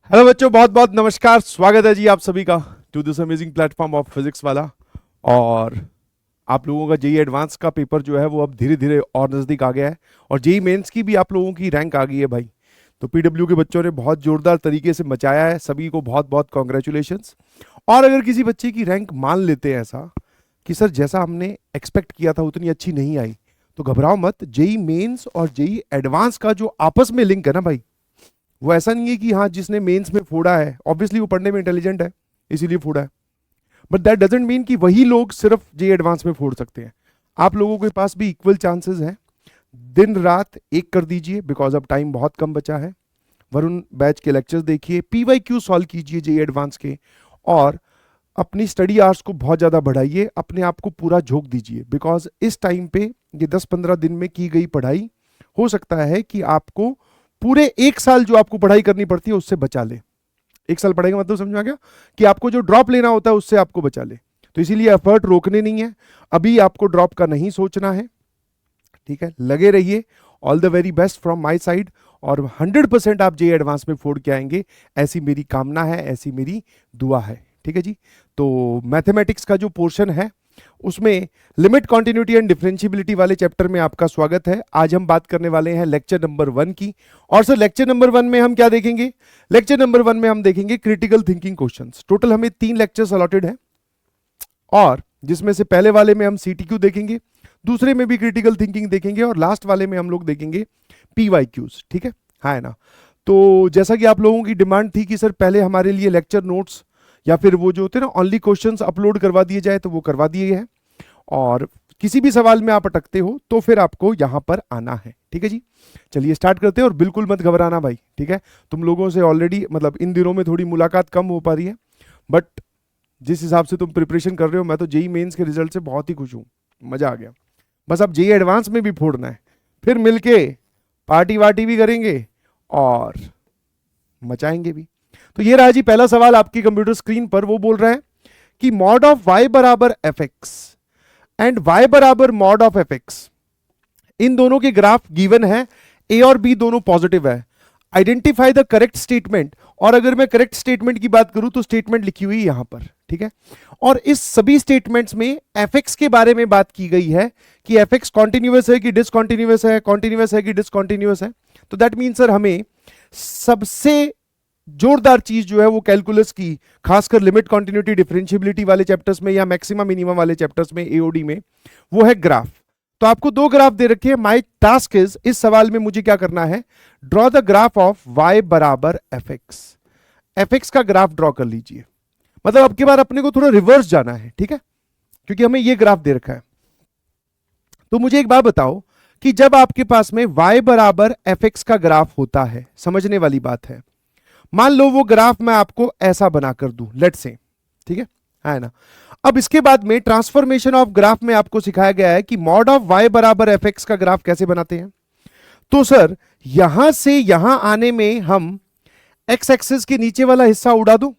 Hello बच्चों, बहुत बहुत नमस्कार। स्वागत है जी आप सभी का to this amazing platform of Physics Wallah. और आप लोगों का जेई एडवांस का पेपर जो है वो अब धीरे धीरे और नज़दीक आ गया है। और जेई मेंस की भी आप लोगों की रैंक आ गई है भाई। तो पीडब्ल्यू के बच्चों ने बहुत जोरदार तरीके से मचाया है, सभी को बहुत बहुत कॉन्ग्रेचुलेशंस। और अगर किसी बच्चे की रैंक मान लेते हैं ऐसा कि सर जैसा हमने एक्सपेक्ट किया था उतनी अच्छी नहीं आई, तो घबराओ मत। जेई मेंस और जेई एडवांस का जो आपस में लिंक है ना भाई, वो ऐसा नहीं है कि हाँ जिसने मेंस में फोड़ा है ऑब्वियसली वो पढ़ने में इंटेलिजेंट है इसीलिए फोड़ा है, बट दैट डजेंट मीन कि वही लोग सिर्फ जे एडवांस में फोड़ सकते हैं। आप लोगों के पास भी इक्वल चांसेस हैं। दिन रात एक कर दीजिए बिकॉज अब टाइम बहुत कम बचा है। वरुण बैच के लेक्चर्स देखिए, पीवाईक्यू सॉल्व कीजिए जे एडवांस के, और अपनी स्टडी आवर्स को बहुत ज़्यादा बढ़ाइए, अपने आप को पूरा झोंक दीजिए बिकॉज इस टाइम पे ये 10-15 दिन में की गई पढ़ाई हो सकता है कि आपको पूरे एक साल जो आपको पढ़ाई करनी पड़ती है उससे बचा ले। एक साल पढ़ाई का मतलब समझ में आ गया कि आपको जो ड्रॉप लेना होता है उससे आपको बचा ले। तो इसीलिए एफर्ट रोकने नहीं है, अभी आपको ड्रॉप का नहीं सोचना है। ठीक है, लगे रहिए। All the very best from my side. और 100% आप जे एडवांस में फोड़ के आएंगे, ऐसी मेरी कामना है, ऐसी मेरी दुआ है। ठीक है जी। तो मैथमेटिक्स का जो पोर्शन है उसमें लिमिट, कॉन्टिन्यूटी एंड डिफरेंशियबिलिटी वाले चैप्टर में आपका स्वागत है। आज हम बात करने वाले हैं लेक्चर नंबर 1 की। और सर लेक्चर नंबर 1 में हम क्या देखेंगे? लेक्चर नंबर 1 में हम देखेंगे क्रिटिकल थिंकिंग क्वेश्चंस। टोटल हमें 3 लेक्चर्स अलॉटेड है, और जिसमें से पहले वाले में हम सीटीक्यू देखेंगे, दूसरे में भी क्रिटिकल थिंकिंग देखेंगे, और लास्ट वाले में हम लोग देखेंगे पीवाईक्यूज। ठीक है, हाँ है ना? तो जैसा कि आप लोगों की डिमांड थी कि सर पहले हमारे लिए लेक्चर नोट्स या फिर वो जो होते हैं ना ओनली क्वेश्चंस अपलोड करवा दिए जाए, तो वो करवा दिए हैं। और किसी भी सवाल में आप अटकते हो तो फिर आपको यहां पर आना है। ठीक है जी, चलिए स्टार्ट करते हैं। और बिल्कुल मत घबराना भाई, ठीक है? तुम लोगों से ऑलरेडी मतलब इन दिनों में थोड़ी मुलाकात कम हो पा रही है, बट जिस हिसाब से तुम प्रिपरेशन कर रहे हो, मैं तो जेई मेंस के रिजल्ट से बहुत ही खुश हूँ। मजा आ गया। बस अब जेई एडवांस में भी फोड़ना है, फिर मिलके पार्टी वार्टी भी करेंगे और मचाएंगे भी। तो ये रहा जी पहला सवाल आपकी कंप्यूटर स्क्रीन पर। वो बोल रहा है कि मॉड ऑफ वाई बराबर एफ एक्स एंड वाई बराबर मॉड ऑफ एफ एक्स, इन दोनों के ग्राफ गिवन है, ए और बी दोनों पॉजिटिव है। Identify the correct statement. और अगर मैं करेक्ट स्टेटमेंट की बात करूं तो स्टेटमेंट लिखी हुई यहां पर। ठीक है, और इस सभी स्टेटमेंट्स में एफ एक्स के बारे में बात की गई है कि एफ एक्स कॉन्टिन्यूअस है कि डिसकॉन्टिन्यूअस है, कॉन्टिन्यूअस है कि डिसकॉन्टिन्यूअस है। तो दैट मीन सर हमें सबसे जोरदार चीज जो है वो कैलकुलस की, खासकर लिमिट, कॉन्टिन्यूटी, डिफरेंशियबिलिटी वाले चैप्टर्स में या मैक्सिमम मिनिमम वाले चैप्टर्स में एओडी में, वो है ग्राफ। तो आपको 2 ग्राफ दे रखे हैं। माई टास्क इज, इस सवाल में मुझे क्या करना है? Draw the graph of Y बराबर एफ एक्स। एफ एक्स का ग्राफ ड्रॉ कर लीजिए। मतलब अब की बार अपने को थोड़ा रिवर्स जाना है, ठीक है? क्योंकि हमें ये ग्राफ दे रखा है। तो मुझे एक बात बताओ कि जब आपके पास में y बराबर एफ एक्स का ग्राफ होता है, समझने वाली बात है, मान लो वो ग्राफ मैं आपको ऐसा बनाकर दूं, लेट से, ठीक है ना? अब इसके बाद में ट्रांसफॉर्मेशन ऑफ ग्राफ में आपको सिखाया गया है कि मॉड ऑफ y बराबर एफ एक्स का ग्राफ कैसे बनाते हैं। तो सर यहां से यहां आने में हम एक्स एक्सिस के नीचे वाला हिस्सा उड़ा दो,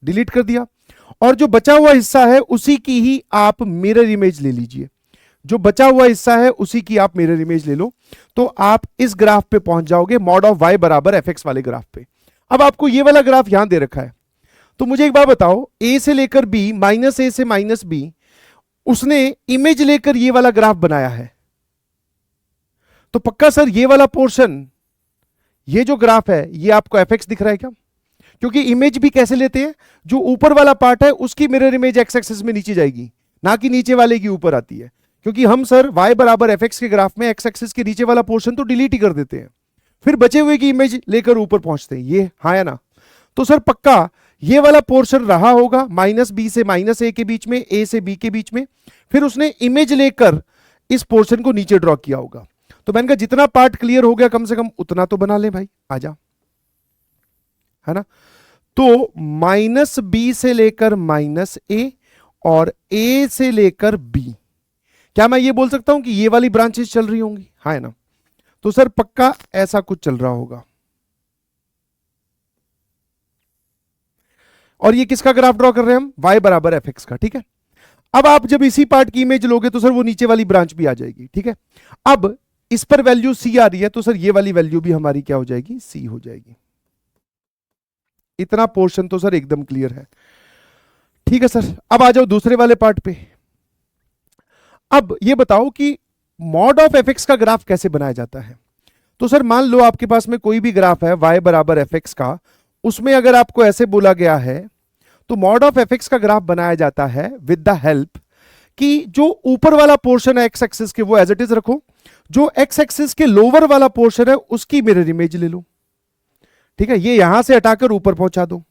डिलीट कर दिया, और जो बचा हुआ हिस्सा है उसी की ही आप मिरर इमेज ले लीजिए। जो बचा हुआ हिस्सा है उसी की आप मिरर इमेज ले लो, तो आप इस ग्राफ पे पहुंच जाओगे, मॉड ऑफ वाई बराबर एफ एक्स वाले ग्राफ पे। अब आपको ये वाला ग्राफ यहां दे रखा है, तो मुझे एक बात बताओ, ए से लेकर बी, माइनस ए से माइनस बी, उसने इमेज लेकर ये वाला ग्राफ बनाया है। तो पक्का सर ये वाला पोर्शन, ये जो ग्राफ है, ये आपको एफ एक्स दिख रहा है क्या? क्योंकि इमेज भी कैसे लेते हैं, जो ऊपर वाला पार्ट है उसकी मिरर इमेज एक्स एक्सिस में नीचे जाएगी, ना कि नीचे वाले की ऊपर आती है। क्योंकि हम सर y बराबर एफ एक्स के ग्राफ में एक्स एक्सिस के नीचे वाला पोर्शन तो डिलीट ही कर देते हैं, फिर बचे हुए की इमेज लेकर ऊपर पहुंचते हैं। ये हाँ या ना? तो सर पक्का ये वाला पोर्शन रहा होगा माइनस बी से माइनस ए के बीच में, ए से बी के बीच में, फिर उसने इमेज लेकर इस पोर्शन को नीचे ड्रॉ किया होगा। तो मैंने कहा जितना पार्ट क्लियर हो गया कम से कम उतना तो बना ले भाई, आजा, है ना? तो माइनस बी से लेकर माइनस ए और ए से लेकर बी, क्या मैं ये बोल सकता हूं कि ये वाली ब्रांचेस चल रही होंगी? हाँ है ना? तो सर पक्का ऐसा कुछ चल रहा होगा। और ये किसका ग्राफ ड्रॉ कर रहे हैं हम? y बराबर एफ एक्स का। ठीक है, अब आप जब इसी पार्ट की इमेज लोगे तो सर वो नीचे वाली ब्रांच भी आ जाएगी। ठीक है, अब इस पर वैल्यू c आ रही है, तो सर ये वाली वैल्यू भी हमारी क्या हो जाएगी? c हो जाएगी। इतना पोर्शन तो सर एकदम क्लियर है। ठीक है सर, अब आ जाओ दूसरे वाले पार्ट पे। अब ये बताओ कि मॉड ऑफ एफ एक्स का ग्राफ कैसे बनाया जाता है। तो सर मान लो आपके पास में कोई भी ग्राफ है y बराबर एफ एक्स का, उसमें अगर आपको ऐसे बोला गया है तो मॉड ऑफ एफ एक्स का ग्राफ बनाया जाता है विद द हेल्प कि जो ऊपर वाला पोर्शन है एक्स एक्सिस के वो एज इट इज रखो, जो एक्स एक्सिस के लोअर वाला पोर्शन है उसकी मिरर इमेज ले लो। ठीक है, ये यहां से हटाकर ऊपर पहुंचा दो।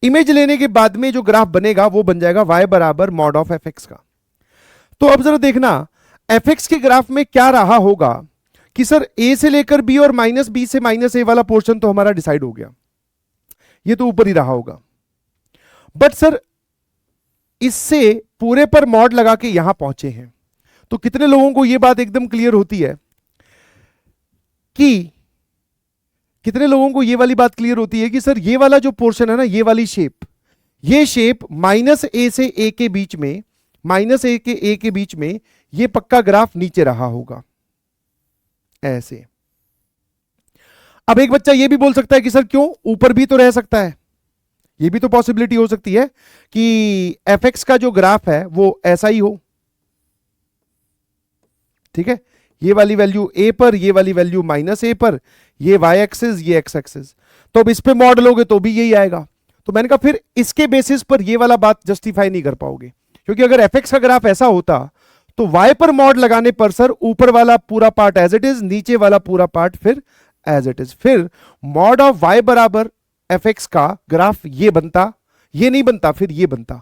इमेज लेने के बाद में जो ग्राफ बनेगा वो बन जाएगा y बराबर मॉड ऑफ एफ एक्स का। तो अब जरा देखना एफ एक्स के ग्राफ में क्या रहा होगा कि सर a से लेकर b और माइनस बी से माइनस ए वाला पोर्शन तो हमारा डिसाइड हो गया, ये तो ऊपर ही रहा होगा। बट सर इससे पूरे पर मॉड लगा के यहां पहुंचे हैं, तो कितने लोगों को यह बात एकदम क्लियर होती है कि कितने लोगों को यह वाली बात क्लियर होती है कि सर ये वाला जो पोर्शन है ना, ये वाली शेप, ये शेप माइनस ए से ए के बीच में, माइनस ए के बीच में ये पक्का ग्राफ नीचे रहा होगा ऐसे। अब एक बच्चा ये भी बोल सकता है कि सर क्यों, ऊपर भी तो रह सकता है, ये भी तो पॉसिबिलिटी हो सकती है कि एफ एक्स का जो ग्राफ है वो ऐसा ही हो। ठीक है, ये वाली वैल्यू ए पर, ये वाली वैल्यू माइनस ए पर, ये वाई एक्सिस, ये एक्स एक्सिस, तो अब इस पे मॉड लोगे तो भी यही आएगा। तो मैंने कहा फिर इसके बेसिस पर ये वाला बात जस्टिफाई नहीं कर पाओगे, क्योंकि अगर एफ एक्स का ग्राफ ऐसा होता तो y पर मॉड लगाने पर सर ऊपर वाला पूरा पार्ट एज इट इज, नीचे वाला पूरा पार्ट फिर एज इट इज, फिर मॉड ऑफ y बराबर एफ एक्स का ग्राफ ये बनता, ये नहीं बनता, फिर ये बनता।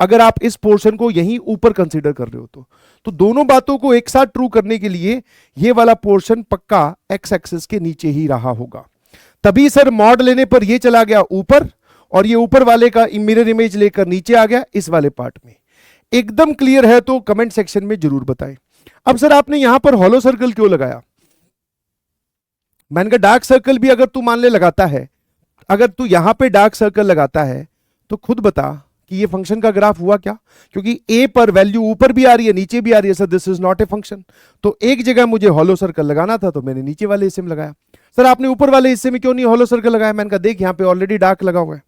अगर आप इस पोर्शन को यहीं ऊपर कंसीडर कर रहे हो तो दोनों बातों को एक साथ ट्रू करने के लिए ये वाला पोर्शन पक्का एक्स एक्सिस के नीचे ही रहा होगा। तभी सर मॉड लेने पर ये चला गया ऊपर और ये ऊपर वाले का मिरर इमेज लेकर नीचे आ गया इस वाले पार्ट में। एकदम क्लियर है तो कमेंट सेक्शन में जरूर बताएं। अब सर आपने यहां पर हॉलो सर्कल क्यों लगाया? मैंने कहा डार्क सर्कल भी अगर तू मान ले लगाता है, अगर तू यहां पे डार्क सर्कल लगाता है तो खुद बता कि ये फंक्शन का ग्राफ हुआ क्या, क्योंकि ए पर वैल्यू ऊपर भी आ रही है नीचे भी आ रही है, sir this is not a function. तो एक जगह मुझे हॉलो सर्कल लगाना था तो मैंने नीचे वाले हिस्से में लगाया। सर आपने ऊपर वाले हिस्से में क्यों नहीं हॉलो सर्कल लगाया? मैंने कहा देख यहां पे ऑलरेडी डार्क लगा हुआ है,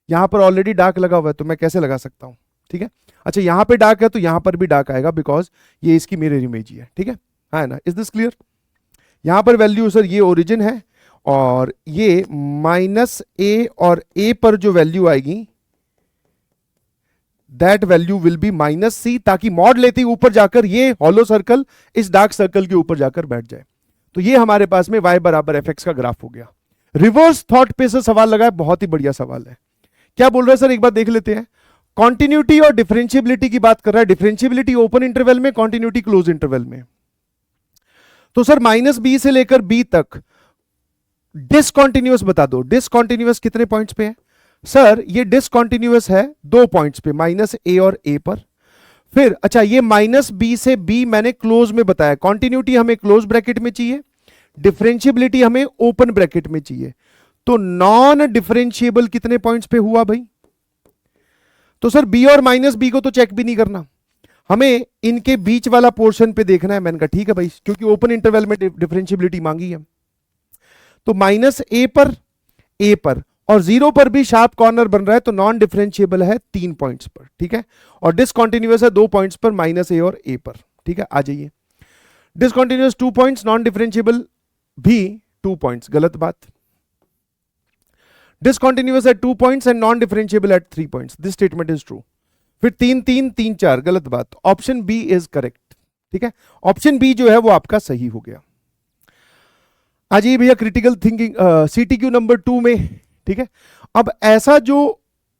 यहां पर ऑलरेडी डार्क लगा हुआ है, तो मैं कैसे लगा सकता हूं। ठीक है, अच्छा यहां पे डार्क है तो यहां पर भी डार्क आएगा बिकॉज ये इसकी मिरर इमेज ही है। ठीक है ना, इज दिस क्लियर? यहां पर वैल्यू सर ये ओरिजिन है और ये माइनस ए और ए पर जो वैल्यू आएगी that value will be minus c, ताकि मॉड लेते ही ऊपर जाकर ये हॉलो सर्कल इस डार्क सर्कल के ऊपर जाकर बैठ जाए। तो ये हमारे पास में y बराबर एफ एक्स का ग्राफ हो गया। रिवर्स थॉट पे से सवाल लगा है, बहुत ही बढ़िया सवाल है। क्या बोल रहे हैं सर, एक बार देख लेते हैं। कॉन्टिन्यूटी और डिफरेंशियबिलिटी की बात कर रहा है, डिफरेंशियबिलिटी ओपन इंटरवल में, कॉन्टिन्यूटी क्लोज इंटरवल में। तो सर माइनस बी से लेकर बी तक डिसकॉन्टिन्यूअस बता दो, डिसकॉन्टिन्यूअस कितने पॉइंट्स पे है? सर ये डिसकॉन्टिन्यूअस है 2 पॉइंट्स पे, माइनस ए और ए पर। फिर अच्छा ये माइनस बी से बी मैंने क्लोज में बताया, कॉन्टिन्यूटी हमें क्लोज ब्रैकेट में चाहिए, डिफरेंशियबिलिटी हमें ओपन ब्रैकेट में चाहिए। तो नॉन डिफरेंशिएबल कितने पॉइंट्स पे हुआ भाई? तो सर बी और माइनस बी को तो चेक भी नहीं करना, हमें इनके बीच वाला पोर्शन पे देखना है। मैंने कहा ठीक है भाई, क्योंकि ओपन इंटरवल में डिफरेंशियबिलिटी मांगी है। तो माइनस ए पर और 0 पर भी शार्प कॉर्नर बन रहा है, तो नॉन डिफरेंशिएबल है 3 पॉइंट्स पर। ठीक है, और डिसकंटीन्यूअस है 2 पॉइंट्स पर, माइनस ए और ए पर। ठीक है, आ जाइए। डिसकंटीन्यूअस 2 पॉइंट्स, नॉन डिफरेंशिएबल भी 2 पॉइंट्स, गलत बात। Discontinuous at 2 points and non differentiable at 3 points, this statement is true. फिर 3 3 3 4, गलत बात। Option B is correct. ठीक है, ऑप्शन बी जो है वो आपका सही हो गया। आ जाइए भैया क्रिटिकल थिंकिंग CTQ नंबर 2 में। ठीक है, अब ऐसा जो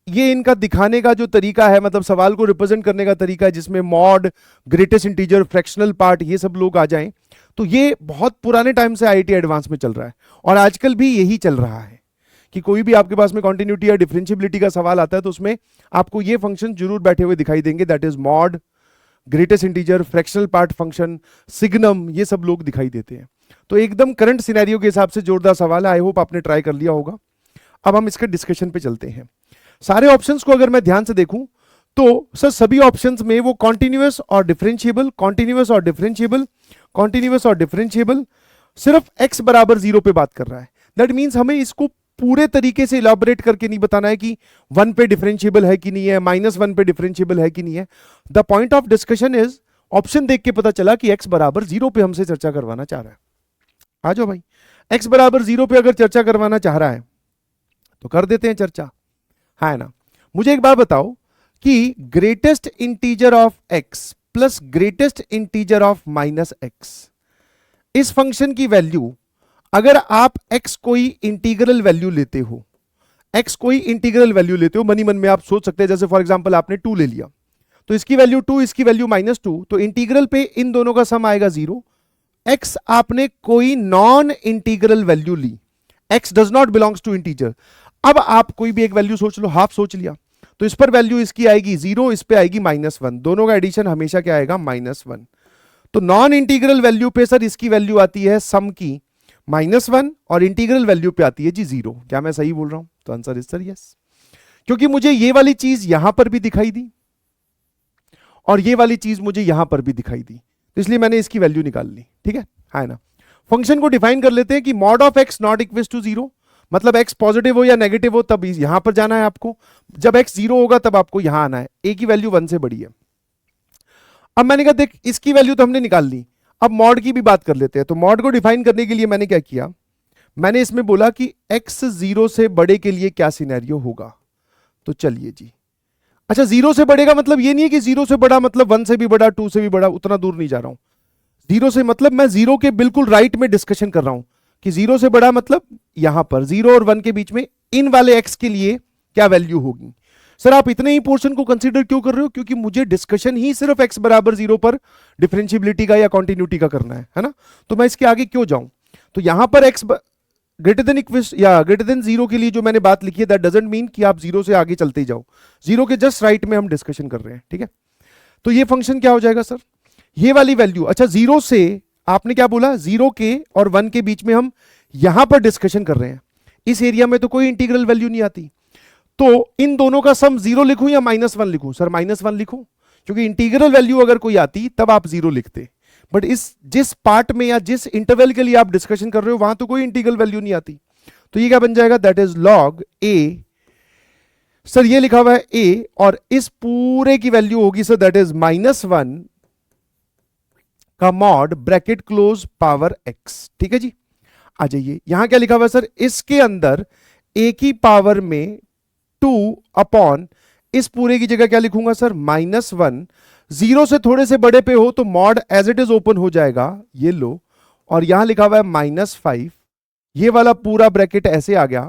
ये इनका दिखाने का जो तरीका है, मतलब सवाल को रिप्रेजेंट करने का तरीका है, जिसमें mod, greatest integer, fractional part, ये सब लोग आ जाएं, तो ये बहुत पुराने टाइम से IIT एडवांस में चल रहा है और आजकल भी यही चल रहा है कि कोई भी आपके पास में कॉन्टिन्यूटी या डिफरेंशियबिलिटी का सवाल आता है तो उसमें आपको ये फंक्शन जरूर बैठे हुए दिखाई देंगे, that is mod, greatest integer, fractional part function, signum, ये सब लोग दिखाई देते हैं। तो एकदम करंट सिनेरियो के हिसाब से जोरदार सवाल है, आई होप आपने ट्राई कर लिया होगा। अब हम इसके डिस्कशन पे चलते हैं। सारे ऑप्शंस को अगर मैं ध्यान से देखूं तो सर सभी ऑप्शंस में वो कॉन्टिन्यूअस और डिफरेंशिएबल, कॉन्टिन्यूअस और डिफरेंशिएबल, कॉन्टिन्यूअस और डिफरेंशिएबल, सिर्फ x बराबर 0 पे बात कर रहा है। दैट मीन्स हमें इसको पूरे तरीके से इलाबोरेट करके नहीं बताना है कि 1 पे डिफरेंशिएबल है कि नहीं है, -1 पे डिफरेंशिएबल है कि नहीं है। The point of discussion is, option देख के पता चला कि x बराबर 0 पे हमसे चर्चा करवाना चाह रहा है। आ जाओ भाई, x बराबर 0 पे अगर चर्चा करवाना चाह रहा है तो कर देते हैं चर्चा, है ना। मुझे एक बात बताओ कि greatest integer of x plus greatest integer of -x, इस फंक्शन की वैल्यू, अगर आप x कोई इंटीग्रल वैल्यू लेते हो, x कोई इंटीग्रल वैल्यू लेते हो, मनी मन में आप सोच सकते हैं, जैसे फॉर एग्जांपल आपने 2 ले लिया, तो इसकी वैल्यू 2, इसकी वैल्यू -2, तो इंटीग्रल पे इन दोनों का सम आएगा 0। x आपने कोई नॉन इंटीग्रल वैल्यू ली, x does not belongs to integer. अब आप कोई भी एक वैल्यू सोच लो, हाफ सोच लिया, तो इस पर वैल्यू इसकी आएगी 0, इस पे आएगी -1, दोनों का एडिशन हमेशा क्या आएगा, -1। तो नॉन इंटीग्रल वैल्यू पे सर इसकी वैल्यू आती है सम की -1, और इंटीग्रल वैल्यू पे आती है जी 0। क्या मैं सही बोल रहा हूं? तो आंसर इज सर यस, क्योंकि मुझे ये वाली चीज यहां पर भी दिखाई दी और ये वाली चीज मुझे यहां पर भी दिखाई दी, तो इसलिए मैंने इसकी वैल्यू निकाल ली। ठीक है ना। फंक्शन को डिफाइन कर लेते हैं कि mod of x not equal to 0, मतलब x पॉजिटिव हो या नेगेटिव हो तब यहां पर जाना है आपको, जब x 0 होगा तब आपको यहां आना है, a की वैल्यू 1 से बड़ी है। अब मैंने कहा देख इसकी वैल्यू तो हमने निकाल ली, अब मॉड की भी बात कर लेते हैं। तो मॉड को डिफाइन करने के लिए मैंने क्या किया, मैंने इसमें बोला कि x 0 से बड़े के लिए क्या सिनेरियो होगा। तो चलिए जी, अच्छा 0 से बड़े का मतलब ये नहीं है कि 0 से बड़ा मतलब 1 से भी बड़ा, 2 से भी बड़ा, उतना दूर नहीं जा रहा हूं। 0 से मतलब मैं 0 के बिल्कुल राइट में डिस्कशन कर रहा हूं कि 0 से बड़ा मतलब यहां पर 0 और 1 के बीच में इन वाले x के लिए क्या वैल्यू होगी। सर आप इतने ही पोर्शन को कंसीडर क्यों कर रहे हो? क्योंकि मुझे डिस्कशन ही सिर्फ x बराबर 0 पर डिफरेंशिएबिलिटी का या कॉन्टिन्यूटी का करना है ना। तो मैं इसके आगे क्यों जाऊं? तो यहां पर x ग्रेटर देन इक्वल या ग्रेटर देन 0 के लिए जो मैंने बात लिखी है, दैट डजंट मीन कि आप 0 से आगे चलते ही जाओ, 0 के जस्ट राइट में हम डिस्कशन कर रहे हैं। ठीक है, तो ये फंक्शन क्या हो जाएगा सर, ये वाली वैल्यू, अच्छा 0 से आपने क्या बोला, 0 के और 1 के बीच में हम यहां पर डिस्कशन कर रहे हैं, इस एरिया में तो कोई इंटीग्रल वैल्यू नहीं आती, तो इन दोनों का सम 0 लिखूं या -1 लिखूं? सर -1 लिखूं, क्योंकि इंटीग्रल वैल्यू अगर कोई आती तब आप 0 लिखते, बट इस जिस पार्ट में या जिस इंटरवल के लिए आप डिस्कशन कर रहे हो वहां तो कोई इंटीग्रल वैल्यू नहीं आती। तो ये क्या बन जाएगा, that is log a, sir ये लिखा हुआ है a, और इस पूरे की वैल्यू होगी सर दैट इज -1 का mod bracket close power x। ठीक है जी, आ जाइए, यहां क्या लिखा हुआ है सर, इसके अंदर a की पावर में 2 अपॉन, इस पूरे की जगह क्या लिखूंगा सर, -1, 0 से थोड़े से बड़े पे हो तो mod as it is open हो जाएगा, ये लो, और यहां लिखा हुआ है -5, ये वाला पूरा ब्रैकेट ऐसे आ गया,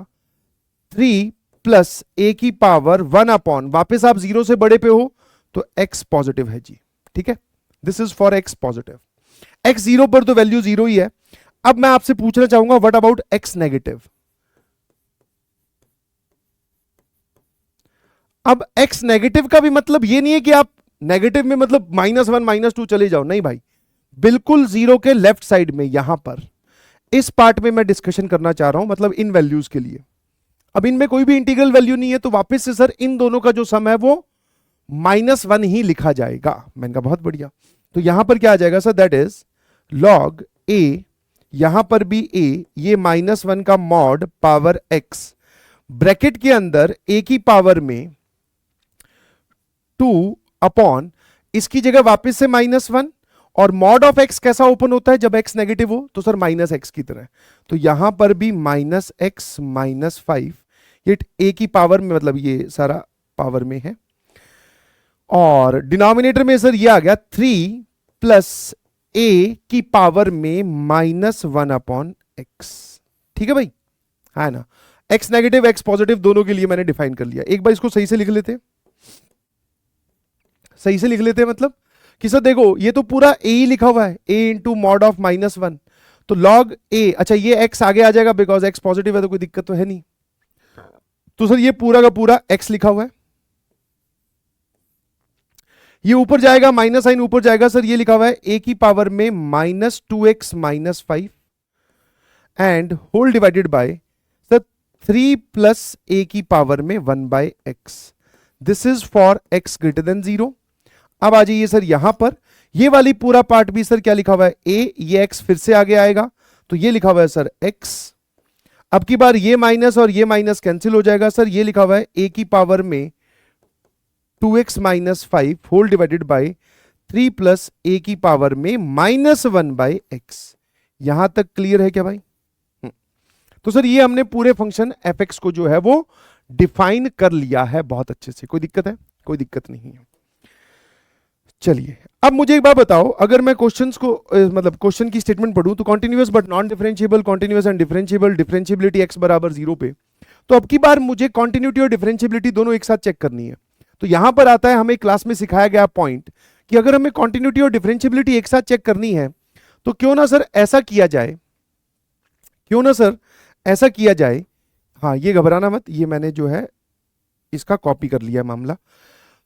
3 प्लस a की पावर 1 अपॉन, वापिस आप 0 से बड़े पे हो तो x पॉजिटिव है जी। ठीक है, this is for x positive, x 0 पर तो वैल्यू 0 ही है। अब मैं आपसे पूछना चाहूंगा व्हाट अबाउट x नेगेटिव। अब x नेगेटिव का भी मतलब ये नहीं है कि आप नेगेटिव में मतलब -1 -2 चले जाओ, नहीं भाई, बिल्कुल 0 के लेफ्ट साइड में यहां पर इस पार्ट में मैं डिस्कशन करना चाह रहा हूं, मतलब इन वैल्यूज के लिए। अब इनमें कोई भी इंटीग्रल वैल्यू नहीं है, तो वापस से सर इन दोनों का जो सम है वो -1 ही लिखा जाएगा। मैंने कहा बहुत बढ़िया, तो यहां पर क्या आ जाएगा sir, that is log a, यहां पर भी a, ये -1 का मॉड पावर x, ब्रैकेट के अंदर a की पावर में 2 अपॉन, इसकी जगह वापस से -1, और मॉड ऑफ x कैसा ओपन होता है जब x नेगेटिव हो, तो सर -x की तरह, तो यहां पर भी -x -5, ये a की पावर में, मतलब ये सारा पावर में है, और डिनोमिनेटर में सर ये आ गया 3 प्लस a की पावर में -1 अपॉन x। ठीक है भाई, है ना, x नेगेटिव x पॉजिटिव दोनों के लिए मैंने डिफाइन कर लिया। एक बार इसको सही से लिख लेते, सही से लिख लेते हैं, मतलब कि सर देखो ये तो पूरा a ही लिखा हुआ है, a इंटू मॉड ऑफ -1, तो log a, अच्छा ये x आगे आ जाएगा बिकॉज x पॉजिटिव है तो कोई दिक्कत तो है नहीं, तो सर ये पूरा का पूरा x लिखा हुआ है, ये ऊपर जाएगा, माइनस साइन ऊपर जाएगा, सर ये लिखा हुआ है a की पावर में -2x -5 and whole divided by sir 3 plus a की पावर में 1/x, this is for x greater than 0। अब आ जाइए सर यहां पर, ये वाली पूरा पार्ट भी सर क्या लिखा हुआ है a, ये x फिर से आगे आएगा, तो ये लिखा हुआ है सर x, अब की बार ये माइनस और ये माइनस कैंसिल हो जाएगा सर, ये लिखा हुआ है ए की पावर में 2x minus 5 whole divided by 3 plus a की पावर में -1/x। यहां तक क्लियर है क्या भाई? तो सर ये हमने पूरे फंक्शन fx को जो है वो डिफाइन कर लिया है बहुत अच्छे से। कोई दिक्कत है? कोई दिक्कत नहीं है। चलिए अब मुझे एक बात बताओ, अगर मैं क्वेश्चंस को मतलब क्वेश्चन की स्टेटमेंट पढ़ूं तो continuous but non differentiable, continuous and differentiable, differentiability x बराबर 0 पे, तो अब की बार मुझे कॉन्टिन्यूटी और डिफरेंशिएबिलिटी दोनों एक साथ चेक करनी है। तो यहां पर आता है हमें क्लास में सिखाया गया पॉइंट कि अगर हमें कॉन्टिन्यूटी और डिफरेंशिएबिलिटी एक साथ चेक करनी है तो क्यों ना सर ऐसा किया जाए, क्यों ना सर ऐसा किया जाए। हाँ ये घबराना मत, ये मैंने जो है इसका कॉपी कर लिया मामला।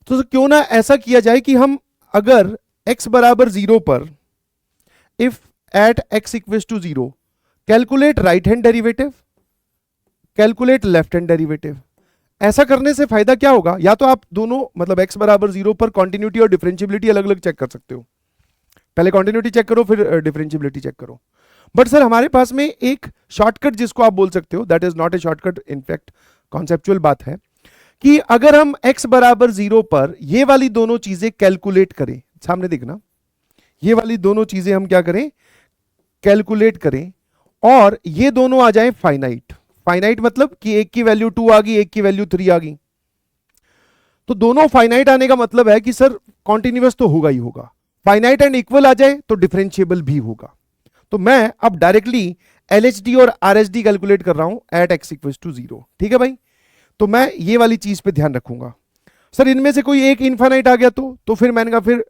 तो क्यों ना ऐसा किया जाए कि हम अगर x बराबर 0 पर if at x equals to 0 calculate right hand derivative, calculate left hand derivative. ऐसा करने से फायदा क्या होगा? या तो आप दोनों मतलब x बराबर 0 पर कॉन्टिन्यूटी और डिफरेंशिएबिलिटी अलग अलग चेक कर सकते हो, पहले कॉन्टिन्यूटी चेक करो फिर डिफरेंशिएबिलिटी चेक करो। बट सर हमारे पास में एक शॉर्टकट जिसको आप बोल सकते हो, that is not A shortcut, in fact conceptual बात है कि अगर हम x बराबर 0 पर ये वाली दोनों चीजें कैलकुलेट करें, सामने देखना, ये वाली दोनों चीजें हम क्या करें? कैलकुलेट करें और ये दोनों आ जाए फाइनाइट। फाइनाइट मतलब कि एक की वैल्यू 2 आ गई, एक की वैल्यू 3 आ गई। तो दोनों फाइनाइट आने का मतलब है कि सर कॉन्टिन्यूअस तो होगा ही होगा, फाइनाइट एंड इक्वल आ जाए तो डिफरेंशिएबल भी होगा। तो मैं अब डायरेक्टली LHD और RHD कैलकुलेट कर रहा हूं एट x इक्वल्स टू 0। ठीक है भाई, तो मैं ये वाली चीज पे ध्यान रखूंगा। सर इनमें से कोई एक इनफाइनाइट आ गया तो फिर मैंने कहा फिर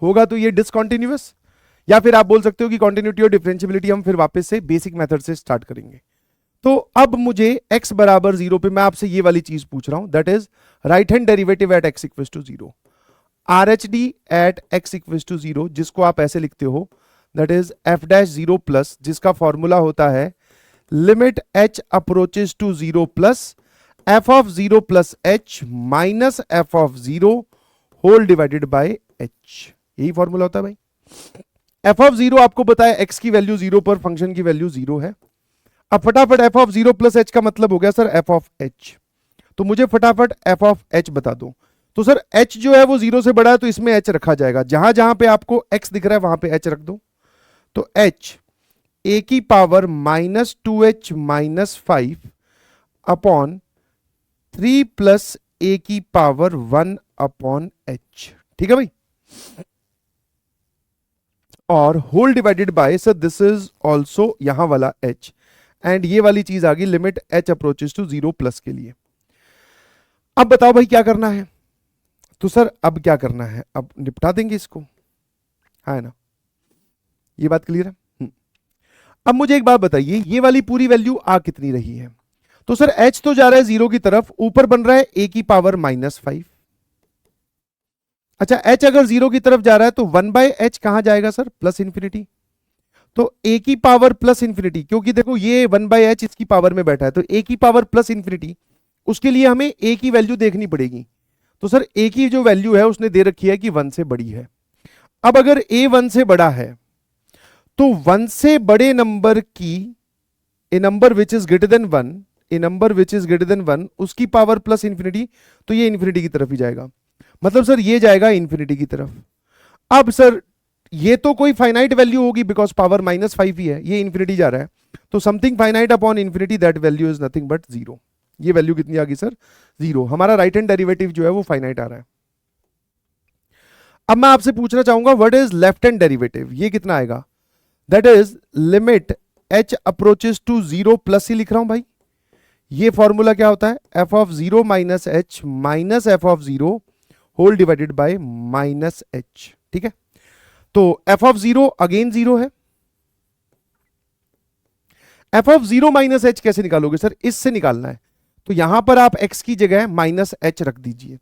होगा तो ये डिसकंटिन्यूअस, या फिर आप बोल सकते हो कि कॉन्टिन्यूटी और डिफरेंशिएबिलिटी हम फिर वापस से बेसिक मेथड से स्टार्ट करेंगे। तो अब मुझे x बराबर 0 पे मैं आपसे ये वाली चीज पूछ रहा हूं, that is right hand derivative at x equals to 0, RHD at x equals to 0, जिसको आप ऐसे लिखते हो that is f dash 0 plus, जिसका फॉर्मूला होता है limit h approaches to 0 plus f of 0 plus h minus f of 0 whole divided by h। यही formula होता है भाई। f ऑफ 0 आपको पता है x की वैल्यू 0 पर फंक्शन की वैल्यू 0 है। अब फटाफट f ऑफ 0 प्लस h का मतलब हो गया सर f ऑफ h। तो मुझे फटाफट f ऑफ h बता दो। तो सर h जो है वो 0 से बड़ा है तो इसमें h रखा जाएगा, जहां जहां पे आपको x दिख रहा है वहां पे h रख दो। तो h a की power minus 2h minus 5 upon 3 plus a की पावर 1 अपॉन h। ठीक है भाई, और whole divided by sir this is also यहां वाला h, एंड ये वाली चीज आ गई limit h approaches to 0 plus के लिए। अब बताओ भाई क्या करना है? तो सर अब क्या करना है? अब निपटा देंगे इसको, है ना? ये बात क्लियर है? अब मुझे एक बात बताइए, ये वाली पूरी वैल्यू आ कितनी रही है? तो सर h तो जा रहा है 0 की तरफ, ऊपर बन रहा है a की पावर माइनस 5। अच्छा h अगर 0 की तरफ जा रहा है तो 1/h कहां जाएगा सर? Plus infinity. तो a की पावर प्लस इंफिनिटी, क्योंकि देखो ये 1/h इसकी पावर में बैठा है, तो a की पावर प्लस इंफिनिटी, उसके लिए हमें a की वैल्यू देखनी पड़ेगी। तो सर a की जो वैल्यू है उसने दे रखी है कि 1 से बड़ी है। अब अगर a 1 से बड़ा है तो 1 से बड़े नंबर की, a number which is greater than 1, a number which is greater than 1, उसकी पावर प्लस इंफिनिटी, तो ये इंफिनिटी की तरफ ही जाएगा। मतलब सर ये जाएगा इंफिनिटी की तरफ। अब सर ये तो कोई फाइनाइट वैल्यू होगी बिकॉज पावर माइनस 5 ही है, ये इंफिनिटी जा रहा है, तो something finite upon infinity that value is nothing but 0। ये वैल्यू कितनी आ गई सर? 0। हमारा राइट हैंड डेरिवेटिव जो है वो फाइनाइट आ रहा है। अब मैं आपसे पूछना चाहूंगा what is left hand derivative? ये कितना आएगा? That is limit h approaches to 0 plus ही लिख रहा हूं भाई। ये फॉर्मूला क्या होता है? f of 0 minus h minus f of 0 whole divided by minus h। ठीक है, तो f ऑफ 0 अगेन 0 है। f ऑफ 0 माइनस h कैसे निकालोगे सर? इससे निकालना है, तो यहां पर आप x की जगह माइनस h रख दीजिए।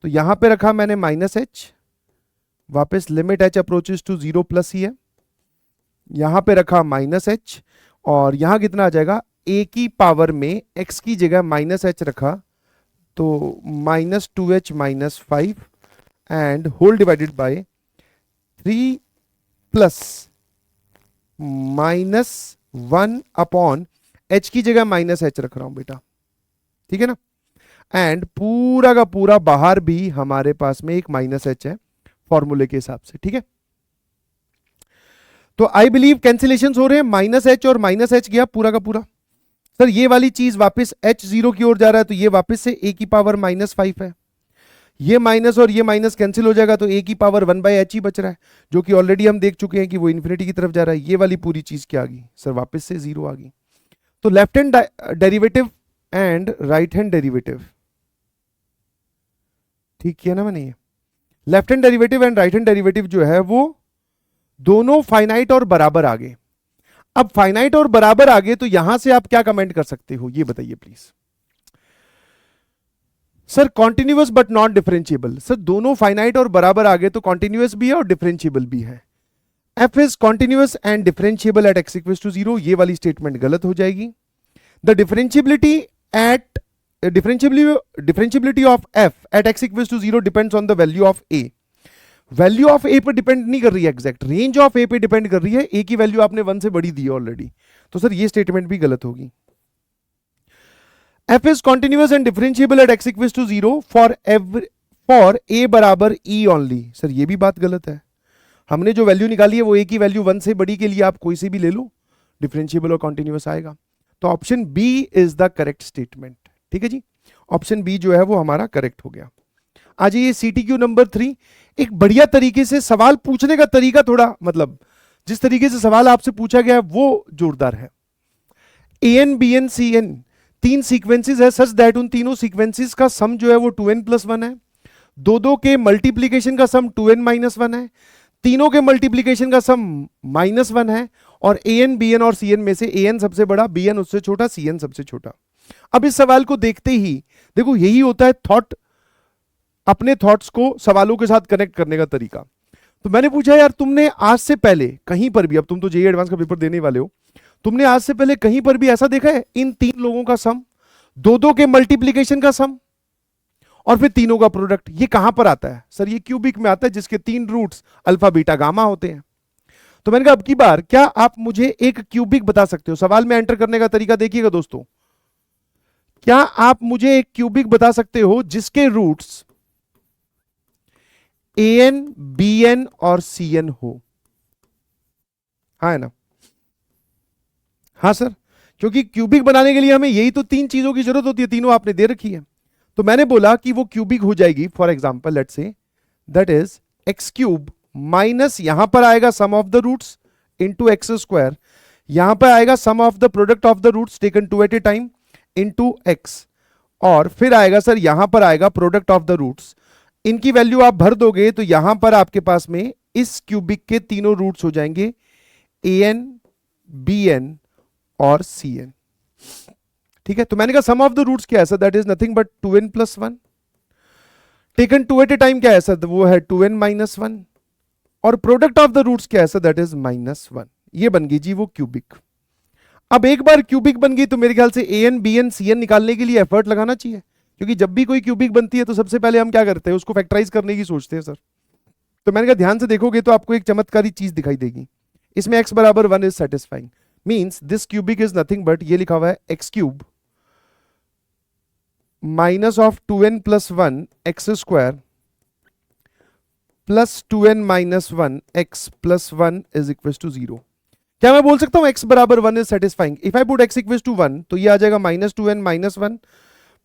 तो यहां पे रखा मैंने माइनस h, वापस limit h approaches to 0 plus ही है, यहां पे रखा माइनस h, और यहां कितना आ जाएगा? a की पावर में x की जगह माइनस h रखा, तो minus 2h minus 5 and whole divided by 3 plus minus 1 upon, h की जगह माइनस h रख रहा हूं बेटा, ठीक है ना, एंड पूरा का पूरा बाहर भी हमारे पास में एक माइनस h है फॉर्मूले के हिसाब से, ठीक है। तो आई बिलीव कैंसिलेशन हो रहे हैं, माइनस h और माइनस h गया पूरा का पूरा। सर ये वाली चीज वापस h 0 की ओर जा रहा है, तो ये वापस से a की पावर -5 है, ये माइनस और ये माइनस कैंसिल हो जाएगा, तो a की पावर 1/h ही बच रहा है, जो कि ऑलरेडी हम देख चुके हैं कि वो इन्फिनिटी की तरफ जा रहा है। ये वाली पूरी चीज क्या आ गई सर, वापस से 0 आ गई। तो left hand derivative and right hand derivative, ठीक किया ना मैंने, ये left hand derivative and right hand derivative जो है वो दोनों फाइनाइट और बराबर आ गए। अब फाइनाइट और बराबर आ गए तो यहां से आप क्या कमेंट कर सकते हो, ये बताइए please. Sir continuous but not differentiable, sir दोनों फाइनाइट और बराबर आ गए तो कॉन्टिन्यूअस भी है और डिफरेंशिएबल भी है। F is continuous and differentiable at x equals to 0, ये वाली स्टेटमेंट गलत हो जाएगी। The differentiability at differentiability of f at x equals to 0 depends on the value of a. Value of a पर डिपेंड नहीं कर रही है एग्जैक्ट, रेंज ऑफ ए पे डिपेंड कर रही है। ए की वैल्यू आपने 1 से बड़ी दी है ऑलरेडी, तो सर ये स्टेटमेंट भी गलत होगी। F is continuous and differentiable at x equals to 0 for a बराबर ई ओनली, सर ये भी बात गलत है। हमने जो वैल्यू निकाली है वो ए की वैल्यू 1 से बड़ी के लिए आप कोई से भी ले लो, डिफरेंशिएबल और कॉन्टिन्यूअस आएगा। तो option B is the correct statement, ठीक है जी, ऑप्शन बी जो है वो हमारा करेक्ट हो गया। आज ये CTQ नंबर 3, एक बढ़िया तरीके से सवाल पूछने का तरीका, थोड़ा मतलब जिस तरीके से सवाल आपसे पूछा गया है वो जोरदार है। AN BN CN 3 सीक्वेंसेस है, सच दैट उन तीनों सीक्वेंसेस का सम जो है वो 2n+1 है, दो के मल्टीप्लीकेशन का सम 2n-1 है, तीनों के मल्टीप्लीकेशन का सम -1 है, और AN BN और CN में से AN सबसे बड़ा, BN उससे छोटा, CN सबसे छोटा। अब इस सवाल को देखते ही देखो, यही होता है थॉट, अपने थॉट्स को सवालों के साथ कनेक्ट करने का तरीका। तो मैंने पूछा यार तुमने आज से पहले कहीं पर भी, अब तुम तो जेईई एडवांस का पेपर देने वाले हो, तुमने आज से पहले कहीं पर भी ऐसा देखा है इन 3 लोगों का सम, दो के मल्टीप्लीकेशन का सम और फिर तीनों का प्रोडक्ट, ये कहां पर आता है? सर ये क्यूबिक में आता है, जिसके 3 रूट्स अल्फा बीटा गामा होते हैं। तो मैंने कहा अब की बार क्या आप मुझे एक क्यूबिक बता सकते हो? सवाल में एंटर करने का तरीका देखिएगा दोस्तों, क्या आप मुझे एक क्यूबिक बता सकते हो जिसके रूट्स AN BN और CN हो? हाँ है ना? हाँ सर, क्योंकि क्यूबिक बनाने के लिए हमें यही तो 3 चीजों की जरूरत होती है, तीनों आपने दे रखी है। तो मैंने बोला कि वो क्यूबिक हो जाएगी, for example let's say that is x³ minus यहां पर आएगा sum of the roots into x², यहां पर आएगा sum of the product of the roots taken 2 at a time into x, और फिर आएगा सर यहां पर आएगा प्रोडक्ट ऑफ द रूट्स। इनकी वैल्यू आप भर दोगे तो यहां पर आपके पास में इस क्यूबिक के तीनों रूट्स हो जाएंगे AN BN और CN, ठीक है। तो मैंने कहा सम ऑफ द रूट्स क्या है sir, that is nothing but 2n+1 taken 2 at a time, क्या है सर, वो है 2n-1, और प्रोडक्ट ऑफ द रूट्स क्या है सर, दैट इज -1। ये बन गई जी वो क्यूबिक। अब एक बार क्यूबिक बन गई तो मेरे ख्याल से AN BN CN निकालने के लिए एफर्ट लगाना चाहिए, क्योंकि जब भी कोई क्यूबिक बनती है तो सबसे पहले हम क्या करते हैं, उसको फैक्टराइज करने की सोचते हैं सर। तो मैंने कहा ध्यान से देखोगे तो आपको एक चमत्कारी चीज दिखाई देगी, इसमें x बराबर 1 is satisfying, means this cubic is nothing but, ये लिखा हुआ है x³ minus of 2n+1 x² plus 2n-1 x plus 1 is equal to 0। क्या मैं बोल सकता हूं x बराबर 1 is satisfying? If I put x equal to 1 तो ये आ जाएगा -2n-1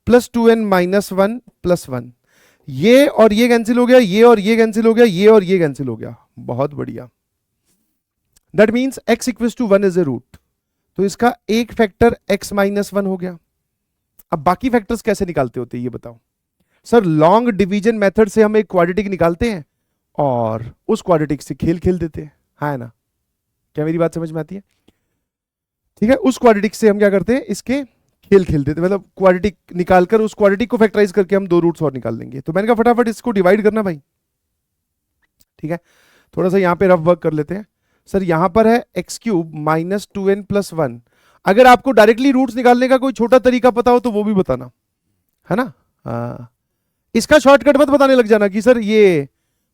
प्लस 2n-1 प्लस 1, ये और ये कैंसिल हो गया, ये और ये कैंसिल हो गया, ये और ये कैंसिल हो गया, बहुत बढ़िया। That means x equal to 1 is a root, तो इसका एक फैक्टर x-1 हो गया। अब बाकी फैक्टर्स कैसे निकालते होते हैं ये बताओ? सर लॉन्ग डिवीजन मेथड से हम एक क्वाड्रेटिक निकालते हैं और उस क्वाड्रेटिक से खेल खेल देते हैं, हाँ है ना? क्या मेरी बात समझ में आती है? ठीक है, उस क्वाड्रेटिक से हम क्या करते हैं, इसके खेल खेल देते, मतलब क्वाड्रेटिक निकालकर उस क्वाड्रेटिक को फैक्टराइज करके हम 2 रूट्स और निकाल लेंगे। तो मैंने कहा फटाफट इसको डिवाइड करना भाई, ठीक है। थोड़ा सा यहां पे रफ वर्क कर लेते हैं। सर यहां पर है x³ माइनस 2n+1, अगर आपको डायरेक्टली रूट्स निकालने का कोई छोटा तरीका पता हो तो वो भी बताना, है ना? इसका शॉर्टकट मत बताने लग जाना कि सर ये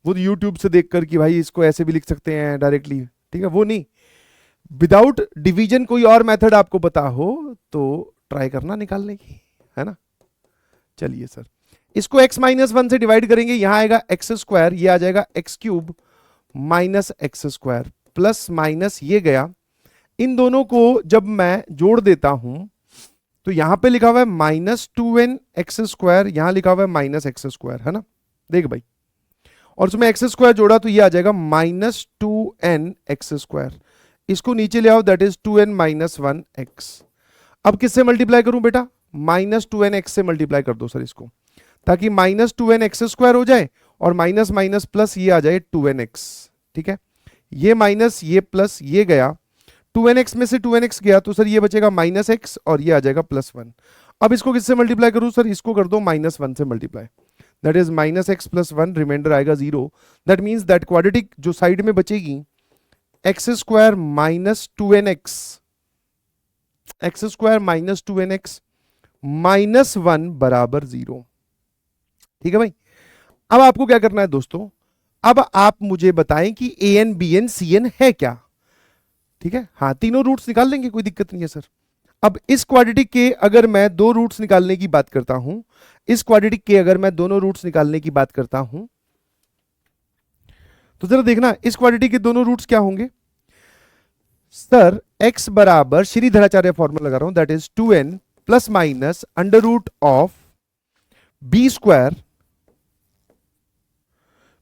वो यूट्यूब से देखकर कि भाई इसको ऐसे भी लिख सकते हैं डायरेक्टली, ठीक है, वो नहीं। विदाउट डिवीजन कोई और मेथड आपको पता हो तो ट्राई करना निकालने की, है ना। चलिए सर, इसको x माइनस वन से डिवाइड करेंगे, यहां आएगा एक्स स्क्वायर, ये आ जाएगा x cube minus x square, plus minus ये गया। इन दोनों को जब मैं जोड़ देता हूं तो यहां पे लिखा हुआ है minus to N x square, यहां लिखा हुआ है माइनस एक्स स्क्वायर, है ना। देख भाई, और उसमें एक्स स्क्वायर जोड़ा तो ये आ जाएगा minus to N x square. इसको नीचे ले आओ, that is two n minus one x. अब किससे मल्टीप्लाई करूं बेटा, माइनस टू एन एक्स से मल्टीप्लाई कर दो सर इसको, ताकि माइनस टू एन एक्स स्क्वायर हो जाए और माइनस माइनस प्लस ये आ जाए टू एन एक्स। ठीक है, ये माइनस ये प्लस ये गया, टू एन एक्स में से टू एन एक्स गया तो सर ये बचेगा माइनस एक्स और ये आ जाएगा प्लस वन। अब इसको किससे मल्टीप्लाई करूं सर, इसको कर दो माइनस वन से multiply, that is minus x plus one, remainder आएगा zero. That means that quadratic जो साइड में बचेगी x square minus to N x, x square minus to N x minus one बराबर zero. ठीक है भाई, अब आपको क्या करना है दोस्तों, अब आप मुझे बताएं कि a n b n c n है क्या। ठीक है, हाँ तीनों रूट्स निकाल लेंगे, कोई दिक्कत नहीं है सर। अब इस क्वाड्रेटिक के अगर मैं दो रूट्स निकालने की बात करता हूं, इस क्वाड्रेटिक के अगर मैं दोनों रूट्स निकालने की बात करता हूं तो जरा देखना इस क्वाड्रेटिक के दोनों रूट्स क्या होंगे। सर x बराबर श्रीधराचार्य फॉर्मूला लगा रहा हूं, that is two n plus minus under root of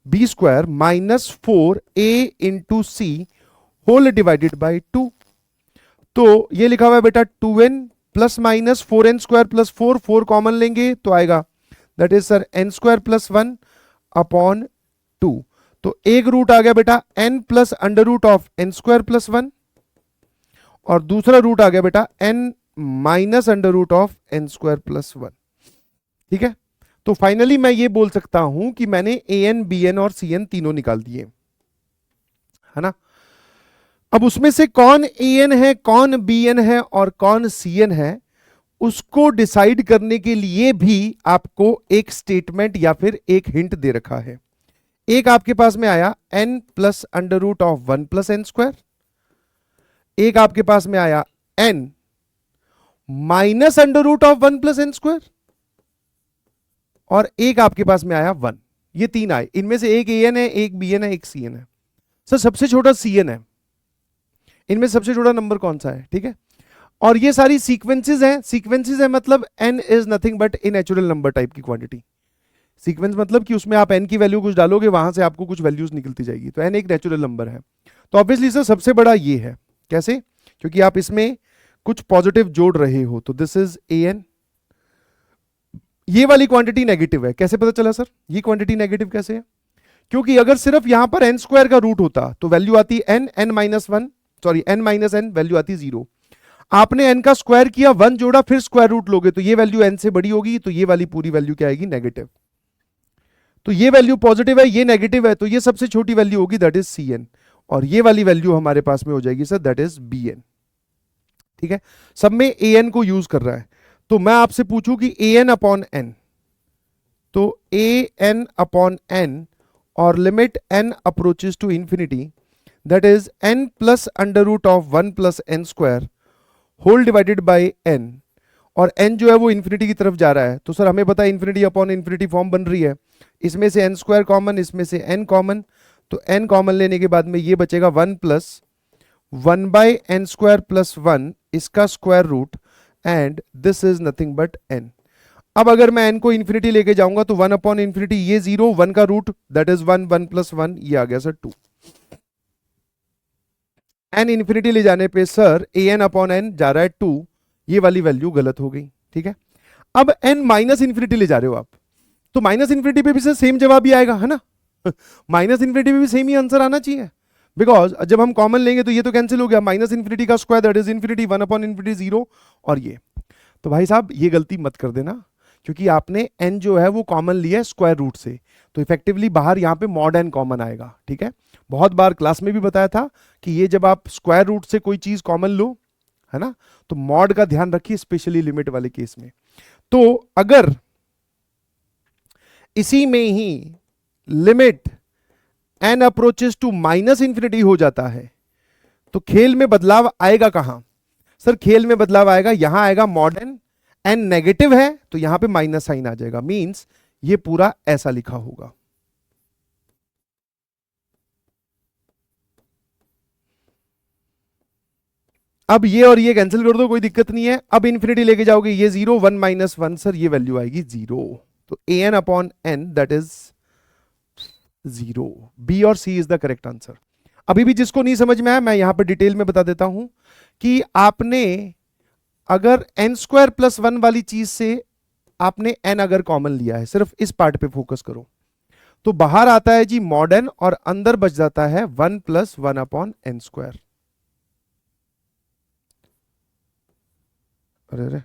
b square minus four a into c whole divided by two. तो ये लिखा हुआ है बेटा two n plus minus four n square plus four, four common लेंगे तो आएगा that is sir n square plus one upon two. तो एक रूट आ गया बेटा n plus under root of n square plus one, और दूसरा रूट आ गया बेटा n minus under root of n square plus one. ठीक है, तो फाइनली मैं ये बोल सकता हूं कि मैंने ए एन बी एन और सी एन तीनों निकाल दिए, है ना। अब उसमें से कौन ए एन है, कौन बी एन है और कौन सी एन है, उसको डिसाइड करने के लिए भी आपको एक स्टेटमेंट या फिर एक हिंट दे रखा है। एक आपके पास में आया n plus under root of one plus n square, एक आपके पास में आया n minus under root of one plus n square, और एक आपके पास में आया वन। ये तीन आए, इनमें से एक ए एन है, एक बी एन है, एक सी एन है। सर सबसे छोटा सी एन है, इनमें सबसे छोटा नंबर कौन सा है। ठीक है, और ये सारी सीक्वेंसेस हैं, सीक्वेंसेस है मतलब n is nothing but a natural number type की क्वांटिटी। सीक्वेंस मतलब कि उसमें आप n की वैल्यू कुछ डालोगे, वहां से आपको कुछ वैल्यूज निकलती जाएगी, तो n एक नेचुरल नंबर है। तो ऑब्वियसली सर सबसे बड़ा ये है, कैसे, क्योंकि आप इसमें कुछ पॉजिटिव जोड़ रहे हो, तो दिस इज ए एन। ये वाली क्वांटिटी नेगेटिव है, कैसे पता चला सर ये क्वांटिटी नेगेटिव कैसे है, क्योंकि अगर सिर्फ यहां पर एन स्क्वायर का रूट होता तो वैल्यू आती n, n minus one, sorry n minus n, value आती जीरो। आपने एन का स्क्वायर किया, वन जोड़ा, फिर स्क्वायर रूट लोगे तो ये वैल्यू एन से बड़ी होगी, तो ये वाली पूरी वैल्यू क्या आएगी, नेगेटिव। तो ये वैल्यू पॉजिटिव है, ये नेगेटिव है, तो ये सबसे छोटी वैल्यू होगी दैट इज सी एन, और ये वाली वैल्यू हमारे पास में हो जाएगी sir that is b n. ठीक है, सब में ए एन को यूज कर रहा है। तो मैं आपसे पूछूं कि ए एन अपॉन एन, तो ए एन अपॉन एन और limit n approaches to infinity, that is n plus under root of one plus n square whole divided by n, और n जो है वो इंफिनिटी की तरफ जा रहा है। तो सर हमें पता है इंफिनिटी अपॉन इंफिनिटी फॉर्म बन रही है, इसमें से n स्क्वायर कॉमन, इसमें से n कॉमन, तो n कॉमन लेने के बाद में ये बचेगा one plus one by n square plus one, इसका square root, and this is nothing but n। अब अगर मैं n को इंफिनिटी लेके जाऊंगा तो वन अपॉन इंफिनिटी ये जीरो, वन का root that is one, one plus one ये आ गया सर टू। n इंफिनिटी ले जाने पे सर ए एन अपॉन एन जा रहा है टू, ये वाली वैल्यू गलत हो गई। ठीक है, अब n माइनस इंफिनिटी ले जा रहे हो आप, तो माइनस इंफिनिटी पे भी सर सेम जवाब ही आएगा, है ना। माइनस इंफिनिटी पे भी सेम ही आंसर आना चाहिए, बिकॉज जब हम कॉमन लेंगे तो ये तो कैंसिल हो गया, माइनस इंफिनिटी का square that is infinity, one upon infinity zero, और ये। तो भाई साहब ये गलती मत कर देना, क्योंकि आपने n जो है वो कॉमन लिया है स्क्वायर रूट से, तो इफेक्टिवली बाहर यहाँ पे मॉड n कॉमन आएगा। ठीक है, बहुत बार क्लास में भी बताया था कि ये जब आप स्क्वायर रूट से कोई चीज कॉमन लो, है ना, तो मॉड का ध्यान रखिए, स्पेशली लिमिट वाले केस में। तो अगर इसी में ही limit n approaches to minus infinity हो जाता है तो खेल में बदलाव आएगा कहां? सर खेल में बदलाव आएगा यहां आएगा मॉड एन, एन नेगेटिव है तो यहां पे माइनस साइन आ जाएगा, मींस ये पूरा ऐसा लिखा होगा। अब ये और ये कैंसिल कर दो, कोई दिक्कत नहीं है। अब इन्फिनिटी लेके जाओगे, ये 0 1 माइनस 1, सर ये वैल्यू आएगी 0। तो a n upon n that is 0। B और C is the correct answer. अभी भी जिसको नहीं समझ में आया मैं यहां पर डिटेल में बता देता हूं कि आपने अगर एन स्क्वायर प्लस 1 वाली चीज से आपने एन अगर कॉमन लिया है, सिर्फ इस पार्ट पे फोकस करो, तो बाहर आता है जी मॉड एन और अंदर बच जाता है 1 प्लस 1 अपॉन एन स्क्वायर। अरे अरे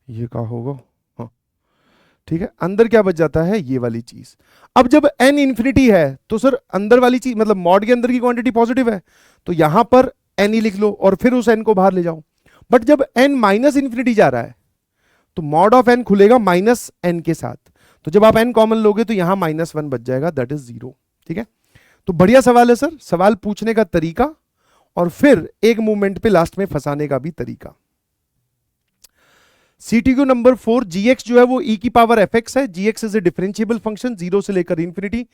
ये क्या होगा, हाँ ठीक है, अंदर क्या बच जाता है ये वाली चीज। अब जब n इंफिनिटी है तो सर अंदर वाली चीज मतलब मॉड के अंदर की क्वांटिटी पॉजिटिव है, तो यहां पर n ही लिख लो और फिर उस n को बाहर ले जाओ। बट जब n माइनस इंफिनिटी जा रहा है तो मॉड ऑफ n खुलेगा माइनस n के साथ, तो जब आप n कॉमन लोगे तो यहां -1 बच जाएगा, दैट इज 0। ठीक है, तो बढ़िया सवाल है सर, सवाल पूछने का तरीका और फिर एक मूवमेंट पे लास्ट में फंसाने का भी तरीका। CTQ नंबर 4, gx जो है वो e की पावर fx है। gx is a differentiable function 0 से लेकर infinity,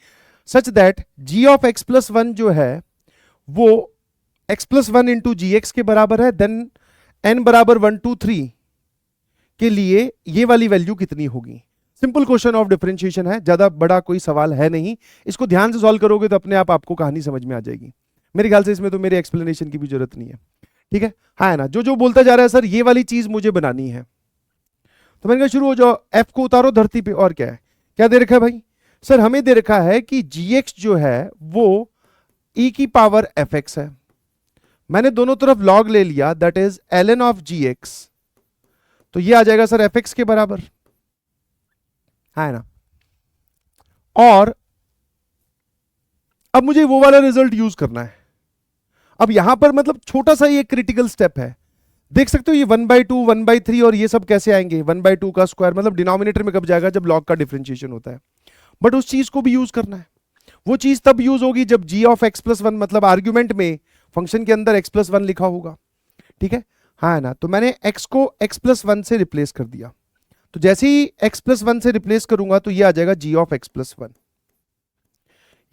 such that g of x plus 1 जो है वो x प्लस 1 इंटू जी एक्स के बराबर है। देन n बराबर 1 2 3 के लिए ये वाली वैल्यू कितनी होगी? सिंपल क्वेश्चन ऑफ डिफरेंशिएशन है, ज्यादा बड़ा कोई सवाल है नहीं, इसको ध्यान से सॉल्व करोगे तो अपने आप आपको कहानी समझ में आ जाएगी। मेरे ख्याल से इसमें तो मेरे एक्सप्लेनेशन की भी जरूरत नहीं है। ठीक है, हाँ है ना, जो जो बोलता जा रहा है सर ये वाली चीज मुझे बनानी है, तो मैंने कहा शुरू हो जाओ, एफ को उतारो धरती पे। और क्या है, क्या दे रखा है भाई? सर हमें दे रखा है कि जीएक्स जो है वो ई की पावर एफ एक्स है। मैंने दोनों तरफ लॉग ले लिया, that is ln of g x, तो ये आ जाएगा सर एफ एक्स के बराबर, है ना। और अब मुझे वो वाला रिजल्ट यूज करना है। अब यहां पर मतलब छोटा सा ये क्रिटिकल स्टेप है, देख सकते हो ये 1/2 1/3 और ये सब कैसे आएंगे, 1/2 का स्क्वायर मतलब डिनोमिनेटर में कब जाएगा, जब लॉग का डिफरेंशिएशन होता है। बट उस चीज को भी यूज करना है, वो चीज तब यूज होगी जब g ऑफ x प्लस 1 मतलब आर्ग्यूमेंट में फंक्शन के अंदर x प्लस 1 लिखा होगा। ठीक है, हाँ है ना, तो मैंने x को x प्लस 1 से रिप्लेस कर दिया, तो जैसे ही x प्लस 1 से रिप्लेस करूंगा तो ये आ जाएगा g ऑफ x प्लस 1,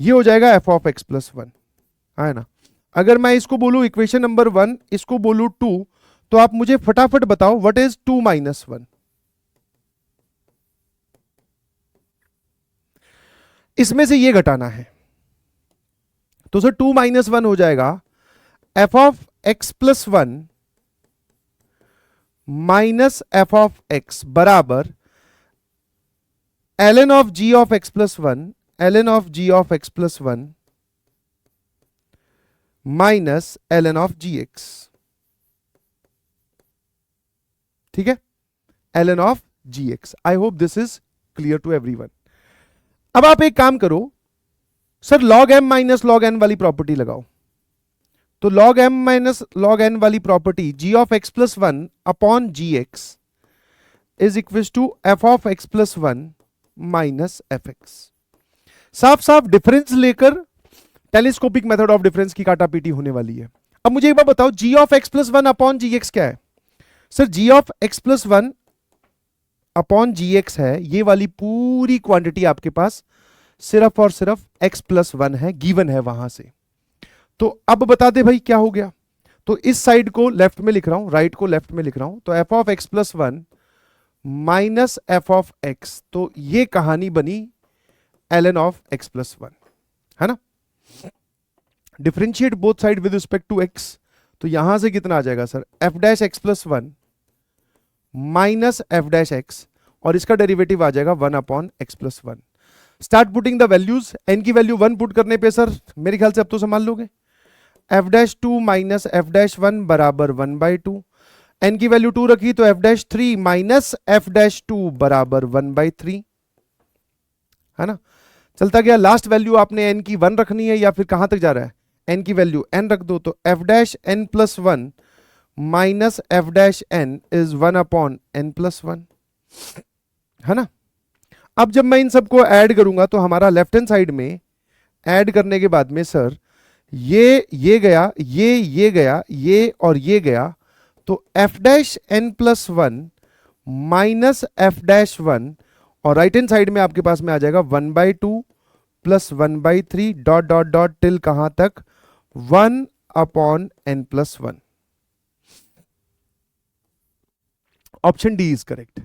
ये हो जाएगा f ऑफ x प्लस 1, है ना। अगर मैं इसको बोलूं इक्वेशन नंबर 1, इसको बोलूं 2, तो आप मुझे फटाफट बताओ व्हाट इज 2 माइनस 1? इसमें से ये घटाना है, तो सर 2 माइनस 1 हो जाएगा f of x plus 1 minus f of x बराबर ln of g of x plus 1 ln of g of x plus 1 minus ln of gx। ठीक है, ln of gx। I hope this is clear to everyone. अब आप एक काम करो sir, log m minus log n वाली property लगाओ, तो log m minus log n वाली property g of x plus 1 upon g x is equal to f of x plus 1 minus f x. साफ साफ डिफरेंस लेकर telescopic method of difference की काटापीटी होने वाली है। अब मुझे एक बार बताओ, g of x plus 1 upon g x क्या है? Sir g of x plus 1 upon g x है, ये वाली पूरी क्वांटिटी आपके पास सिर्फ और सिर्फ x प्लस 1 है, गिवन है वहां से। तो अब बता दे भाई क्या हो गया, तो इस साइड को लेफ्ट में लिख रहा हूं, राइट को लेफ्ट में लिख रहा हूं, तो f of x plus 1 minus F of x, तो ये कहानी बनी ln ऑफ x प्लस 1, है ना। Differentiate both side with respect to x, तो यहां से कितना आ जाएगा sir, f dash x plus 1 minus f dash x, और इसका डेरिवेटिव आ जाएगा 1 upon x plus 1। Start putting the values, n की वैल्यू 1 पुट करने पे सर मेरे ख्याल से अब तो संभाल लोगे, F dash 2 minus f dash 1 बराबर 1/2, एन की वैल्यू 2 रखी तो f dash 3 minus f dash 2 बराबर 1/3, है ना। चलता गया, लास्ट वैल्यू आपने एन की 1 रखनी है या फिर कहां तक जा रहा है, एन की वैल्यू n रख दो, तो f dash n plus 1 minus f dash n is 1 upon n plus 1, है ना। अब जब मैं इन सबको ऐड करूंगा तो हमारा लेफ्ट हैंड साइड में ऐड करने के बाद में सर ये गया, ये गया, ये और ये गया, तो f dash n plus one minus f dash one, और राइट हैंड साइड में आपके पास में आ जाएगा 1/2 plus 1/3 dot dot dot till कहां तक 1/n+1। Option d is correct.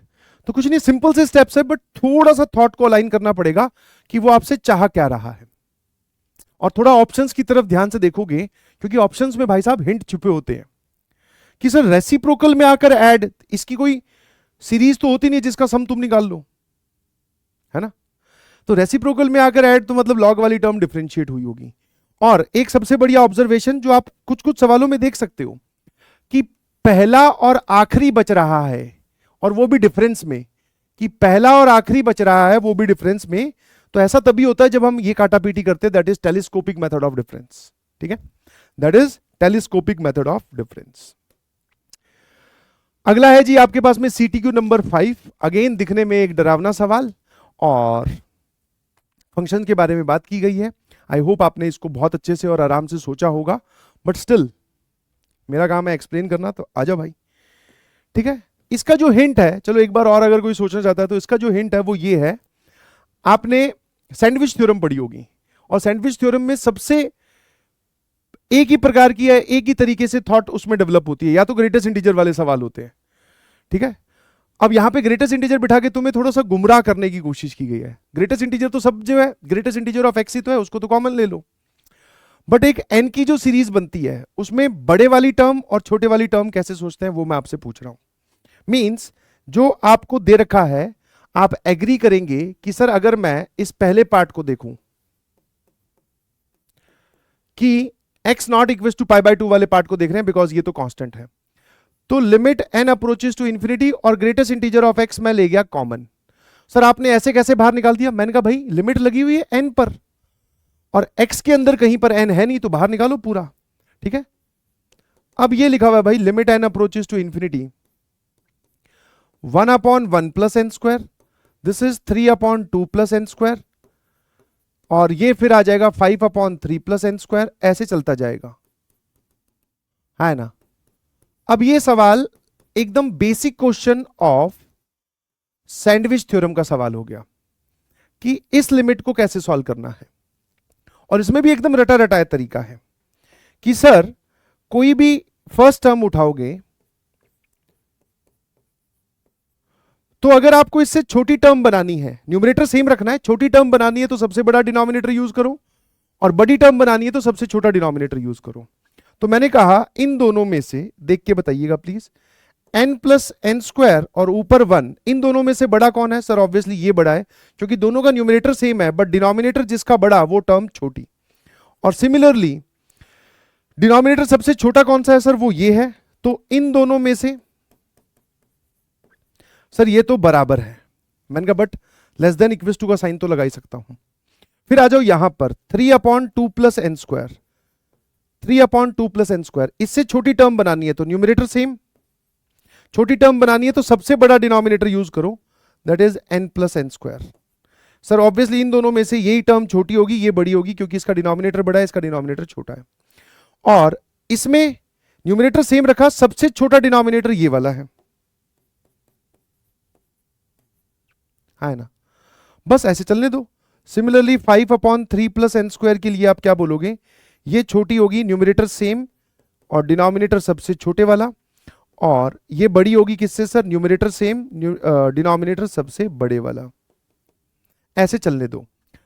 तो कुछ नहीं, सिंपल से स्टेप्स है, बट थोड़ा सा थॉट को अलाइन करना पड़ेगा कि वो आपसे चाह क्या रहा है, और थोड़ा ऑप्शंस की तरफ ध्यान से देखोगे, क्योंकि ऑप्शंस में भाई साहब हिंट छुपे होते हैं कि सर रेसिप्रोकल में आकर ऐड, इसकी कोई सीरीज तो होती नहीं जिसका सम तुम निकाल लो, है ना। तो रेसिप्रोकल में आकर ऐड तो मतलब लॉग वाली टर्म डिफरेंशिएट हुई होगी। और एक सबसे बढ़िया ऑब्जर्वेशन जो आप कुछ कुछ सवालों में देख सकते हो कि पहला और आखिरी बच रहा है, और वो भी डिफरेंस में, कि पहला और आखिरी बच रहा है वो भी डिफरेंस में। तो ऐसा तभी होता है जब हम ये काटापीटी करते हैं, that is telescopic method of difference. ठीक है, that is telescopic method of difference. अगला है जी आपके पास में CTQ नंबर 5, अगेन दिखने में एक डरावना सवाल, और फंक्शन के बारे में बात की गई है। आई होप आपने इसको बहुत अच्छे से और आराम से सोचा होगा, बट स्टिल मेरा काम है एक्सप्लेन करना, तो आ जाओ भाई। ठीक है, इसका जो हिंट है, चलो एक बार और अगर कोई सोचना चाहता है तो इसका जो हिंट है वो ये है, आपने सैंडविच थ्योरम पढ़ी होगी, और सैंडविच थ्योरम में सबसे एक ही प्रकार की है, एक ही तरीके से थॉट उसमें डेवलप होती है, या तो ग्रेटेस्ट इंटीजर वाले सवाल होते हैं। ठीक है, अब यहां पे ग्रेटेस्ट इंटीजर बिठा के तुम्हें थोड़ा सा गुमराह करने की कोशिश की गई है। ग्रेटेस्ट इंटीजर तो सब जो है, ग्रेटेस्ट इंटीजर ऑफ एक्स ही तो है, उसको तो कॉमन ले लो। बट एक एन की जो सीरीज बनती है उसमें बड़े वाली टर्म और छोटे वाली टर्म कैसे सोचते हैं वो मैं आपसे पूछ रहा हूं। मींस जो आपको दे रखा है, आप एग्री करेंगे कि सर अगर मैं इस पहले पार्ट को देखूं कि x नॉट इक्वल टू π/2 वाले पार्ट को देख रहे हैं, बिकॉज ये तो कांस्टेंट है, तो limit n approaches to infinity और ग्रेटेस्ट इंटीजर ऑफ x मैं ले गया कॉमन। सर आपने ऐसे कैसे बाहर निकाल दिया? मैंने कहा भाई लिमिट लगी हुई है n पर, और x के अंदर कहीं पर n है नहीं, तो बाहर निकालो पूरा। ठीक है, अब ये लिखा हुआ है भाई limit n approaches to infinity 1/1 plus n square, this is 3/2 plus n square, और ये फिर आ जाएगा 5/3 प्लस एन स्क्वायर, ऐसे चलता जाएगा, है ना। अब ये सवाल एकदम basic question of sandwich theorem का सवाल हो गया कि इस लिमिट को कैसे सॉल्व करना है, और इसमें भी एकदम रटा रटाया तरीका है कि सर कोई भी फर्स्ट टर्म उठाओगे तो अगर आपको इससे छोटी टर्म बनानी है, न्यूमरेटर सेम रखना है, छोटी टर्म बनानी है तो सबसे बड़ा डिनोमिनेटर यूज करो, और बड़ी टर्म बनानी है तो सबसे छोटा डिनोमिनेटर यूज करो। तो मैंने कहा इन दोनों में से देख के बताइएगा please, n plus n square और ऊपर 1, इन दोनों में से बड़ा कौन है? सर ऑब्वियसली ये बड़ा है, क्योंकि दोनों का न्यूमरेटर सेम है, बट डिनोमिनेटर जिसका बड़ा वो टर्म छोटी। और सिमिलरली डिनोमिनेटर सबसे छोटा कौन सा है? सर वो ये है। तो इन दोनों में से सर ये तो बराबर है, मैंने कहा but less than equal to का साइन तो लगा ही सकता हूं। फिर आ जाओ यहां पर 3/2 plus n square, 3/2 plus n square, इससे छोटी टर्म बनानी है तो न्यूमरेटर सेम, छोटी टर्म बनानी है तो सबसे बड़ा डिनोमिनेटर यूज करो, that is n plus n square. Sir obviously इन दोनों में से यही टर्म छोटी होगी, ये बड़ी होगी, क्योंकि इसका डिनोमिनेटर बड़ा है, इसका डिनोमिनेटर छोटा है, और इसमें न्यूमरेटर सेम रखा, सबसे छोटा डिनोमिनेटर ये वाला है ना। बस ऐसे चलने दो। सिमिलरली 5/3 प्लस एन स्क्वायर के लिए आप क्या बोलोगे? ये छोटी होगी, न्यूमरेटर सेम और डिनोमिनेटर सबसे छोटे वाला, और ये बड़ी होगी किससे? सर न्यूमरेटर सेम, डिनोमिनेटर सबसे बड़े वाला। ऐसे चलने दो।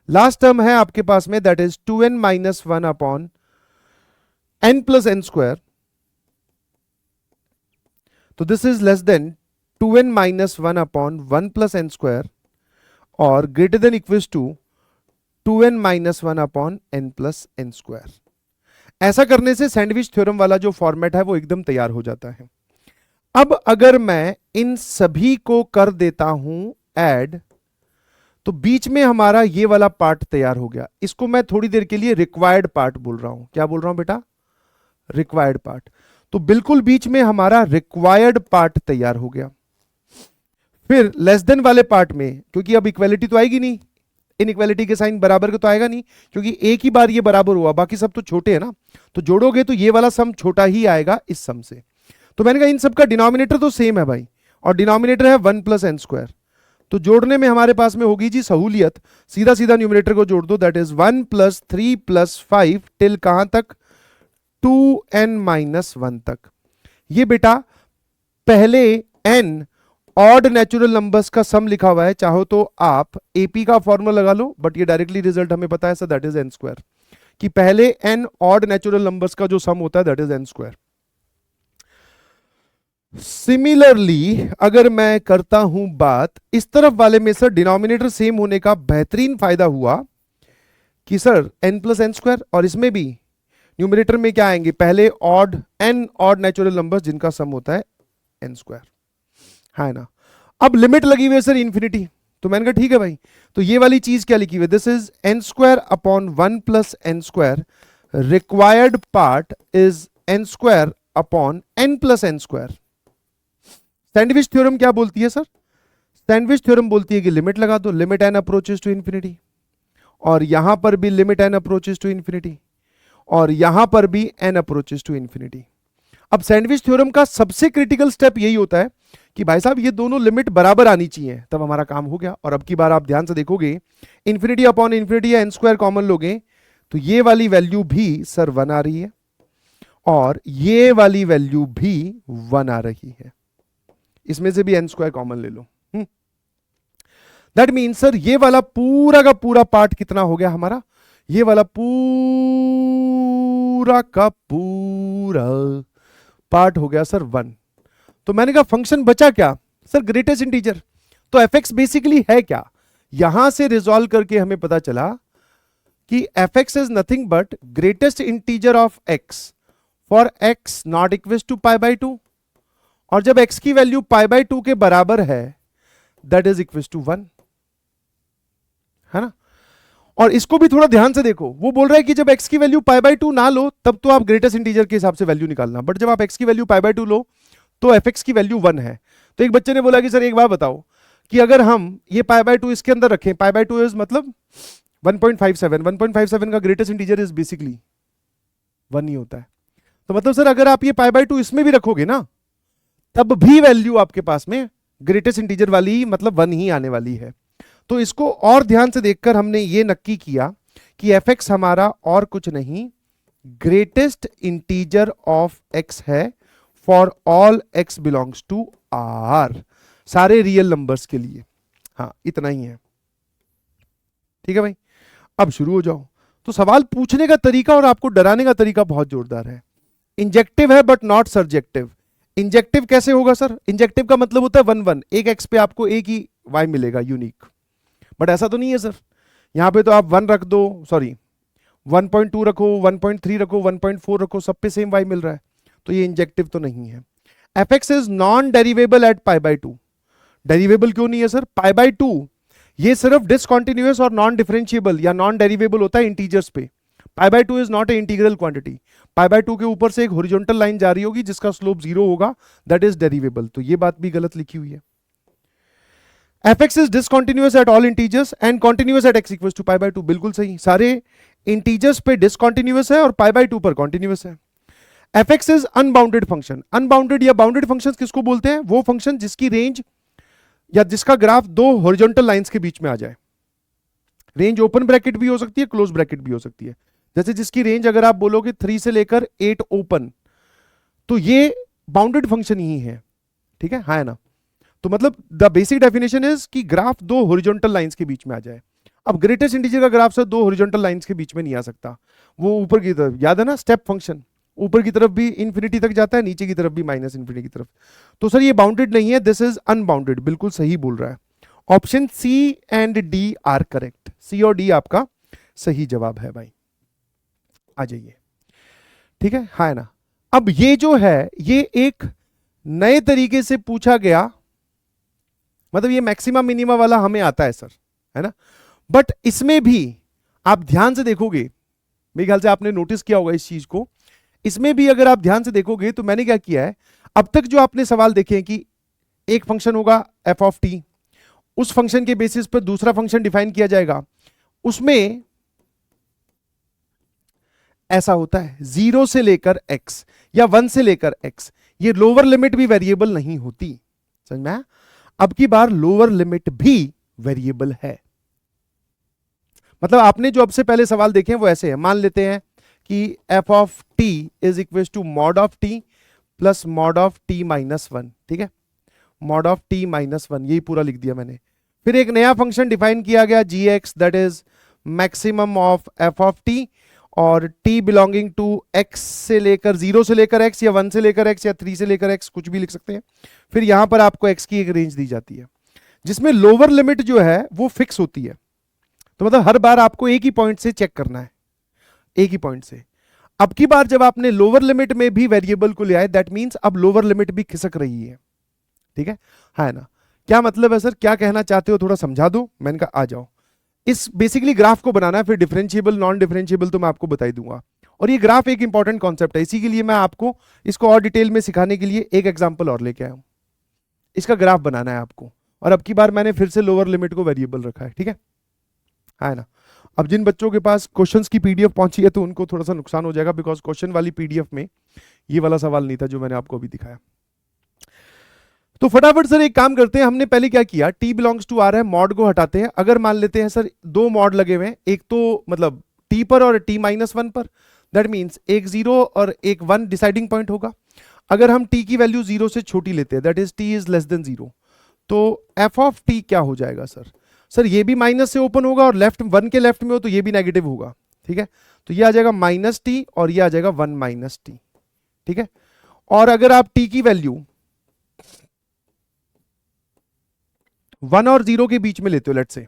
लास्ट टर्म है आपके पास में, that is 2n minus 1/n plus n square, तो this is less than 2n minus 1/1 plus n square, और greater than equals to 2n minus 1/n plus n square. ऐसा करने से सैंडविच थ्योरम वाला जो फॉर्मेट है वो एकदम तैयार हो जाता है। अब अगर मैं इन सभी को कर देता हूं ऐड, तो बीच में हमारा ये वाला पार्ट तैयार हो गया। इसको मैं थोड़ी देर के लिए रिक्वायर्ड पार्ट बोल रहा हूं। क्या बोल रहा हूं बेटा? Required part. तो बिल्कुल बीच में हमारा रिक्वायर्ड पार्ट तैयार हो गया। फिर लेस देन वाले पार्ट में, क्योंकि अब इक्वालिटी तो आएगी नहीं, इनइक्वालिटी के साइन बराबर का तो आएगा नहीं, क्योंकि एक ही बार ये बराबर हुआ, बाकी सब तो छोटे हैं ना, तो जोड़ोगे तो ये वाला सम छोटा ही आएगा इस सम से। तो मैंने कहा इन सब का डिनोमिनेटर तो सेम है भाई, और डिनोमिनेटर है 1 + n²। तो जोड़ने में हमारे पास में होगी जी सहूलियत, सीधा सीधा न्यूमरेटर को जोड़ दो, दैट इज 1 + 3 + 5 टिल कहां तक, 2n - 1 तक। ये बेटा पहले n ऑड नेचुरल नंबर्स का सम लिखा हुआ है, चाहो तो आप एपी का फॉर्मूला लगा लो, बट ये डायरेक्टली रिजल्ट हमें पता है सर, दैट इज n², कि पहले n ऑड नेचुरल नंबर्स का जो सम होता है दैट इज n²। सिमिलरली अगर मैं करता हूं बात इस तरफ वाले में सर, डिनोमिनेटर सेम होने का बेहतरीन फायदा हुआ कि सर n + n², और इसमें भी न्यूमरेटर में क्या आएंगे, पहले odd n odd natural numbers जिनका सम होता है n², है ना। अब लिमिट लगी हुई है सर इन्फिनिटी, तो मैंने कहा ठीक है भाई, तो ये वाली चीज क्या लिखी हुई है, this is n² upon 1 + n², required part is n² upon n + n²। Sandwich theorem क्या बोलती है सर, सैंडविच थ्योरम बोलती है कि लिमिट लगा दो, limit n approaches to infinity, और यहां पर भी limit n approaches to infinity, और यहां पर भी n अप्रोचेस टू इन्फिनिटी। अब सैंडविच थ्योरम का सबसे क्रिटिकल स्टेप यही होता है कि भाई साहब ये दोनों लिमिट बराबर आनी चाहिए, तब हमारा काम हो गया। और अब की बार आप ध्यान से देखोगे, इन्फिनिटी अपॉन इन्फिनिटी या n² कॉमन लोगे तो ये वाली वैल्यू भी सर 1 आ रही है, और ये वाली वैल्यू भी 1 आ रही है, इसमें से भी n² कॉमन ले लो। दैट मीन सर ये वाला पूरा का पूरा पार्ट कितना हो गया हमारा, ये वाला पूरा का पूरा पार्ट हो गया सर 1। तो मैंने कहा फंक्शन बचा क्या सर, ग्रेटेस्ट इंटीजर। तो fx बेसिकली है क्या, यहां से रिजॉल्व करके हमें पता चला कि fx is nothing but greatest integer of x for x not equal to π/2, और जब x की वैल्यू π/2 के बराबर है दैट इज इक्वल टू 1, है ना। और इसको भी थोड़ा ध्यान से देखो, वो बोल रहा है कि जब x की वैल्यू π/2 ना लो तब तो आप ग्रेटेस्ट इंटीजर के हिसाब से वैल्यू निकालना, बट जब आप x की वैल्यू π/2 लो तो fx की वैल्यू 1 है। तो एक बच्चे ने बोला कि सर एक बात बताओ कि अगर हम ये π/2 इसके अंदर रखें, π/2 इज मतलब 1.57 का ग्रेटेस्ट इंटीजर इज बेसिकली 1 ही होता है। तो मतलब सर अगर आप ये π/2 इसमें भी रखोगे ना तब भी वैल्यू आपके पास में ग्रेटेस्ट इंटीजर वाली मतलब 1 ही आने वाली है। तो इसको और ध्यान से देखकर हमने ये नक्की किया कि fx हमारा और कुछ नहीं ग्रेटेस्ट इंटीजर ऑफ x है for all x belongs to r, सारे रियल नंबर्स के लिए। हाँ इतना ही है, ठीक है भाई। अब शुरू हो जाओ। तो सवाल पूछने का तरीका और आपको डराने का तरीका बहुत जोरदार है। इंजेक्टिव है बट नॉट सर्जेक्टिव। इंजेक्टिव कैसे होगा सर, इंजेक्टिव का मतलब होता है 1 1, एक x पे आपको एक ही y मिलेगा यूनिक, बट ऐसा तो नहीं है सर। यहां पे तो आप 1 रख दो, सॉरी 1.2 रखो, 1.3 रखो, 1.4 रखो, सब पे सेम y मिल रहा है, तो ये इंजेक्टिव तो नहीं है। fx is non derivable at π/2। Derivable क्यों नहीं है सर, π/2 ये सिर्फ डिसकंटिन्यूअस और नॉन डिफरेंशिएबल या नॉन डेरिवेबल होता है इंटीजर्स पे। π/2 is not a integral quantity. π/2 के ऊपर से एक हॉरिजॉन्टल लाइन जा रही होगी जिसका स्लोप 0 होगा, दैट इज डेरिवेबल। तो ये बात भी गलत लिखी हुई है। fx is discontinuous at all integers and continuous at x equals to π/2, बिल्कुल सही। सारे इंटीजर्स पे डिसकंटिन्यूअस है और π/2 पर कॉन्टिन्यूअस है। fx is unbounded function. Unbounded या बाउंडेड फंक्शंस किसको बोलते हैं, वो फंक्शन जिसकी रेंज या जिसका ग्राफ दो हॉरिजॉन्टल लाइंस के बीच में आ जाए। रेंज ओपन ब्रैकेट भी हो सकती है, क्लोज ब्रैकेट भी हो सकती है। जैसे जिसकी रेंज अगर आप बोलोगे 3 से लेकर 8 ओपन, तो ये बाउंडेड फंक्शन ही है, ठीक है, हाँ है ना। तो मतलब द बेसिक डेफिनेशन इज कि ग्राफ दो हॉरिजॉन्टल लाइंस के बीच में आ जाए। अब ग्रेटेस्ट इंटीजर का ग्राफ सर दो हॉरिजॉन्टल लाइंस के बीच में नहीं आ सकता, वो ऊपर की तरफ, याद है ना स्टेप फंक्शन, ऊपर की तरफ भी इंफिनिटी तक जाता है, नीचे की तरफ भी माइनस इंफिनिटी की तरफ। तो सर ये बाउंडेड नहीं है, दिस इज अनबाउंडेड, बिल्कुल सही बोल रहा है। Option C and D are correct, C और डी आपका सही जवाब है भाई। आ जाइए, ठीक है, हाँ है ना। अब ये जो है ये एक नए तरीके से पूछा गया, मतलब ये मैक्सिमा मिनिमा वाला हमें आता है सर, है ना, बट इसमें भी आप ध्यान से देखोगे, मेरे ख्याल से आपने नोटिस किया होगा इस चीज को, इसमें भी अगर आप ध्यान से देखोगे तो मैंने क्या किया है, अब तक जो आपने सवाल देखे हैं कि एक फंक्शन होगा f ऑफ t, उस फंक्शन के बेसिस पर दूसरा फंक्शन डिफाइन किया जाएगा, उसमें ऐसा होता है 0 से लेकर x या 1 से लेकर x, ये लोअर लिमिट भी वेरिएबल नहीं होती, समझ में आया? अब की बार लोअर लिमिट भी वेरिएबल है। मतलब आपने जो अब से पहले सवाल देखे हैं वो ऐसे है, मान लेते हैं कि f of t is equal to mod of t plus mod of t minus 1, ठीक है, मॉड ऑफ t माइनस 1, यही पूरा लिख दिया मैंने। फिर एक नया फंक्शन डिफाइन किया गया gx, that is maximum of f of t, और t बिलोंगिंग टू x से लेकर 0 से लेकर x या 1 से लेकर x या 3 से लेकर x, कुछ भी लिख सकते हैं। फिर यहां पर आपको x की एक रेंज दी जाती है जिसमें लोअर लिमिट जो है वो फिक्स होती है। तो मतलब हर बार आपको एक ही पॉइंट से चेक करना है, एक ही पॉइंट से। अब की बार जब आपने लोअर लिमिट में भी वेरिएबल को ले आए, दैट मींस अब लोअर लिमिट भी खिसक रही है, ठीक है ना? क्या मतलब है सर, क्या कहना चाहते हो, थोड़ा समझा दो। मैंने कहा आ जाओ। इस बेसिकली ग्राफ को बनाना है, फिर डिफरेंशिएबल नॉन डिफरेंशिएबल तो मैं आपको बता ही दूंगा। और ये ग्राफ एक इंपॉर्टेंट कॉन्सेप्ट है, इसी के लिए मैं आपको इसको और डिटेल में सिखाने के लिए एक एग्जांपल और लेके आया हूं। इसका ग्राफ बनाना है आपको, और अब की बार मैंने फिर से लोअर लिमिट को वेरिएबल रखा है, ठीक है ना? अब जिन बच्चों के पास क्वेश्चंस की पीडीएफ पहुंची है तो उनको थोड़ा सा नुकसान हो जाएगा, बिकॉज क्वेश्चन वाली पीडीएफ में ये वाला सवाल नहीं था जो मैंने आपको अभी दिखाया। तो फटाफट सर एक काम करते हैं, हमने पहले क्या किया, t बिलोंग्स टू r है, मॉड को हटाते हैं। अगर मान लेते हैं सर दो मॉड लगे हुए हैं, एक तो मतलब t पर और t माइनस 1 पर, दैट मीन्स एक 0 और एक 1 डिसाइडिंग पॉइंट होगा। अगर हम t की वैल्यू 0 से छोटी लेते हैं, that is t is less than 0, तो f ऑफ t क्या हो जाएगा सर ये भी माइनस से ओपन होगा और लेफ्ट 1 के लेफ्ट में हो तो ये भी नेगेटिव होगा, ठीक है? तो ये आ जाएगा माइनस टी और ये आ जाएगा 1 माइनस टी, ठीक है? और अगर आप t की वैल्यू 1 और 0 के बीच में लेते हो, लेट्स से,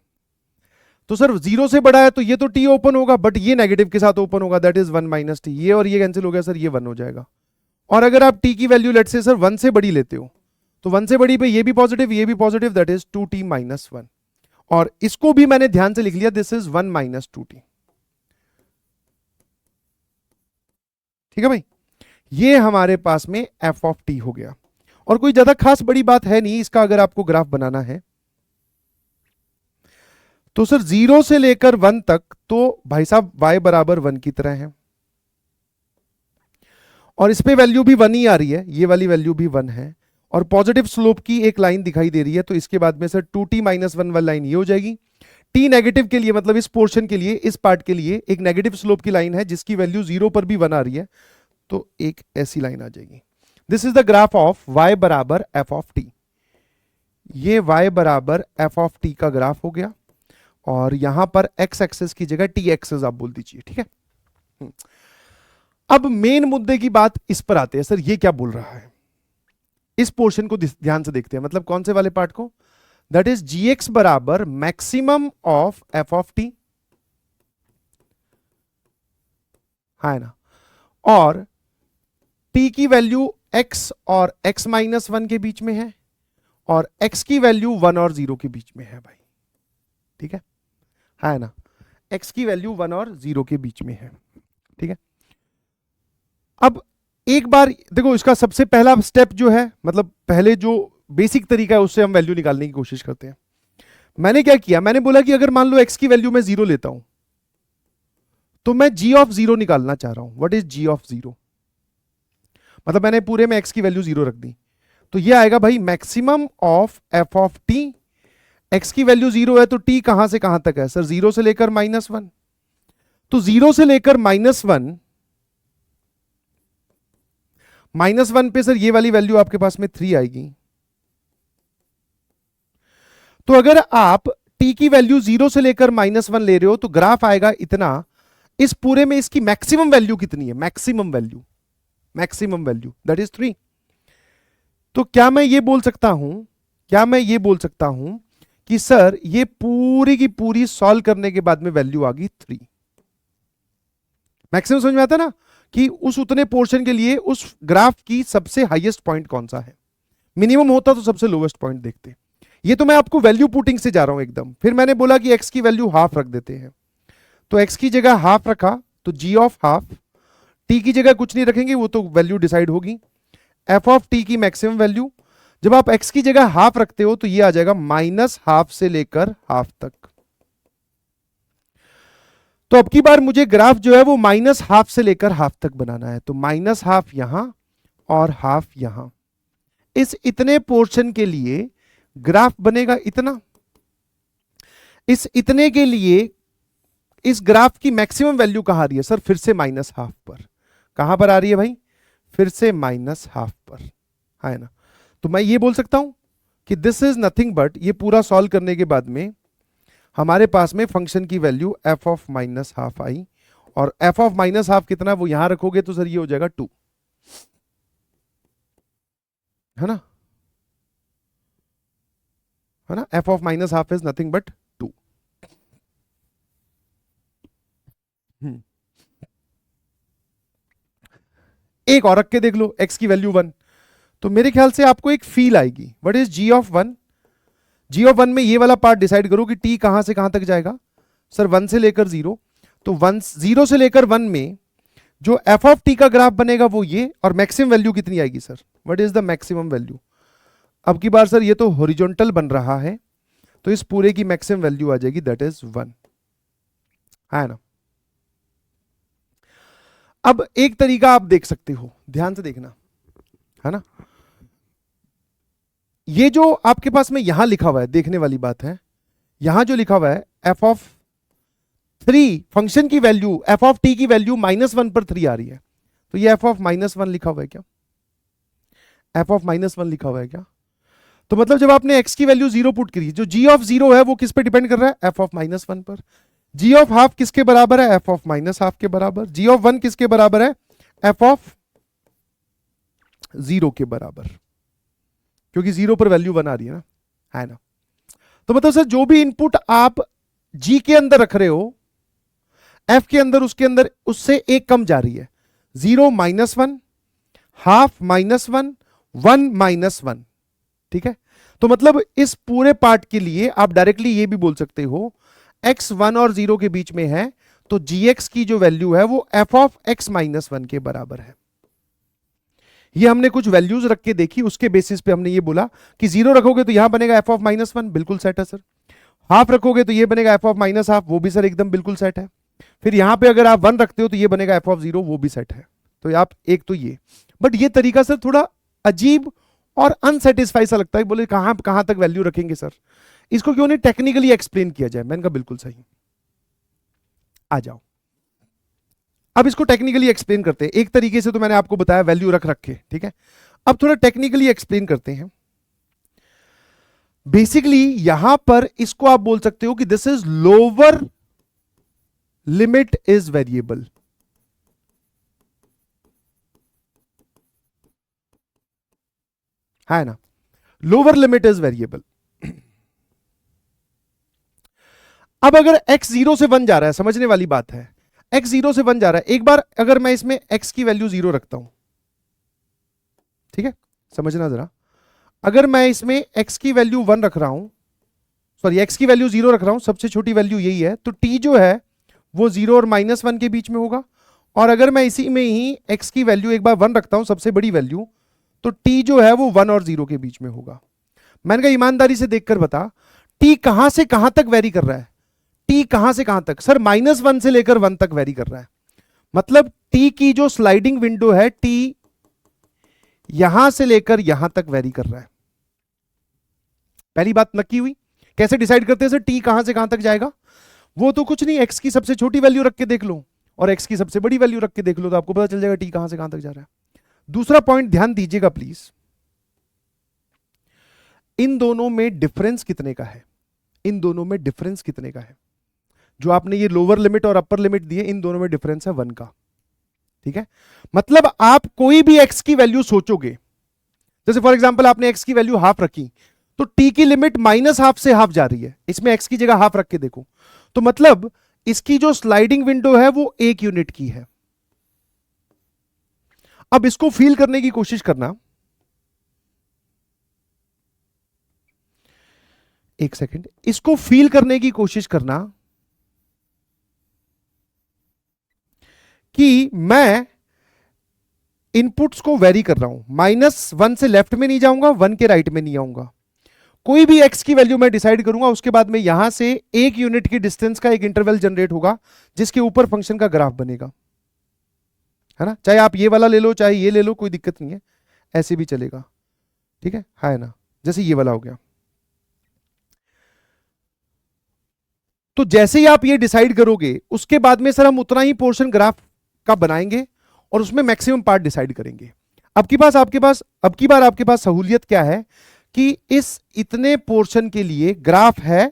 तो सर 0 से बड़ा है तो ये तो t ओपन होगा, बट ये नेगेटिव के साथ ओपन होगा, दैट इज 1 माइनस टी। ये और ये कैंसिल हो गया सर, ये 1 हो जाएगा। और अगर आप t की वैल्यू लेट्स से सर 1 से बड़ी लेते हो, तो 1 से बड़ी पे ये भी positive, that is 2t minus 1। और इसको भी मैंने ध्यान से लिख लिया, दिस इज 1 माइनस 2t, ठीक है भाई? ये हमारे पास में f ऑफ t हो गया। और कोई ज्यादा खास बड़ी बात है नहीं इसका, अगर आपको ग्राफ बनाना है तो सर 0 से लेकर 1 तक तो भाई साहब y बराबर 1 की तरह है, और इस पे वैल्यू भी 1 ही आ रही है, ये वाली वैल्यू भी 1 है, और पॉजिटिव स्लोप की एक लाइन दिखाई दे रही है। तो इसके बाद में सर 2t माइनस 1 वाली लाइन ये हो जाएगी। t नेगेटिव के लिए, मतलब इस पोर्शन के लिए, इस पार्ट के लिए एक नेगेटिव स्लोप की लाइन है जिसकी वैल्यू 0 पर भी 1 आ रही है, तो एक ऐसी लाइन आ जाएगी। This is the graph of y बराबर f ऑफ t। ये y बराबर f ऑफ t का ग्राफ हो गया, और यहां पर x एक्सेस की जगह t एक्सेस आप बोल दीजिए, ठीक है? अब मेन मुद्दे की बात इस पर आते हैं, सर ये क्या बोल रहा है, इस पोर्शन को ध्यान से देखते हैं। मतलब कौन से वाले पार्ट को, दैट इज gx बराबर maximum of f of t, है ना? और t की वैल्यू x और x माइनस 1 के बीच में है, और x की वैल्यू 1 और 0 के बीच में है भाई, ठीक है ना? x की वैल्यू 1 और 0 के बीच में है, ठीक है? अब एक बार देखो, इसका सबसे पहला स्टेप जो है, मतलब पहले जो बेसिक तरीका है उससे हम वैल्यू निकालने की कोशिश करते हैं। मैंने क्या किया, मैंने बोला कि अगर मान लो x की वैल्यू मैं 0 लेता हूं तो मैं g ऑफ 0 निकालना चाह रहा हूं। What is g of 0? मतलब मैंने पूरे में x की वैल्यू 0 रख दी, तो ये आएगा भाई maximum of f of t। x की वैल्यू 0 है तो t कहां से कहां तक है सर, 0 से लेकर माइनस 1, तो 0 से लेकर माइनस 1, माइनस 1 पे सर ये वाली वैल्यू आपके पास में 3 आएगी। तो अगर आप t की वैल्यू 0 से लेकर माइनस 1 ले रहे हो तो ग्राफ आएगा इतना। इस पूरे में इसकी मैक्सिमम वैल्यू कितनी है, मैक्सिमम वैल्यू दैट इज 3। तो क्या मैं ये बोल सकता हूं कि सर ये पूरी की पूरी सॉल्व करने के बाद में वैल्यू आ गई 3। मैक्सिमम समझ में आता ना, कि उस उतने पोर्शन के लिए उस ग्राफ की सबसे हाईएस्ट पॉइंट कौन सा है। मिनिमम होता तो सबसे लोवेस्ट पॉइंट देखते। ये तो मैं आपको वैल्यू पुटिंग से जा रहा हूं एकदम। फिर मैंने बोला कि x की वैल्यू हाफ रख देते हैं, तो x की जगह हाफ रखा तो g ऑफ हाफ, t की जगह कुछ नहीं रखेंगे, वो तो वैल्यू डिसाइड होगी। f ऑफ t की मैक्सिमम वैल्यू, जब आप x की जगह हाफ रखते हो तो ये आ जाएगा माइनस हाफ से लेकर हाफ तक। तो अब की बार मुझे ग्राफ जो है वो माइनस हाफ से लेकर हाफ तक बनाना है, तो माइनस हाफ यहां और हाफ यहां। इस इतने पोर्शन के लिए ग्राफ बनेगा इतना, इस इतने के लिए इस ग्राफ की मैक्सिमम वैल्यू कहां आ रही है सर? फिर से माइनस हाफ पर। कहां पर आ रही है भाई? फिर से माइनस हाफ पर, है ना? तो मैं ये बोल सकता हूं कि दिस इज नथिंग बट, ये पूरा सॉल्व करने के बाद में हमारे पास में फंक्शन की value F of minus half I, और एफ ऑफ माइनस हाफ कितना वो यहां रखोगे तो सर ये हो जाएगा 2, है ना? है ना? F of minus half is nothing but 2। एक और रख के देख लो, x की वैल्यू 1, तो मेरे ख्याल से आपको एक फील आएगी। What is g of 1? g of 1 में ये वाला पार्ट डिसाइड करो कि t कहां से कहां तक जाएगा। सर 1 से लेकर 0, तो 1 0 से लेकर 1 में जो f ऑफ t का ग्राफ बनेगा वो ये, और मैक्सिमम वैल्यू कितनी आएगी sir? What is the maximum value? अब की बार सर ये तो हॉरिजॉन्टल बन रहा है, तो इस पूरे की मैक्सिमम वैल्यू आ जाएगी दैट इज 1, है ना? अब एक तरीका आप देख सकते हो, ध्यान से देखना, है ना? ये जो आपके पास में यहां लिखा हुआ है, देखने वाली बात है, यहां जो लिखा हुआ है एफ ऑफ 3, फंक्शन की वैल्यू एफ ऑफ टी की वैल्यू -1 पर 3 आ रही है, तो ये एफ ऑफ -1 लिखा हुआ है क्या? एफ ऑफ -1 लिखा हुआ है क्या? तो मतलब जब आपने x की वैल्यू 0 पुट करी, जो g ऑफ 0 है वो किस पे डिपेंड कर रहा है? एफ ऑफ -1 पर। g ऑफ हाफ किसके बराबर है? एफ ऑफ माइनस हाफ के बराबर। g ऑफ 1 किसके बराबर है? एफ ऑफ 0 के बराबर, क्योंकि 0 पर वैल्यू 1 आ रही है ना? तो मतलब सर जो भी इनपुट आप g के अंदर रख रहे हो, f के अंदर, उसके अंदर उससे एक कम जा रही है। 0 -1, हाफ -1, 1 -1, ठीक है? तो मतलब इस पूरे पार्ट के लिए आप डायरेक्टली ये भी बोल सकते हो x 1 और 0 के बीच में है, तो gx की जो वैल्यू है वो f ऑफ x -1 के बराबर है। ये हमने कुछ वैल्यूज रख के देखी, उसके बेसिस पे हमने ये बोला कि 0 रखोगे तो यहां बनेगा f ऑफ -1, बिल्कुल सेट है सर। हाफ रखोगे तो ये बनेगा f ऑफ माइनस हाफ, वो भी सर एकदम बिल्कुल सेट है। फिर यहां पे अगर आप 1 रखते हो तो ये बनेगा f ऑफ 0, वो भी सेट है। तो आप एक तो ये, बट ये तरीका सर थोड़ा अजीब और अनसेटिस्फाई सा लगता है, बोले कहां तक वैल्यू रखेंगे सर, इसको क्यों नहीं टेक्निकली एक्सप्लेन किया जाए? मैंने कहा बिल्कुल सही, आ जाओ अब इसको टेक्निकली एक्सप्लेन करते हैं। एक तरीके से तो मैंने आपको बताया वैल्यू रख के, ठीक है? अब थोड़ा टेक्निकली एक्सप्लेन करते हैं। बेसिकली यहां पर इसको आप बोल सकते हो कि this is lower limit is variable, है ना? Lower limit is variable. अब अगर x 0 से 1 जा रहा है, समझने वाली बात है, x 0 से 1 जा रहा है, एक बार अगर मैं इसमें x की वैल्यू 0 रखता हूं, ठीक है, समझना जरा, अगर मैं इसमें x की वैल्यू 1 रख रहा हूं, सॉरी x की वैल्यू 0 रख रहा हूं, सबसे छोटी वैल्यू यही है, तो t जो है वो 0 और -1 के बीच में होगा। और अगर मैं इसी में ही x की वैल्यू एक बार 1 रखता हूं, सबसे बड़ी वैल्यू, तो t जो है वो 1 और 0 के बीच में होगा। मैंने कहा ईमानदारी से देखकर बता, t कहां से कहां तक वेरी कर रहा है? t कहां से कहां तक? सर -1 से लेकर 1 तक वेरी कर रहा है। मतलब t की जो स्लाइडिंग विंडो है, t यहां से लेकर यहां तक वेरी कर रहा है। पहली बात नक्की हुई। कैसे डिसाइड करते हैं सर t कहां से कहां तक जाएगा? वो तो कुछ नहीं, x की सबसे छोटी वैल्यू रख के देख लो और x की सबसे बड़ी वैल्यू रख के देख लो, तो आपको पता चल जाएगा t कहां से कहां तक जा रहा है। दूसरा पॉइंट ध्यान दीजिएगा प्लीज, इन दोनों में डिफरेंस कितने का है? इन दोनों में डिफरेंस कितने का है? जो आपने ये लोअर लिमिट और अपर लिमिट दिए, इन दोनों में डिफरेंस है 1 का, ठीक है? मतलब आप कोई भी x की वैल्यू सोचोगे, जैसे फॉर एग्जांपल आपने x की वैल्यू हाफ रखी, तो t की लिमिट -हाफ से हाफ जा रही है, इसमें x की जगह हाफ रख के देखो, तो मतलब इसकी जो स्लाइडिंग विंडो है वो 1 यूनिट की है। अब इसको फील करने की कोशिश करना, एक सेकंड, इसको फील करने की कोशिश करना कि मैं इनपुट्स को वेरी कर रहा हूं, -1 से लेफ्ट में नहीं जाऊंगा, 1 के राइट में नहीं आऊंगा, कोई भी x की वैल्यू मैं डिसाइड करूंगा, उसके बाद में यहां से 1 यूनिट की डिस्टेंस का एक इंटरवल जनरेट होगा जिसके ऊपर फंक्शन का ग्राफ बनेगा, है ना। चाहे आप ये वाला ले लो चाहे ये ले लो, कोई दिक्कत नहीं है, ऐसे भी चलेगा, ठीक है ना। जैसे ये वाला हो गया, तो जैसे ही आप ये डिसाइड करोगे उसके बाद में सर हम उतना ही पोर्शन ग्राफ का बनाएंगे और उसमें मैक्सिमम पार्ट डिसाइड करेंगे। अब की बार आपके पास सहूलियत क्या है कि इस इतने पोर्शन के लिए ग्राफ है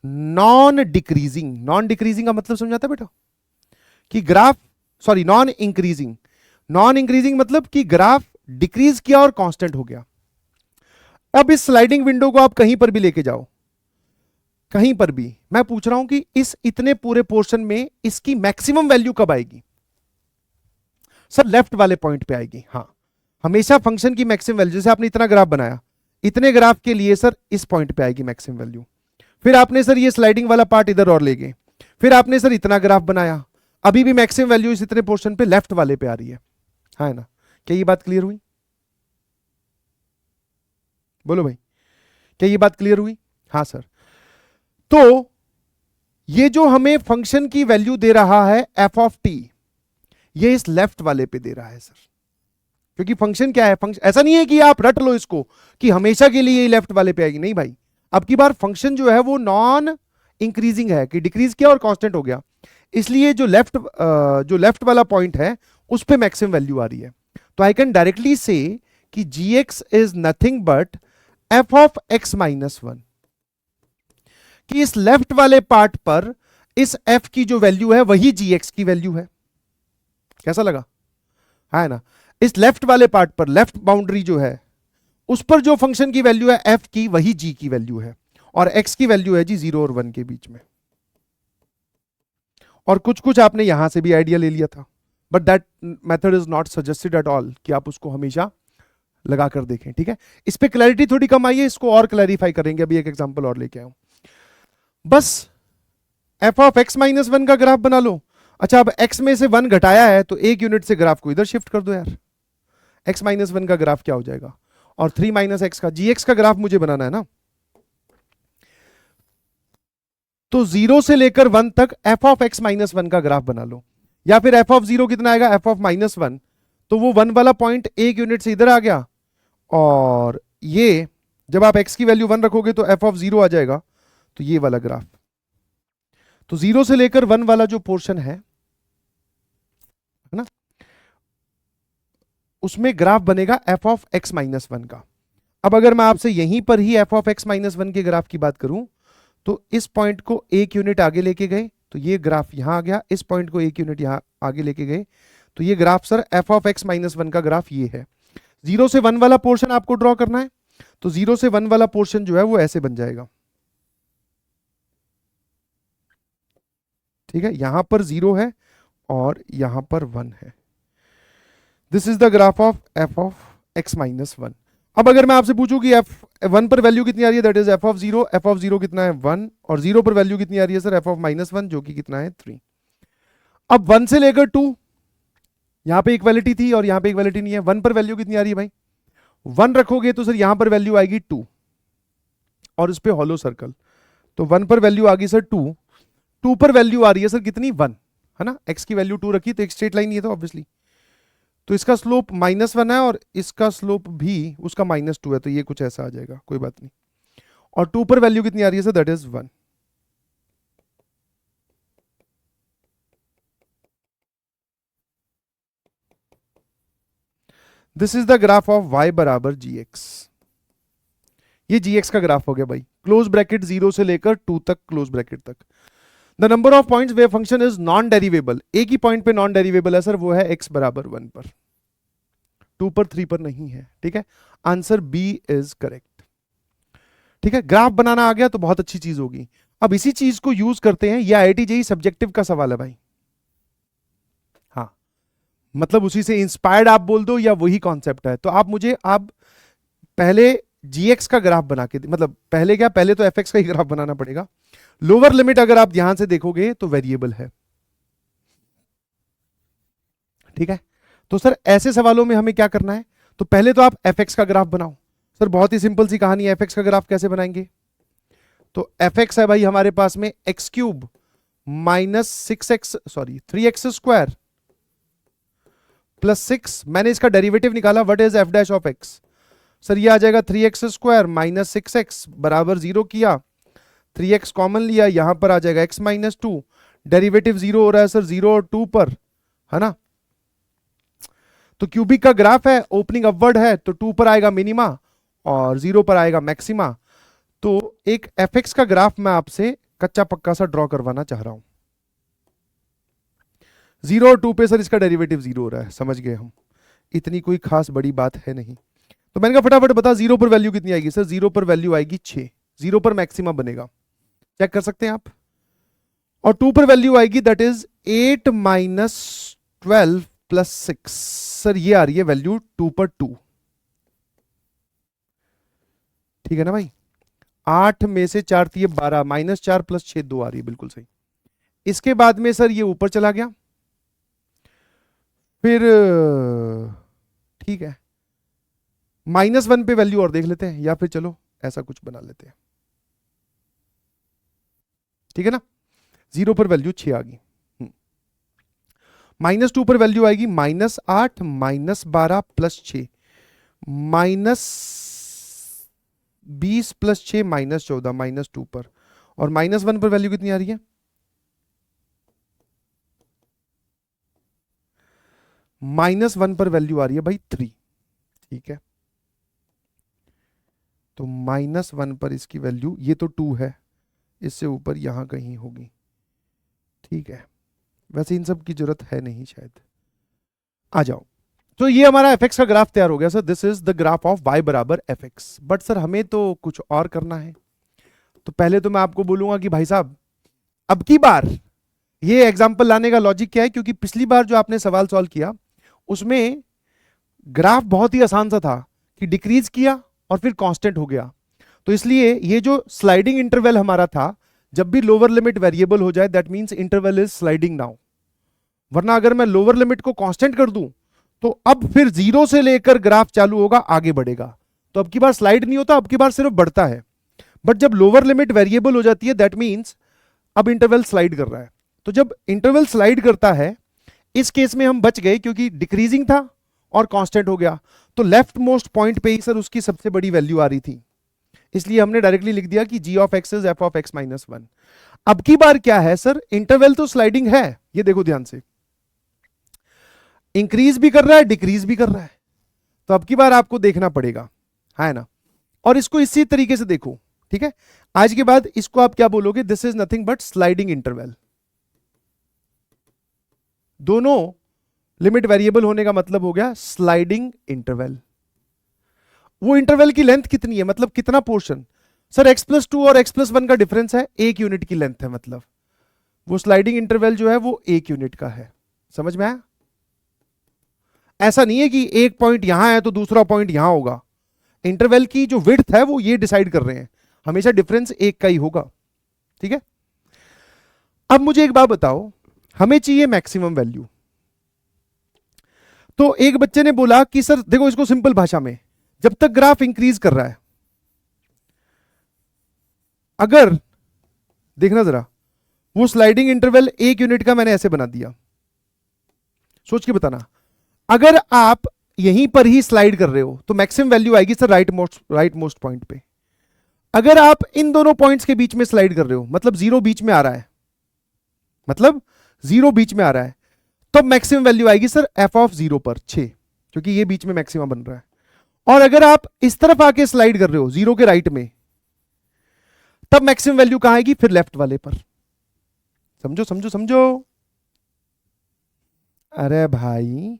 नॉन डिक्रीजिंग। नॉन डिक्रीजिंग का मतलब समझाता है बेटा कि graph, sorry non increasing. Non increasing मतलब कि ग्राफ डिक्रीज किया और कांस्टेंट हो गया। अब इस स्लाइडिंग विंडो को आप कहीं पर भी लेके जाओ, कहीं पर भी, मैं पूछ रहा हूं कि इस इतने पूरे पोर्शन में इसकी मैक्सिमम वैल्यू कब आएगी? सर लेफ्ट वाले पॉइंट पे आएगी। हाँ, हमेशा फंक्शन की मैक्सिमम वैल्यू, जैसे आपने इतना ग्राफ बनाया, इतने ग्राफ के लिए सर इस पॉइंट पे आएगी मैक्सिमम वैल्यू। फिर आपने सर ये स्लाइडिंग वाला पार्ट इधर और ले गए, फिर आपने सर इतना ग्राफ बनाया, अभी भी मैक्सिमम वैल्यू इस इतने पोर्शन पे लेफ्ट वाले पे आ रही है। हाँ ना, क्या ये बात क्लियर हुई? बोलो भाई, क्या ये बात क्लियर हुई? हाँ सर। तो ये जो हमें फंक्शन की वैल्यू दे रहा है एफ ऑफ टी, ये इस लेफ्ट वाले पे दे रहा है सर, क्योंकि फंक्शन क्या है, फंक्शन ऐसा नहीं है कि आप रट लो इसको कि हमेशा के लिए ये लेफ्ट वाले पे आएगी, नहीं भाई। अब की बार फंक्शन जो है वो नॉन इंक्रीजिंग है, कि डिक्रीज किया और कांस्टेंट हो गया, इसलिए जो लेफ्ट वाला पॉइंट है उस पे मैक्सिमम वैल्यू आ रही है। तो आई कैन डायरेक्टली से कि g x is nothing but f of x minus one, कि इस लेफ्ट वाले पार्ट पर इस f की जो वैल्यू है वही gx की वैल्यू है। कैसा लगा? है ना, इस लेफ्ट वाले पार्ट पर, लेफ्ट बाउंड्री जो है उस पर जो फंक्शन की वैल्यू है f की, वही g की वैल्यू है, और x की वैल्यू है जी 0 और 1 के बीच में। और कुछ कुछ आपने यहां से भी आइडिया ले लिया था, but that method is not suggested at all कि आप उसको हमेशा लगा कर देखें, ठीक है। इस पे क्लैरिटी थोड़ी कम आई है, इसको और क्लैरिफाई करेंगे, अभी एक एग्जांपल और लेके आऊं। बस F of x minus one का ग्राफ बना लो। अच्छा, अब x में से 1 घटाया है तो 1 यूनिट से ग्राफ को इधर शिफ्ट कर दो यार। x माइनस वन का ग्राफ क्या हो जाएगा, और 3 माइनस एक्स का, gx का ग्राफ मुझे बनाना है ना। तो 0 से लेकर 1 तक F of x minus one का ग्राफ बना लो, या फिर एफ ऑफ 0 कितना आएगा, एफ ऑफ माइनस वन, तो वो 1 वाला पॉइंट 1 यूनिट से इधर आ गया, और ये जब आप x की वैल्यू 1 रखोगे तो एफ ऑफ 0 आ जाएगा, तो ये वाला ग्राफ। तो 0 से लेकर 1 वाला जो पोर्शन है ना, उसमें ग्राफ बनेगा f of x minus one का। अब अगर मैं आपसे यहीं पर ही f of x minus one के ग्राफ की बात करूं, तो इस पॉइंट को 1 यूनिट आगे लेके गए तो ये ग्राफ यहां आ गया, इस पॉइंट को 1 यूनिट यहां आगे लेके गए तो ये graph sir F of x minus one का ग्राफ ये है। 0 से 1 वाला पोर्शन आपको ड्रॉ करना है, तो 0 से 1 वाला पोर्शन जो है वो ऐसे बन जाएगा, ठीक है। यहां पर 0 है और यहां पर 1 है। This is the graph of F of x minus one. अब अगर मैं आपसे पूछूं कि एफ 1 पर वैल्यू कितनी आ रही है, that is F of 0, F of 0 कितना है 1, और 0 पर वैल्यू कितनी आ रही है sir, F of minus one, जो कि कितना है 3। अब 1 से लेकर 2, यहां पे इक्वालिटी थी और यहां पे इक्वालिटी नहीं है। 1 पर वैल्यू कितनी आ रही है भाई, 1 रखोगे तो सर यहां पर वैल्यू आएगी 2, और इस पे हॉलो सर्कल, तो 1 पर वैल्यू आ गई सर 2, 2 पर वैल्यू आ रही है सर कितनी 1, है ना। x की वैल्यू 2 रखी तो एक स्ट्रेट लाइन ही है, तो ऑब्वियसली तो इसका स्लोप -1 है और इसका स्लोप भी उसका -2 है, तो ये कुछ ऐसा आ जाएगा, कोई बात नहीं। और 2 पर वैल्यू कितनी आ रही है sir, that is 1। This is the graph of y बराबर gx। ये gx का ग्राफ हो गया भाई, क्लोज ब्रैकेट 0 से लेकर 2 तक, क्लोज ब्रैकेट तक। The number of points where function is non derivable, एक ही पॉइंट पे नॉन डेरिवेबल है सर, वो है x बराबर 1 पर, 2 पर 3 पर नहीं है, ठीक है। आंसर बी इज करेक्ट, ठीक है। ग्राफ बनाना आ गया तो बहुत अच्छी चीज होगी। अब इसी चीज को यूज करते हैं, ये IIT JEE सब्जेक्टिव का सवाल है भाई, हाँ, मतलब उसी से इंस्पायर्ड आप बोल दो या वही कॉन्सेप्ट है। तो आप पहले gx का ग्राफ बना के, मतलब पहले क्या, पहले तो fx का ही ग्राफ बनाना पड़ेगा। लोअर लिमिट अगर आप ध्यान से देखोगे तो वेरिएबल है, ठीक है। तो सर ऐसे सवालों में हमें क्या करना है, तो पहले तो आप fx का ग्राफ बनाओ। सर बहुत ही सिंपल सी कहानी है, एफ एक्स का ग्राफ कैसे बनाएंगे? तो एफ एक्स है भाई हमारे पास में x cube minus 6x, sorry 3x square plus 6, मैंने इसका डेरिवेटिव निकाला, what is F dash of x? Sir ये आ जाएगा 3x स्क्वायर माइनस 6x बराबर 0 किया, 3x कॉमन लिया, यहां पर आ जाएगा x माइनस 2, डेरिवेटिव 0 हो रहा है सर 0 और 2 पर, है ना? तो क्यूबिक का ग्राफ है, ओपनिंग अपवर्ड है, तो 2 पर आएगा मिनिमा और 0 पर आएगा मैक्सिमा। तो एक एफ एक्स का ग्राफ मैं आपसे कच्चा पक्का सा ड्रॉ करवाना चाह रहा हूं। 0 और 2 पे सर इसका डेरिवेटिव 0 हो रहा है, समझ गए हम, इतनी कोई खास बड़ी बात है नहीं। तो मैंने कहा फटाफट बता 0 पर वैल्यू कितनी आएगी? सर 0 पर वैल्यू आएगी 6, 0 पर मैक्सिमा बनेगा, चेक कर सकते हैं आप। और 2 पर वैल्यू आएगी that is 8 minus 12 plus 6, sir ये आ रही है वैल्यू 2 पर 2, ठीक है ना भाई? 8 में से 4 दिए 12, माइनस 4 प्लस 6 2 आ रही है, बिल्कुल सही। इसके बाद में सर ये ऊपर चला गया, फिर ठीक है -1 पे वैल्यू और देख लेते हैं, या फिर चलो ऐसा कुछ बना लेते हैं, ठीक है ना? 0 पर वैल्यू 6 आ गई, -2 पर वैल्यू आएगी -8 -12 प्लस 6, -20 प्लस 6 -14, -2 पर, और -1 पर वैल्यू कितनी आ रही है? -1 पर वैल्यू आ रही है भाई 3, ठीक है? तो -1 पर इसकी वैल्यू, ये तो 2 है, इससे ऊपर यहां कहीं होगी, ठीक है? वैसे इन सब की जरूरत है नहीं शायद, आ जाओ। तो ये हमारा एफ एक्स का ग्राफ तैयार हो गया sir, this is the graph of y बराबर एफ एक्स। बट सर हमें तो कुछ और करना है, तो पहले तो मैं आपको बोलूंगा कि भाई साहब अब की बार ये एग्जाम्पल लाने का लॉजिक क्या है, क्योंकि पिछली बार जो आपने सवाल सॉल्व किया उसमें ग्राफ बहुत ही आसान सा था कि डिक्रीज किया और फिर कांस्टेंट हो गया, तो इसलिए ये जो स्लाइडिंग इंटरवल हमारा था, जब भी लोअर लिमिट वेरिएबल हो जाए that means interval is sliding now, वरना अगर मैं लोअर लिमिट को कांस्टेंट कर दूं तो अब फिर 0 से लेकर ग्राफ चालू होगा, आगे बढ़ेगा, तो अब की बार स्लाइड नहीं होता, अब की बार सिर्फ बढ़ता है। बट जब लोअर लिमिट वेरिएबल हो जाती है दैट मींस अब इंटरवल स्लाइड कर रहा है, तो जब इंटरवल स्लाइड करता है इस केस में हम बच गए क्योंकि डिक्रीजिंग था और कांस्टेंट हो गया, तो लेफ्ट मोस्ट पॉइंट पे ही सर उसकी सबसे बड़ी वैल्यू आ रही थी, इसलिए हमने डायरेक्टली लिख दिया कि g of x is f of x minus 1। अब की बार क्या है सर, इंटरवल तो स्लाइडिंग है, ये देखो ध्यान से, इंक्रीज भी कर रहा है डिक्रीज भी कर रहा है, तो अब की बार आपको देखना पड़ेगा, है ना? और इसको इसी तरीके से देखो, ठीक है? आज के बाद इसको आप क्या बोलोगे? This is nothing but sliding interval. दोनों लिमिट वेरिएबल होने का मतलब हो गया स्लाइडिंग इंटरवल। वो इंटरवल की लेंथ कितनी है, मतलब कितना पोर्शन? सर x+2 और x+1 का डिफरेंस है, 1 यूनिट की लेंथ है, मतलब वो स्लाइडिंग इंटरवल जो है वो 1 यूनिट का है, समझ में आया? ऐसा नहीं है कि एक पॉइंट यहां है तो दूसरा पॉइंट यहां होगा, इंटरवल की जो विड्थ है वो ये डिसाइड कर रहे हैं, हमेशा डिफरेंस 1 का ही होगा, ठीक है? अब मुझे एक बात बताओ, हमें चाहिए मैक्सिमम वैल्यू, तो एक बच्चे ने बोला कि सर देखो इसको सिंपल भाषा में, जब तक ग्राफ इंक्रीज कर रहा है, अगर देखना जरा, वो स्लाइडिंग इंटरवल 1 यूनिट का मैंने ऐसे बना दिया, सोच के बताना, अगर आप यहीं पर ही स्लाइड कर रहे हो तो मैक्सिमम वैल्यू आएगी सर राइट मोस्ट पॉइंट पे। अगर आप इन दोनों पॉइंट्स के बीच में स्लाइड कर रहे हो, मतलब 0 बीच में आ रहा है, मतलब 0 बीच में आ रहा है, तो मैक्सिमम वैल्यू आएगी सर f ऑफ 0 पर 6, क्योंकि ये बीच में मैक्सिमा बन रहा है। और अगर आप इस तरफ आके स्लाइड कर रहे हो 0 के राइट में, तब मैक्सिमम वैल्यू कहां आएगी? फिर लेफ्ट वाले पर। समझो समझो समझो। अरे भाई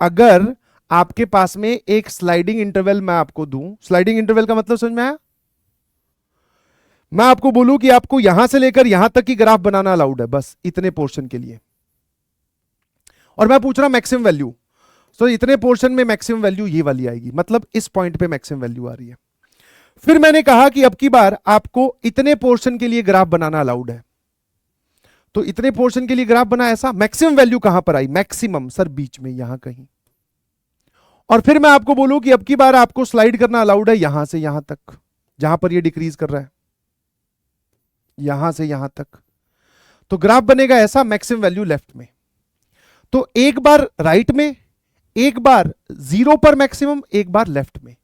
अगर आपके पास में एक स्लाइडिंग इंटरवल मैं आपको दूं, स्लाइडिंग इंटरवल का मतलब समझ में आया? मैं आपको बोलूं कि आपको यहां से लेकर यहां तक की ग्राफ बनाना अलाउड है, बस इतने पोर्शन के लिए, और मैं पूछ रहा मैक्सिमम वैल्यू, तो इतने पोर्शन में मैक्सिमम वैल्यू ये वाली आएगी, मतलब इस पॉइंट पे मैक्सिमम वैल्यू आ रही है। फिर मैंने कहा कि अब की बार आपको इतने पोर्शन के लिए ग्राफ बनाना अलाउड है, तो इतने पोर्शन के लिए ग्राफ बना, ऐसा मैक्सिमम वैल्यू कहां पर आई? मैक्सिमम सर बीच में यहां कहीं, और फिर मैं आपको बोलूं कि अब की बार आपको स्लाइड करना अलाउड है यहां से यहां तक, जहां पर ये डिक्रीज कर रहा है, यहां से यहां तक, तो ग्राफ बनेगा ऐसा, मैक्सिमम वैल्यू लेफ्ट में। तो एक बार राइट में, एक बार जीरो पर मैक्सिमम, एक बार लेफ्ट में।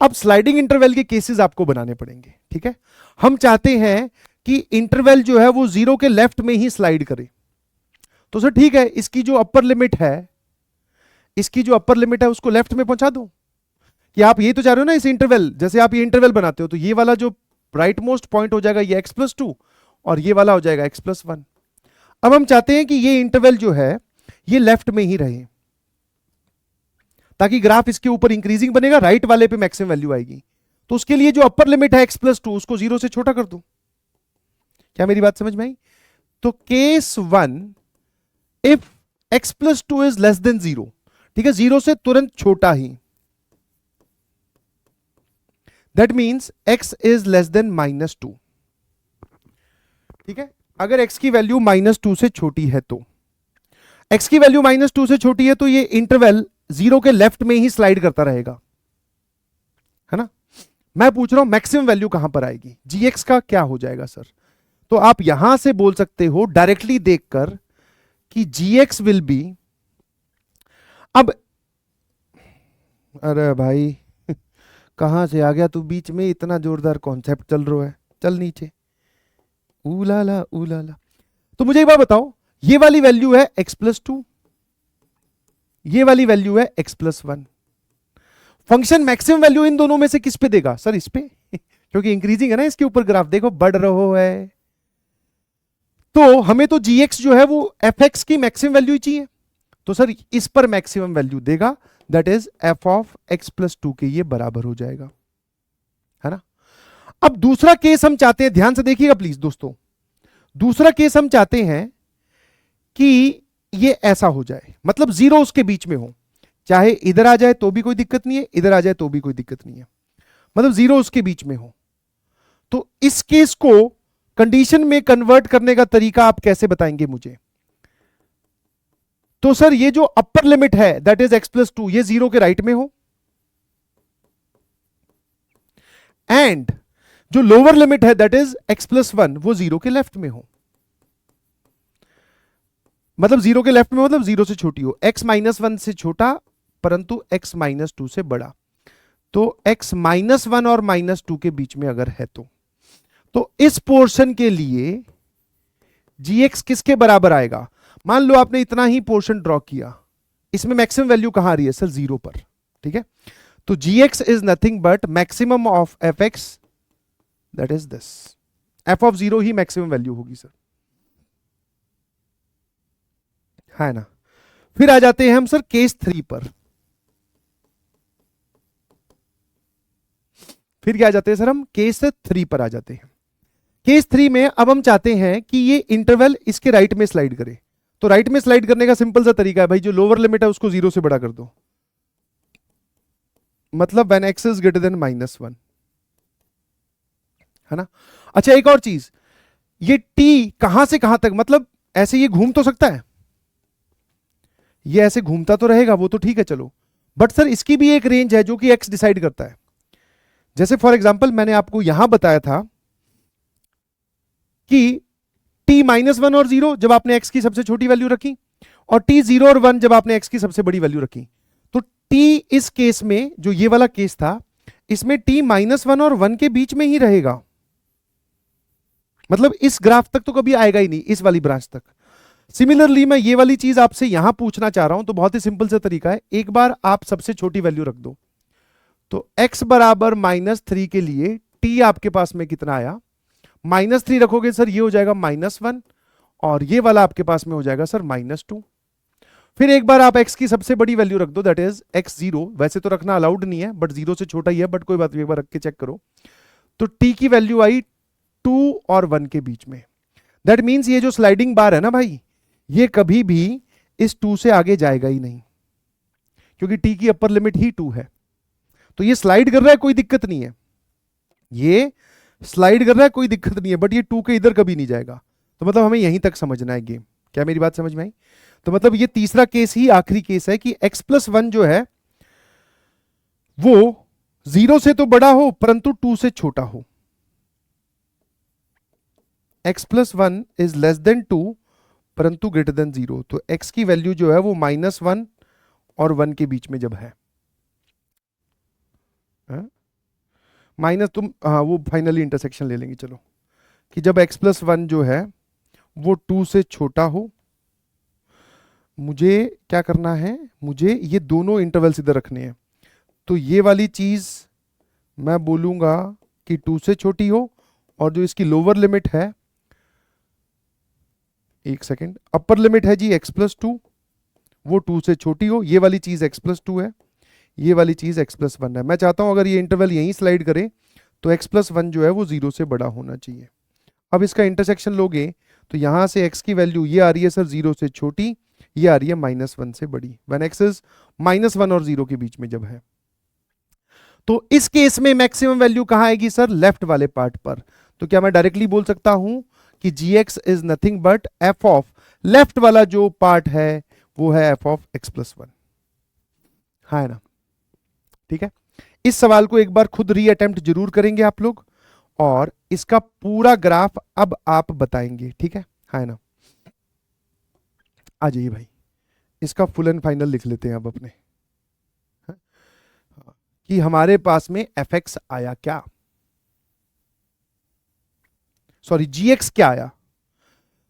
अब स्लाइडिंग इंटरवल के केसेस आपको बनाने पड़ेंगे, ठीक है। हम चाहते हैं कि इंटरवल जो है वो जीरो के लेफ्ट में ही स्लाइड करे। तो सर ठीक है, इसकी जो अपर लिमिट है, इसकी जो अपर लिमिट है उसको लेफ्ट में पहुंचा दूं। कि आप ये तो चाह रहे हो ना, इस इंटरवल, जैसे आप ये इंटरवल बनाते हो तो ये वाला जो राइट मोस्ट पॉइंट हो जाएगा ये x+2 और ये वाला हो जाएगा x+1। अब हम चाहते हैं कि ये इंटरवल जो है ये लेफ्ट में ही रहे, ताकि ग्राफ इसके ऊपर इंक्रीजिंग बनेगा, राइट वाले पे मैक्सिमम वैल्यू आएगी। तो उसके लिए जो अपर लिमिट है x+2 उसको जीरो से छोटा कर दूं। क्या मेरी बात समझ में आई? तो case 1, if x+2 is less than 0, ठीक है, जीरो से तुरंत छोटा ही, that means x is less than -2, ठीक है। अगर x की वैल्यू -2 से छोटी है तो, x की वैल्यू -2 से छोटी है तो ये इंटरवल जीरो के लेफ्ट में ही स्लाइड करता रहेगा, है ना। मैं पूछ रहा हूं मैक्सिमम वैल्यू कहां पर आएगी, gx का क्या हो जाएगा सर? तो आप यहां से बोल सकते हो डायरेक्टली देखकर कि gx विल बी, अब अरे भाई कहां से आ गया तू बीच में, इतना जोरदार कॉन्सेप्ट चल रहा है, चल नीचे, उलाला उलाला। तो मुझे एक बात बताओ, ये वाली वैल्यू है x+2, ये वाली वैल्यू है x+1। Function maximum value in दोनों में से किस पे देगा सर? इस पे क्योंकि इंक्रीजिंग है ना इसके ऊपर ग्राफ, देखो बढ़ रहा है। तो हमें तो gx जो है वो fx की मैक्सिमम वैल्यू ही चाहिए, तो सर इस पर मैक्सिमम वैल्यू देगा, that is f of x+2 के ये बराबर हो जाएगा, है ना। अब दूसरा केस हम चाहते हैं, ध्यान से देखिएगा प्लीज दोस्तों, दूसरा केस हम चाहते हैं कि ये ऐसा हो जाए, मतलब जीरो उसके बीच में हो, चाहे इधर आ जाए तो भी कोई दिक्कत नहीं है, इधर आ जाए तो भी कोई दिक्कत नहीं है, मतलब जीरो उसके बीच में हो। तो इस केस को कंडीशन में कन्वर्ट करने का तरीका आप कैसे बताएंगे मुझे? तो सर ये जो अपर लिमिट है दैट इज x+2, ये जीरो के राइट में हो, एंड जो लोअर लिमिट है दैट इज x+1 वो जीरो के लेफ्ट में हो। मतलब जीरो के लेफ्ट में मतलब जीरो से छोटी हो, x-1 से छोटा परंतु x-2 से बड़ा। तो x-1 और -2 के बीच में अगर है तो इस पोर्शन के लिए gx किसके बराबर आएगा? मान लो आपने इतना ही पोर्शन ड्रॉ किया, इसमें मैक्सिमम वैल्यू कहां आ रही है सर? जीरो पर, ठीक है। तो gx is nothing but maximum of fx, that is this, f of 0 he maximum value होगी सर, है ना। फिर आ जाते हैं हम सर केस 3 पर। फिर क्या आ जाते हैं सर? हम केस 3 पर आ जाते हैं। केस 3 में अब हम चाहते हैं कि ये इंटरवल इसके राइट में स्लाइड करे। तो राइट में स्लाइड करने का सिंपल सा तरीका है भाई, जो लोअर लिमिट है उसको जीरो से बड़ा कर दो, मतलब when x is greater than -1, है ना। अच्छा एक और चीज, ये t कहां से कहां तक, मतलब ऐसे ये घूम तो सकता है, ये ऐसे घूमता तो रहेगा, वो तो ठीक है चलो, बट सर इसकी भी एक रेंज है जो कि x डिसाइड करता है। जैसे फॉर एग्जांपल मैंने आपको यहां बताया था कि t -1 और 0 जब आपने x की सबसे छोटी वैल्यू रखी, और t 0 और 1 जब आपने x की सबसे बड़ी वैल्यू रखी। तो t इस केस में, जो ये वाला केस था, इसमें t -1 और 1 के बीच में ही रहेगा, मतलब इस ग्राफ तक तो कभी आएगा ही नहीं, इस वाली ब्रांच तक। सिमिलरली मैं ये वाली चीज आपसे यहां पूछना चाह रहा हूं, तो बहुत ही सिंपल सा तरीका है, एक बार आप सबसे छोटी वैल्यू रख दो। तो x बराबर -3 के लिए t आपके पास में कितना आया? -3 रखोगे सर ये हो जाएगा -1, और ये वाला आपके पास में हो जाएगा सर -2। फिर एक बार आप x की सबसे बड़ी वैल्यू रख दो, दैट इज x0, वैसे तो रखना अलाउड नहीं है बट 0 से छोटा ही है, बट कोई बात नहीं, एक बार रख के चेक करो। तो t की वैल्यू आई 2 और 1 के बीच में, दैट मीन्स ये जो स्लाइडिंग बार है ना भाई, ये कभी भी इस 2 से आगे जाएगा ही नहीं, क्योंकि t की अपर लिमिट ही 2 है। तो ये स्लाइड कर रहा है, कोई दिक्कत नहीं है, ये स्लाइड कर रहा है, कोई दिक्कत नहीं है, बट ये 2 के इधर कभी नहीं जाएगा। तो मतलब हमें यहीं तक समझना है गेम। क्या मेरी बात समझ में आई? तो मतलब ये तीसरा केस ही आखिरी केस है कि x+1 जो है वो 0 से तो बड़ा हो परंतु 2 से छोटा हो। x plus 1 is less than 2 परंतु ग्रेटर देन 0। तो x की वैल्यू जो है वो -1 और 1 के बीच में जब है, माइनस तुम हाँ वो फाइनली इंटरसेक्शन ले लेंगे, चलो, कि जब x प्लस 1 जो है वो 2 से छोटा हो। मुझे क्या करना है, मुझे ये दोनों इंटरवल्स इधर रखने हैं। तो ये वाली चीज मैं बोलूंगा कि 2 से छोटी हो, और जो इसकी लोअर लिमिट है, एक सेकेंड, अपर लिमिट है जी x प्लस 2, वो 2 से छोटी हो। ये वाली चीज x प्लस 2 है, ये वाली चीज x प्लस 1 है। मैं चाहता हूं अगर ये इंटरवल यहीं स्लाइड करे तो x प्लस 1 जो है वो 0 से बड़ा होना चाहिए। अब इसका इंटरसेक्शन लोगे तो यहां से x की वैल्यू ये आ रही है सर 0 से छोटी, ये आ रही है -1 से बड़ी, व्हेन x इज -1 और 0 के बीच में जब है। तो इस केस में मैक्सिमम वैल्यू कहां आएगी सर, लेफ्ट वाले पार्ट पर। तो क्या मैं डायरेक्टली बोल सकता हूं कि gx is nothing but f of, left वाला जो पार्ट है वो है f ऑफ x प्लस 1, है ना? ठीक है, इस सवाल को एक बार खुद री अटेम्प्ट जरूर करेंगे आप लोग, और इसका पूरा ग्राफ अब आप बताएंगे, ठीक है ना? आ जाइए भाई, इसका फुल एंड फाइनल लिख लेते हैं अब अपने, है? कि हमारे पास में fx आया क्या, सॉरी gx क्या आया।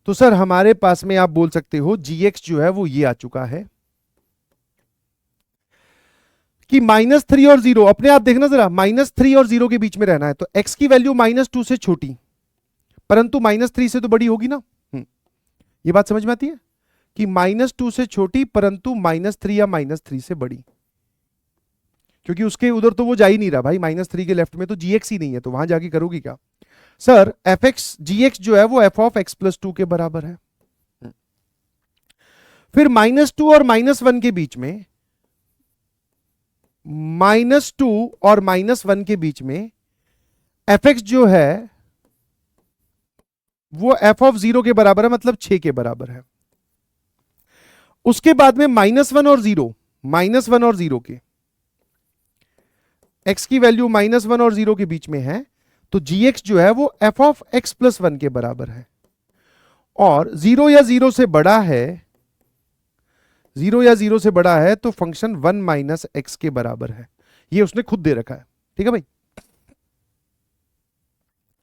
तो सर हमारे पास में आप बोल सकते हो gx जो है वो ये आ चुका है कि -3 और 0, अपने आप देखना जरा, -3 और 0 के बीच में रहना है। तो x की वैल्यू -2 से छोटी परंतु -3 से तो बड़ी होगी ना। ये बात समझ में आती है कि -2 से छोटी परंतु -3 या -3 से बड़ी, क्योंकि उसके उधर तो वो जा ही नहीं रहा भाई, -3 के लेफ्ट में तो gx ही नहीं है, तो वहां जाके करोगी क्या सर। fx gx जो है वो f ऑफ x प्लस 2 के बराबर है। फिर -2 और -1 के बीच में, -2 और -1 के बीच में fx जो है वो f ऑफ 0 के बराबर है, मतलब 6 के बराबर है। उसके बाद में -1 और 0 के x की वैल्यू -1 और 0 के बीच में है, तो gx जो है वो f ऑफ x प्लस 1 के बराबर है। और 0 या 0 से बड़ा है, 0 या 0 से बड़ा है तो फंक्शन 1 माइनस एक्स के बराबर है। ये उसने खुद दे रखा है, ठीक है भाई।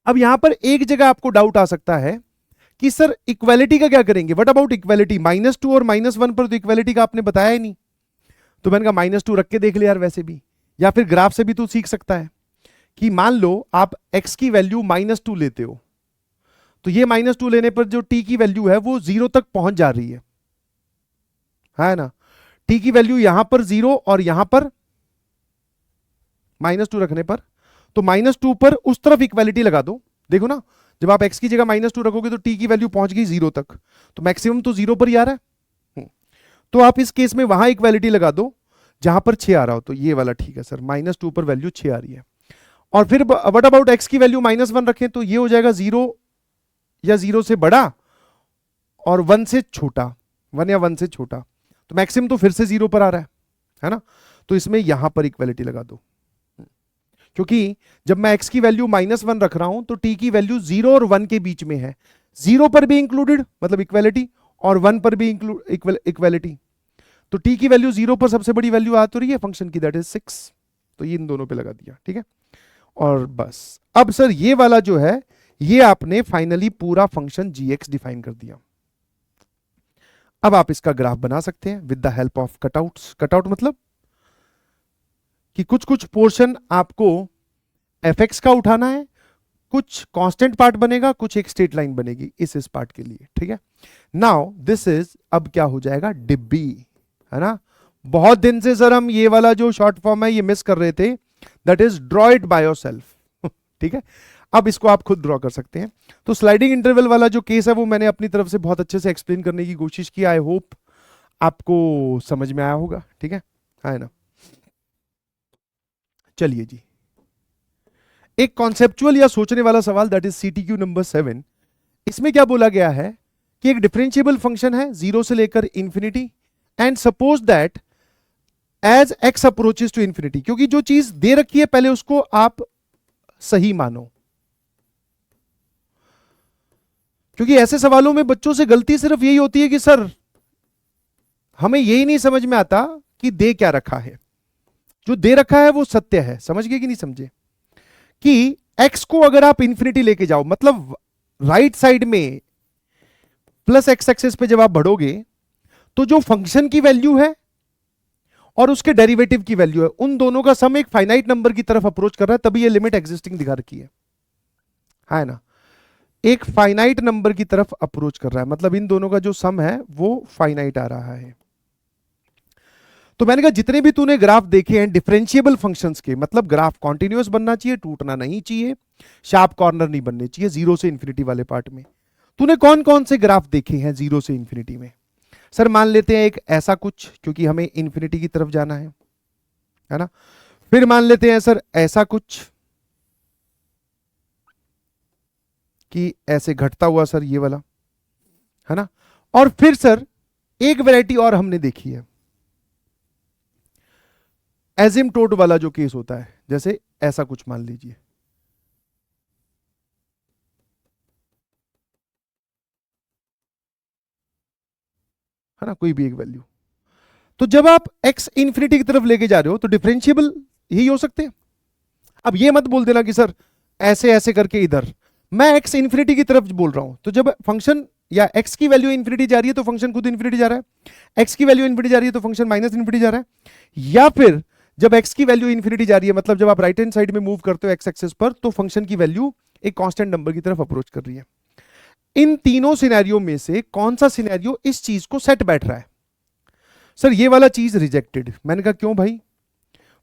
अब यहां पर एक जगह आपको डाउट आ सकता है कि सर इक्वालिटी का क्या करेंगे, व्हाट अबाउट इक्वालिटी, -2 और -1 पर तो इक्वालिटी का आपने बताया ही नहीं। तो मैंने कहा -2 रख के देख ले यार, वैसे भी, या फिर ग्राफ से भी तू सीख सकता है कि मान लो आप x की वैल्यू -2 लेते हो, तो ये -2 लेने पर जो t की वैल्यू है वो 0 तक पहुंच जा रही है ना। t की वैल्यू यहां पर 0 और यहां पर -2 रखने पर, तो -2 पर उस तरफ इक्वालिटी लगा दो। देखो ना, जब आप x की जगह -2 रखोगे तो t की वैल्यू पहुंच गई 0 तक, तो मैक्सिमम तो 0 पर ही आ रहा है। तो आप इस केस में वहां इक्वालिटी लगा दो जहां पर 6 आ रहा हो, तो ये वाला ठीक है सर, -2 पर वैल्यू 6 आ रही है। और फिर व्हाट अबाउट x की वैल्यू -1 रखें, तो ये हो जाएगा 0 या 0 से बड़ा और 1 से छोटा, 1 या 1 से छोटा, तो मैक्सिमम तो फिर से 0 पर आ रहा है ना। तो इसमें यहां पर इक्वालिटी लगा दो, क्योंकि जब मैं x की वैल्यू -1 रख रहा हूं तो t की वैल्यू 0 और 1 के बीच में है, 0 पर भी इंक्लूडेड मतलब इक्वालिटी, और 1 पर भी इक्वालिटी। तो t की वैल्यू 0 पर सबसे बड़ी वैल्यू आ तो रही है फंक्शन की, दैट इज 6, तो ये इन दोनों पे लगा दिया, ठीक है। और बस अब सर ये वाला जो है ये आपने फाइनली पूरा फंक्शन gx डिफाइन कर दिया। अब आप इसका ग्राफ बना सकते हैं with the help of cutouts. Cutout मतलब कि कुछ कुछ पोर्शन आपको fx का उठाना है, कुछ कांस्टेंट पार्ट बनेगा, कुछ एक स्ट्रेट लाइन बनेगी इस पार्ट के लिए, ठीक है। नाउ दिस इज, अब क्या हो जाएगा, डिब्बी, है ना। बहुत दिन से सर हम ये वाला जो शॉर्ट फॉर्म है ये मिस कर रहे थे, that is draw it by yourself, ठीक है। अब इसको आप खुद ड्रॉ कर सकते हैं। तो स्लाइडिंग इंटरवल वाला जो केस है वो मैंने अपनी तरफ से बहुत अच्छे से एक्सप्लेन करने की कोशिश की, आई होप आपको समझ में आया होगा, ठीक है ना। चलिए जी, एक कॉन्सेप्चुअल या सोचने वाला सवाल, दैट इज CTQ नंबर 7। इसमें क्या बोला गया है कि एक डिफरेंशिएबल फंक्शन है 0 से लेकर infinity, and suppose that as x approaches to infinity, क्योंकि जो चीज दे रखी है पहले उसको आप सही मानो। क्योंकि ऐसे सवालों में बच्चों से गलती सिर्फ यही होती है कि सर हमें यही नहीं समझ में आता कि दे क्या रखा है। जो दे रखा है वो सत्य है, समझ गए कि नहीं समझे? कि x को अगर आप इंफिनिटी लेके जाओ, मतलब राइट साइड में प्लस एक्स एक्सेस पे जब आप बढ़ोगे तो जो फंक्शन की वैल्यू है और उसके डेरिवेटिव की वैल्यू है, उन दोनों का सम एक फाइनाइट नंबर की तरफ अप्रोच कर रहा है, तभी ये लिमिट एग्जिस्टिंग दिखा रखी है ना? एक फाइनाइट नंबर की तरफ अप्रोच कर रहा है, मतलब इन दोनों का जो सम है वो फाइनाइट आ रहा है। तो मैंने कहा जितने भी तूने ग्राफ देखे हैं डिफरेंशिएबल फंक्शंस के, मतलब ग्राफ कॉन्टिन्यूअस बनना चाहिए, टूटना नहीं चाहिए, शार्प कॉर्नर नहीं बनने चाहिए, जीरो से इंफिनिटी वाले पार्ट में तूने कौन कौन से ग्राफ देखे हैं जीरो से इंफिनिटी में? सर मान लेते हैं एक ऐसा कुछ, क्योंकि हमें इंफिनिटी की तरफ जाना है ना। फिर मान लेते हैं सर ऐसा कुछ कि ऐसे घटता हुआ सर ये वाला, है ना। और फिर सर एक वैरायटी और हमने देखी है, एजिम्टोट वाला जो केस होता है, जैसे ऐसा कुछ मान लीजिए, है ना, कोई भी एक वैल्यू। तो जब आप x इंफिनिटी की तरफ लेके जा रहे हो तो डिफरेंशिएबल यही हो सकते हैं। अब ये मत बोल देना कि सर ऐसे ऐसे करके इधर, मैं x इंफिनिटी की तरफ बोल रहा हूं, तो जब फंक्शन या x की वैल्यू इंफिनिटी जा रही है तो फंक्शन खुद इंफिनिटी जा रहा है, x की वैल्यू इंफिनिटी जा रही है तो फंक्शन माइनस इंफिनिटी जा रहा है। या फिर जब x की वैल्यू इंफिनिटी जा रही है, मतलब जब आप राइट हैंड साइड में मूव करते हो x एक्सिस पर, तो फंक्शन की वैल्यू एक कांस्टेंट नंबर की तरफ अप्रोच कर रही है। इन तीनों सिनेरियो में से कौन सा सिनेरियो इस चीज को सेट बैठ रहा है? सर ये वाला चीज रिजेक्टेड। मैंने कहा क्यों भाई?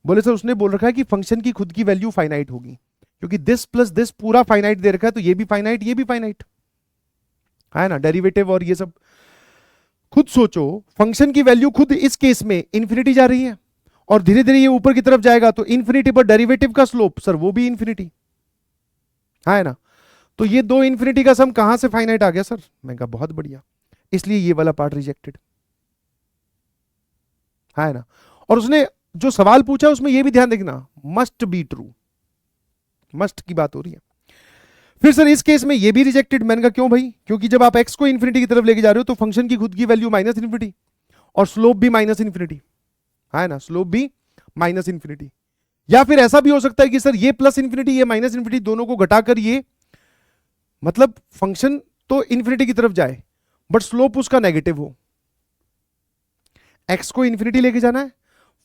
बोले सर उसने बोल रखा है कि फंक्शन की खुद की वैल्यू फाइनाइट होगी, क्योंकि दिस प्लस दिस पूरा फाइनाइट दे रखा है, तो ये भी फाइनाइट ये भी फाइनाइट है ना, डेरिवेटिव और ये सब। खुद सोचो, फंक्शन की वैल्यू खुद इस केस में इंफिनिटी जा रही है और धीरे धीरे ये ऊपर की तरफ जाएगा, तो इंफिनिटी पर डेरिवेटिव का स्लोप सर वो भी इंफिनिटी है ना। तो ये दो इंफिनिटी का सम कहां से फाइनाइट आ गया सर? मैं कहा बहुत बढ़िया, इसलिए ये वाला पार्ट रिजेक्टेड है ना। और उसने जो सवाल पूछा उसमें यह भी ध्यान देखना, मस्ट बी ट्रू, मस्ट की बात हो रही है। फिर सर इस केस में ये भी रिजेक्टेड। मैंने कहा क्यों भाई? क्योंकि जब आप x को इंफिनिटी की तरफ लेके जा रहे हो तो फंक्शन की खुद की वैल्यू माइनस इंफिनिटी और स्लोप भी माइनस इंफिनिटी है ना, स्लोप भी माइनस इंफिनिटी। या फिर ऐसा भी हो सकता है कि सर ये प्लस इंफिनिटी ये माइनस इंफिनिटी दोनों को घटाकर ये, मतलब फंक्शन तो इंफिनिटी की तरफ जाए बट स्लोप उसका नेगेटिव हो। x को इंफिनिटी लेके जाना है,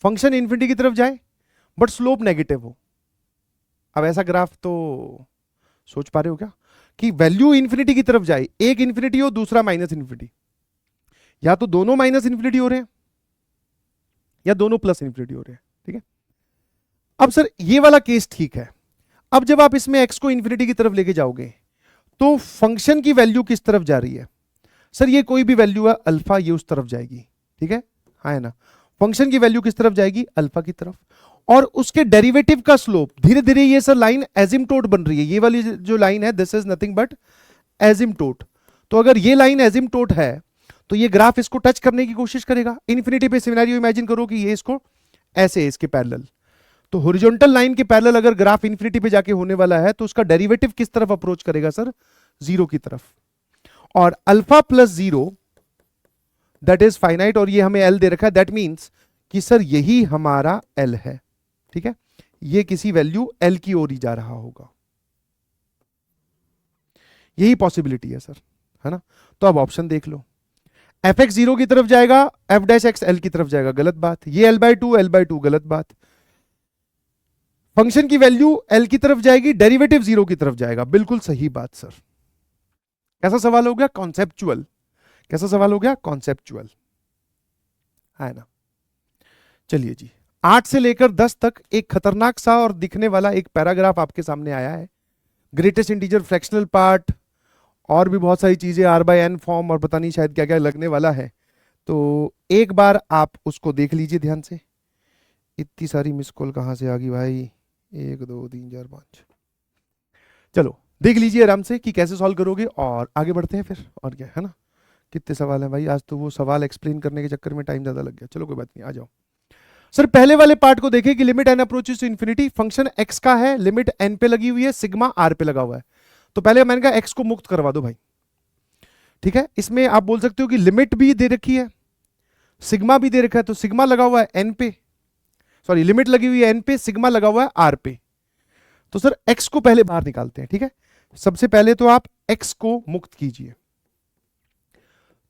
फंक्शन इंफिनिटी की तरफ जाए बट स्लोप नेगेटिव हो। अब ऐसा ग्राफ तो सोच पा रहे हो क्या कि वैल्यू इंफिनिटी की तरफ जाए, एक इंफिनिटी हो दूसरा माइनस इंफिनिटी, या तो दोनों माइनस इंफिनिटी हो रहे हैं या दोनों प्लस इंफिनिटी हो रहे हैं, ठीक है। अब सर ये वाला केस ठीक है। अब जब आप इसमें x को इंफिनिटी की तरफ लेके जाओगे तो फंक्शन की वैल्यू किस तरफ जा रही है? सर ये कोई भी वैल्यू है अल्फा, ये उस तरफ जाएगी, ठीक है ना। फंक्शन की वैल्यू किस तरफ जाएगी? अल्फा की तरफ। और उसके डेरिवेटिव का स्लोप धीरे धीरे, ये सर लाइन एजिम्टोट बन रही है, ये वाली जो लाइन है दिस इज नथिंग बट एजिम्टोट। तो अगर ये लाइन एजिम्टोट है तो ये ग्राफ इसको टच करने की कोशिश करेगा। इन्फिनिटी पे सिनेरियो इमेजिन करो कि ये इसको ऐसे इसके पैरेलल, तो हॉरिजॉन्टल लाइन के पैरेलल अगर ग्राफ इन्फिनिटी पे जाके होने वाला है तो उसका डेरिवेटिव किस तरफ अप्रोच करेगा सर? जीरो की तरफ। और alpha plus zero that is finite, और ये हमें एल दे रखा है, दैट मीन्स कि सर यही हमारा एल है, ठीक है। ये किसी वैल्यू एल की ओर ही जा रहा होगा, यही पॉसिबिलिटी है सर, है ना। तो अब ऑप्शन देख लो, एफ एक्स जीरो की तरफ जाएगा, एफ डैश एक्स एल की तरफ जाएगा, गलत बात। ये एल बाय टू, गलत बात। फंक्शन की वैल्यू एल की तरफ जाएगी, डेरिवेटिव जीरो की तरफ जाएगा, बिल्कुल सही बात सर। कैसा सवाल हो गया? कॉन्सेप्चुअल। कैसा सवाल हो गया? कॉन्सेप्चुअल, है ना। चलिए जी, 8 से लेकर 10 तक एक खतरनाक सा और दिखने वाला एक पैराग्राफ आपके सामने आया है। ग्रेटेस्ट इंटीजर, फ्रैक्शनल पार्ट और भी बहुत सारी चीजें, आर बाय एन फॉर्म और पता नहीं शायद क्या क्या लगने वाला है। तो एक बार आप उसको देख लीजिए ध्यान से। इतनी सारी मिस कॉल कहां से आ गई भाई? 1 2 3 4 5। चलो देख लीजिए आराम से कि कैसे सॉल्व करोगे और आगे बढ़ते हैं फिर, और क्या है ना। कितने सवाल हैं भाई आज? तो वो सवाल एक्सप्लेन करने के चक्कर में टाइम ज़्यादा लग गया। चलो कोई बात नहीं, आ जाओ। सर पहले वाले पार्ट को देखें कि limit n approaches to infinity, function x का है, लिमिट एन पे लगी हुई है, सिग्मा आर पे लगा हुआ है। तो पहले मैंने कहा एक्स को मुक्त करवा दो भाई, ठीक है। इसमें आप बोल सकते हो कि लिमिट भी दे रखी है, सिग्मा भी दे रखा है, तो सिग्मा लगा हुआ है एन पे, सॉरी लिमिट लगी हुई है एन पे, सिग्मा लगा हुआ है आर पे। तो सर एक्स को पहले बाहर निकालते हैं, ठीक है। सबसे पहले तो आप एक्स को मुक्त कीजिए,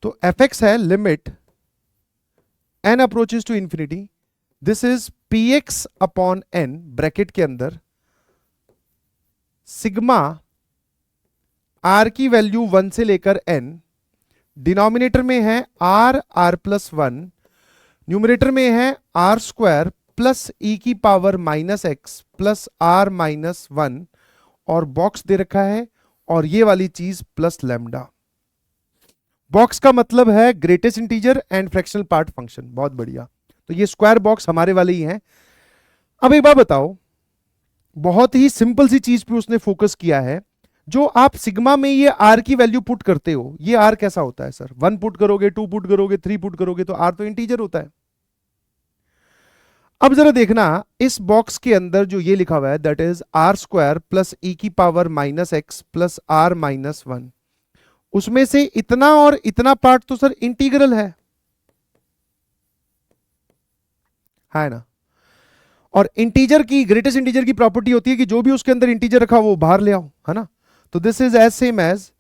तो एफ एक्स है limit n approaches to infinity, this is p x upon n bracket के अंदर सिग्मा आर की वैल्यू 1 से लेकर n, डिनोमिनेटर में है r r plus one, numerator में है आर स्क्वायर प्लस ई की power minus x plus r minus one, और बॉक्स दे रखा है, और ये वाली चीज प्लस लैम्डा। बॉक्स का मतलब है greatest integer and fractional part function, बहुत बढ़िया। तो ये स्क्वायर बॉक्स हमारे वाले ही हैं। अब एक बात बताओ, बहुत ही सिंपल सी चीज पे उसने फोकस किया है। जो आप सिग्मा में ये आर की वैल्यू पुट करते हो, ये आर कैसा होता है सर? 1 पुट करोगे, 2 पुट करोगे, 3 पुट करोगे, तो आर तो इंटीजर होता है। अब जरा देखना, इस बॉक्स के अंदर जो ये लिखा हुआ है that is r square plus e की power minus x plus r minus one, उसमें से इतना और इतना पार्ट तो सर इंटीग्रल है ना। और इंटीजर की, ग्रेटेस्ट इंटीजर की प्रॉपर्टी होती है कि जो भी उसके अंदर इंटीजर रखा वो बाहर ले आओ, है ना। तो this is as same as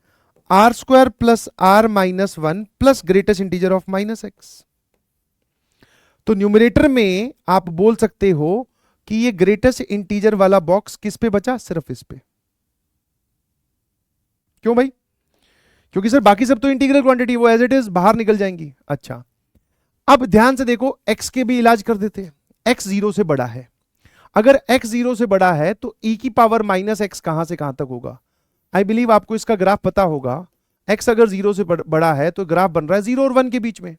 r square plus r minus one plus greatest integer of minus x. तो न्यूमरेटर में आप बोल सकते हो कि ये ग्रेटेस्ट इंटीजर वाला बॉक्स किस पे बचा? सिर्फ इस पे। क्यों भाई? क्योंकि सर बाकी सब तो इंटीग्रल क्वांटिटी वो एज इट इज बाहर निकल जाएंगी। अच्छा, अब ध्यान से देखो, एक्स के भी इलाज कर देते हैं। एक्स 0 से बड़ा है, अगर x 0 से बड़ा है तो e की पावर माइनस एक्स कहां से कहां तक होगा? आई बिलीव आपको इसका ग्राफ पता होगा। x अगर 0 से बड़ा है तो ग्राफ बन रहा है 0 और 1 के बीच में।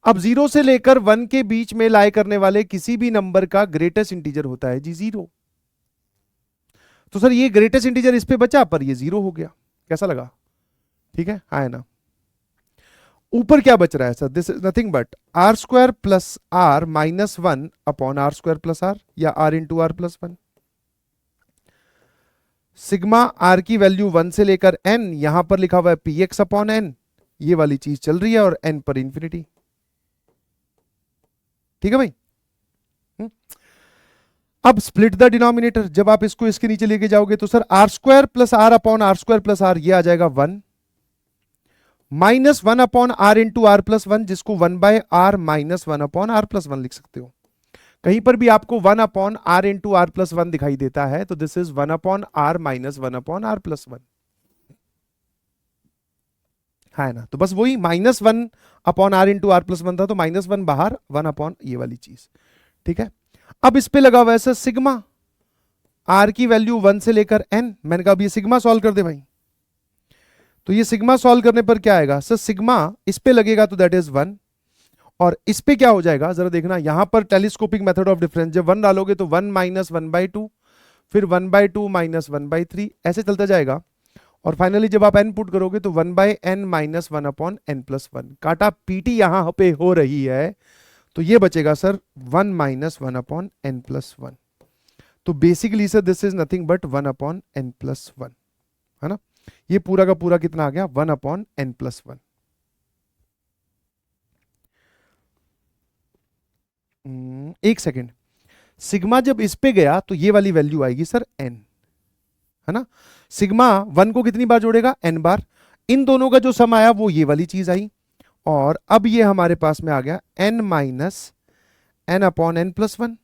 अब 0 से लेकर 1 के बीच में लाई करने वाले किसी भी नंबर का ग्रेटेस्ट इंटीजर होता है जी 0। तो सर ये ग्रेटेस्ट इंटीजर इस पे बचा, पर ये 0 हो गया। कैसा लगा? ठीक है, हाँ है ना। ऊपर क्या बच रहा है sir? This is nothing but r square plus r minus one upon r square plus r, या r into r plus one. Sigma r की वैल्यू 1 से लेकर n, यहां पर लिखा हुआ है पी एक्स अपॉन एन, ये वाली चीज चल रही है, और n पर इंफिनिटी। ठीक है भाई। अब स्प्लिट द डिनोमिनेटर, जब आप इसको इसके नीचे लेके जाओगे तो sir r square plus r upon r square plus r, ये आ जाएगा 1 minus 1 upon r into r plus one, जिसको 1 by r minus 1 upon r plus one लिख सकते हो। कहीं पर भी आपको 1 upon r into r plus one दिखाई देता है तो this is 1 upon r minus 1 upon r plus one, है ना। तो बस वही minus 1 upon r into r plus one था, तो माइनस 1 बाहर, 1 अपॉन ये वाली चीज। ठीक है, अब इस पे लगा हुआ है सर सिग्मा आर की वैल्यू 1 से लेकर n। मैंने कहा अब ये सिग्मा सॉल्व कर दे भाई। तो ये सिग्मा सॉल्व करने पर क्या आएगा सर? सिग्मा इस पे लगेगा तो दैट इज 1, और इस पे क्या हो जाएगा जरा देखना, यहां पर टेलीस्कोपिक मेथड ऑफ डिफरेंस, जब 1 डालोगे तो 1 माइनस 1/2, फिर 1/2 माइनस 1/3, ऐसे चलता जाएगा। और फाइनली जब आप n पुट करोगे तो 1/n minus 1 upon n plus one. काटा पीटी यहां पे हो रही है, तो ये बचेगा sir 1 minus 1 upon n plus one. तो basically sir this is nothing but 1 upon n plus one, है ना। ये पूरा का पूरा कितना आ गया? 1 अपॉन n प्लस वन। एक सेकेंड, सिग्मा जब इस पे गया तो ये वाली वैल्यू आएगी सर n, है ना। सिग्मा 1 को कितनी बार जोड़ेगा? n बार। इन दोनों का जो सम आया वो ये वाली चीज आई, और अब ये हमारे पास में आ गया n minus n upon n plus one.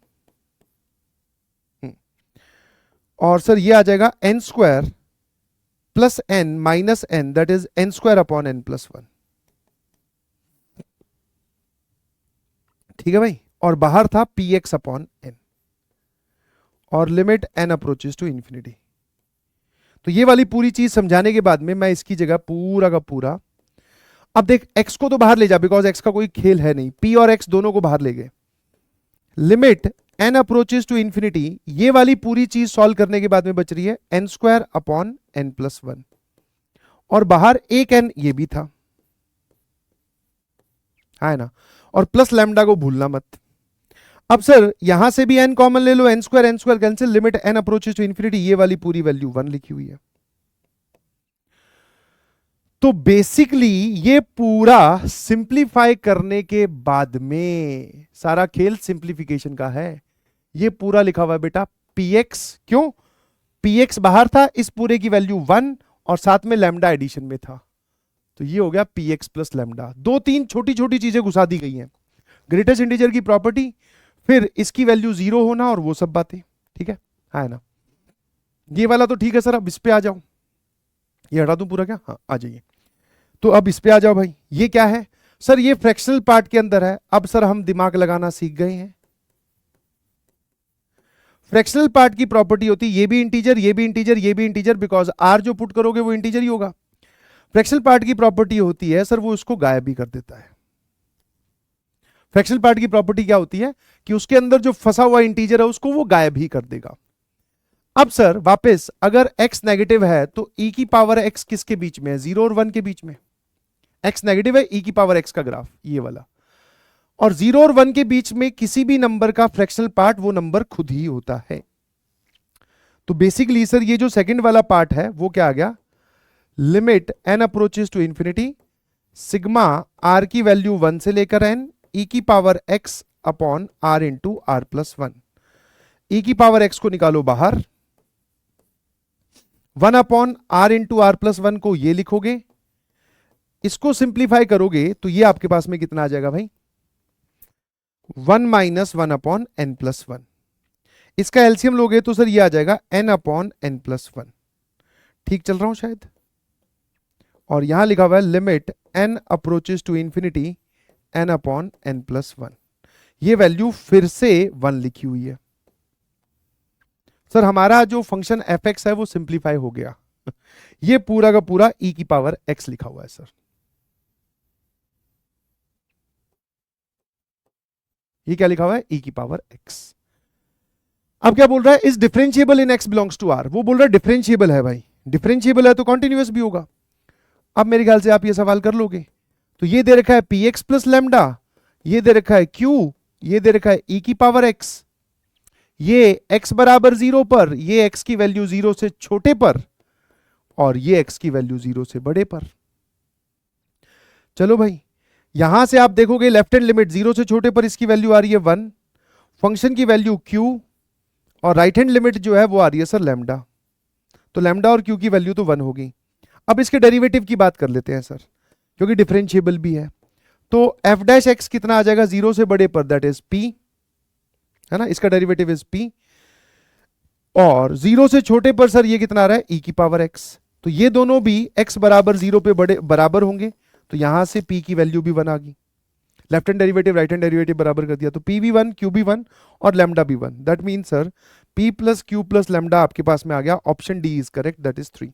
और सर ये आ जाएगा n square plus n minus n, that is n square upon n plus one. ठीक है भाई, और बाहर था पी एक्स अपॉन एन, और limit n approaches to infinity. तो ये वाली पूरी चीज समझाने के बाद में मैं इसकी जगह पूरा का पूरा, अब देख x को तो बाहर ले जा, बिकॉज x का कोई खेल है नहीं, p और x दोनों को बाहर ले गए। Limit n approaches to infinity, ये वाली पूरी चीज सॉल्व करने के बाद में बच रही है n square upon n plus one, और बाहर एक n ये भी था, है ना। और प्लस लैम्डा को भूलना मत। अब सर यहां से भी n कॉमन ले लो, n square cancel, limit n approaches to infinity, ये वाली पूरी वैल्यू 1 लिखी हुई है। तो बेसिकली ये पूरा सिंप्लीफाई करने के बाद में, सारा खेल सिंप्लीफिकेशन का है, ये पूरा लिखा हुआ है बेटा px, क्यों px बाहर था, इस पूरे की वैल्यू 1 और साथ में लैम्डा एडिशन में था, तो ये हो गया px प्लस लैम्डा। दो तीन छोटी छोटी चीजें घुसा दी गई हैं, ग्रेटेस्ट इंटीजर की प्रॉपर्टी, फिर इसकी वैल्यू 0 होना और वो सब बातें, ठीक है, हाँ ना। ये वाला तो ठीक है सर, अब इस पे आ जाओ, ये हटा दूं पूरा क्या, हाँ आ जाइए। तो अब इस पे आ जाओ भाई, ये क्या है सर, ये फ्रैक्शनल पार्ट के अंदर है। अब सर हम दिमाग लगाना सीख गए हैं। फ्रैक्शनल पार्ट की प्रॉपर्टी होती है ये भी इंटीजर, ये भी इंटीजर, ये भी इंटीजर, बिकॉज आर जो पुट करोगे वो इंटीजर ही होगा। फ्रैक्शनल पार्ट की प्रॉपर्टी होती है सर वो उसको गायब भी कर देता है। फ्रैक्शनल पार्ट की प्रॉपर्टी क्या होती है कि उसके अंदर जो फंसा हुआ इंटीजर है उसको वो गायब ही कर देगा। अब सर वापस अगर x नेगेटिव है तो e की पावर x किसके बीच में है, 0 और 1 के बीच में। x नेगेटिव है, e की पावर x का ग्राफ ये वाला, और 0 और 1 के बीच में किसी भी नंबर का फ्रैक्शनल पार्ट वो नंबर खुद ही होता है। तो बेसिकली सर ये जो सेकंड वाला पार्ट है वो क्या आ गया, limit n approaches to infinity sigma r की वैल्यू 1 से लेकर n e की पावर x अपॉन r into r plus 1। e की पावर x को निकालो बाहर, 1 upon r into r plus 1 को ये लिखोगे, इसको सिंप्लीफाई करोगे तो ये आपके पास में कितना आ जाएगा भाई, 1 माइनस 1 अपॉन n प्लस 1। इसका एलसीएम लोगे तो सर ये आ जाएगा n अपॉन n प्लस 1। ठीक चल रहा हूं शायद। और यहां लिखा हुआ है limit n approaches to infinity n upon n plus 1। ये वैल्यू फिर से 1 लिखी हुई है। सर हमारा जो फंक्शन fx है वो सिंप्लीफाई हो गया। ये पूरा का पूरा e की पावर x लिखा हुआ है सर। ये क्या लिखा हुआ है, e की पावर x। अब क्या बोल रहा है, is differentiable in x belongs to r। वो बोल रहा है डिफरेंशिएबल है भाई, डिफरेंशिएबल है तो कॉन्टिन्यूअस भी होगा। अब मेरे ख्याल से आप ये सवाल कर लोगे। तो ये दे रखा है px प्लस लैम्डा, ये दे रखा है q, ये दे रखा है e की पावर x, ये x बराबर 0 पर, ये x की वैल्यू 0 से छोटे पर, और ये x की वैल्यू 0 से बड़े पर। चलो भाई यहां से आप देखोगे लेफ्ट हैंड लिमिट 0 से छोटे पर इसकी वैल्यू आ रही है 1, फंक्शन की वैल्यू q, और राइट हैंड लिमिट जो है वो आ रही है सर लैम्डा। तो लैम्डा और q की वैल्यू तो 1 होगी। अब इसके डेरिवेटिव की बात कर लेते हैं सर, क्योंकि डिफरेंशिएबल भी है। तो f डैश x कितना आ जाएगा 0 से बड़े पर, दैट इज p, है ना, इसका डेरिवेटिव इज p। और 0 से छोटे पर सर ये कितना आ रहा है, e की पावर x। तो ये दोनों भी x बराबर 0 पे बराबर होंगे, तो यहां से p की वैल्यू भी 1 आ गई। Left hand derivative right hand derivative बराबर कर दिया, तो p भी 1, q भी 1 और लैम्डा भी 1। That mean sir p plus q plus lambda आपके पास में आ गया। Option d is correct, that is 3।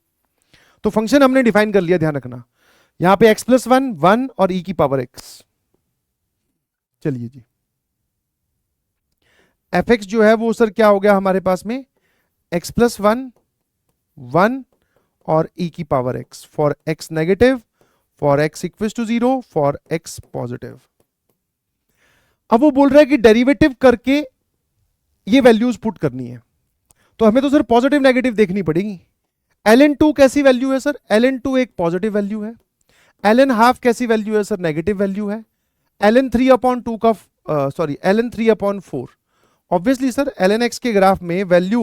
तो फंक्शन हमने डिफाइन कर लिया, ध्यान रखना यहां पे x प्लस 1 1 और e की पावर x। चलिए जी, fx जो है वो सर क्या हो गया हमारे पास में, x प्लस 1 1 और e की power x for x negative, for x equals to 0, for x positive. अब वो बोल रहा है कि डेरिवेटिव करके ये वैल्यूज पुट करनी है, तो हमें तो सर पॉजिटिव नेगेटिव देखनी पड़ेगी। ln2 कैसी वैल्यू है सर, ln2 एक पॉजिटिव वैल्यू है। ln हाफ कैसी वैल्यू है सर, नेगेटिव वैल्यू है। ln3 अपॉन 2 का ln3 upon 4। Obviously sir ln x के ग्राफ में वैल्यू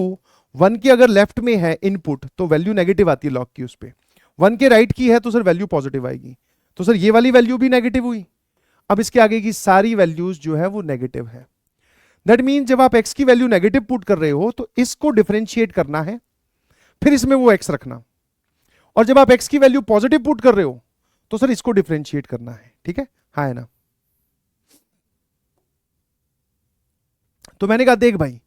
1 की अगर लेफ्ट में है इनपुट तो वैल्यू नेगेटिव आती है लॉग की, उस पे 1 के राइट की है तो सर वैल्यू पॉजिटिव आएगी। तो सर ये वाली वैल्यू भी नेगेटिव हुई। अब इसके आगे की सारी वैल्यूज जो है वो नेगेटिव है। दैट मीन जब आप x की वैल्यू नेगेटिव पुट कर रहे हो तो इसको डिफरेंशिएट करना है, फिर इसमें वो x रखना, और जब आप x की वैल्यू पॉजिटिव पुट कर रहे हो तो सर इसको डिफरेंशिएट करना है। ठीक है, हाँ है ना। तो मैंने कहा देख भाई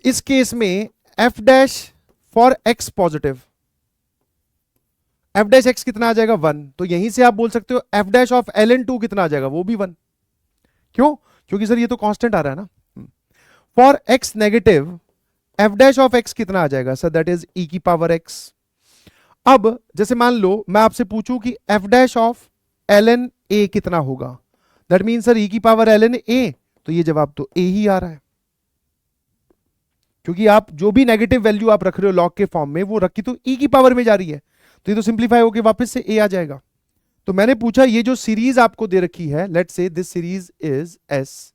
इस केस में f dash for x positive, f dash x कितना आ जाएगा 1। तो यहीं से आप बोल सकते हो f डैश ऑफ ln2 कितना आ जाएगा, वो भी 1। क्यों, क्योंकि सर ये तो कांस्टेंट आ रहा है ना। For x negative f dash of x कितना आ जाएगा सर, दैट इज e की पावर x। अब जैसे मान लो मैं आपसे पूछूं कि f dash of ln a कितना होगा, दैट मीन सर e की पावर ln a, तो ये जवाब तो a ही आ रहा है, क्योंकि आप जो भी नेगेटिव वैल्यू आप रख रहे हो लॉग के फॉर्म में वो रखी तो e की पावर में जा रही है, तो ये तो सिंप्लीफाई होकर वापस से a आ जाएगा। तो मैंने पूछा ये जो सीरीज आपको दे रखी है, let's say this series is s,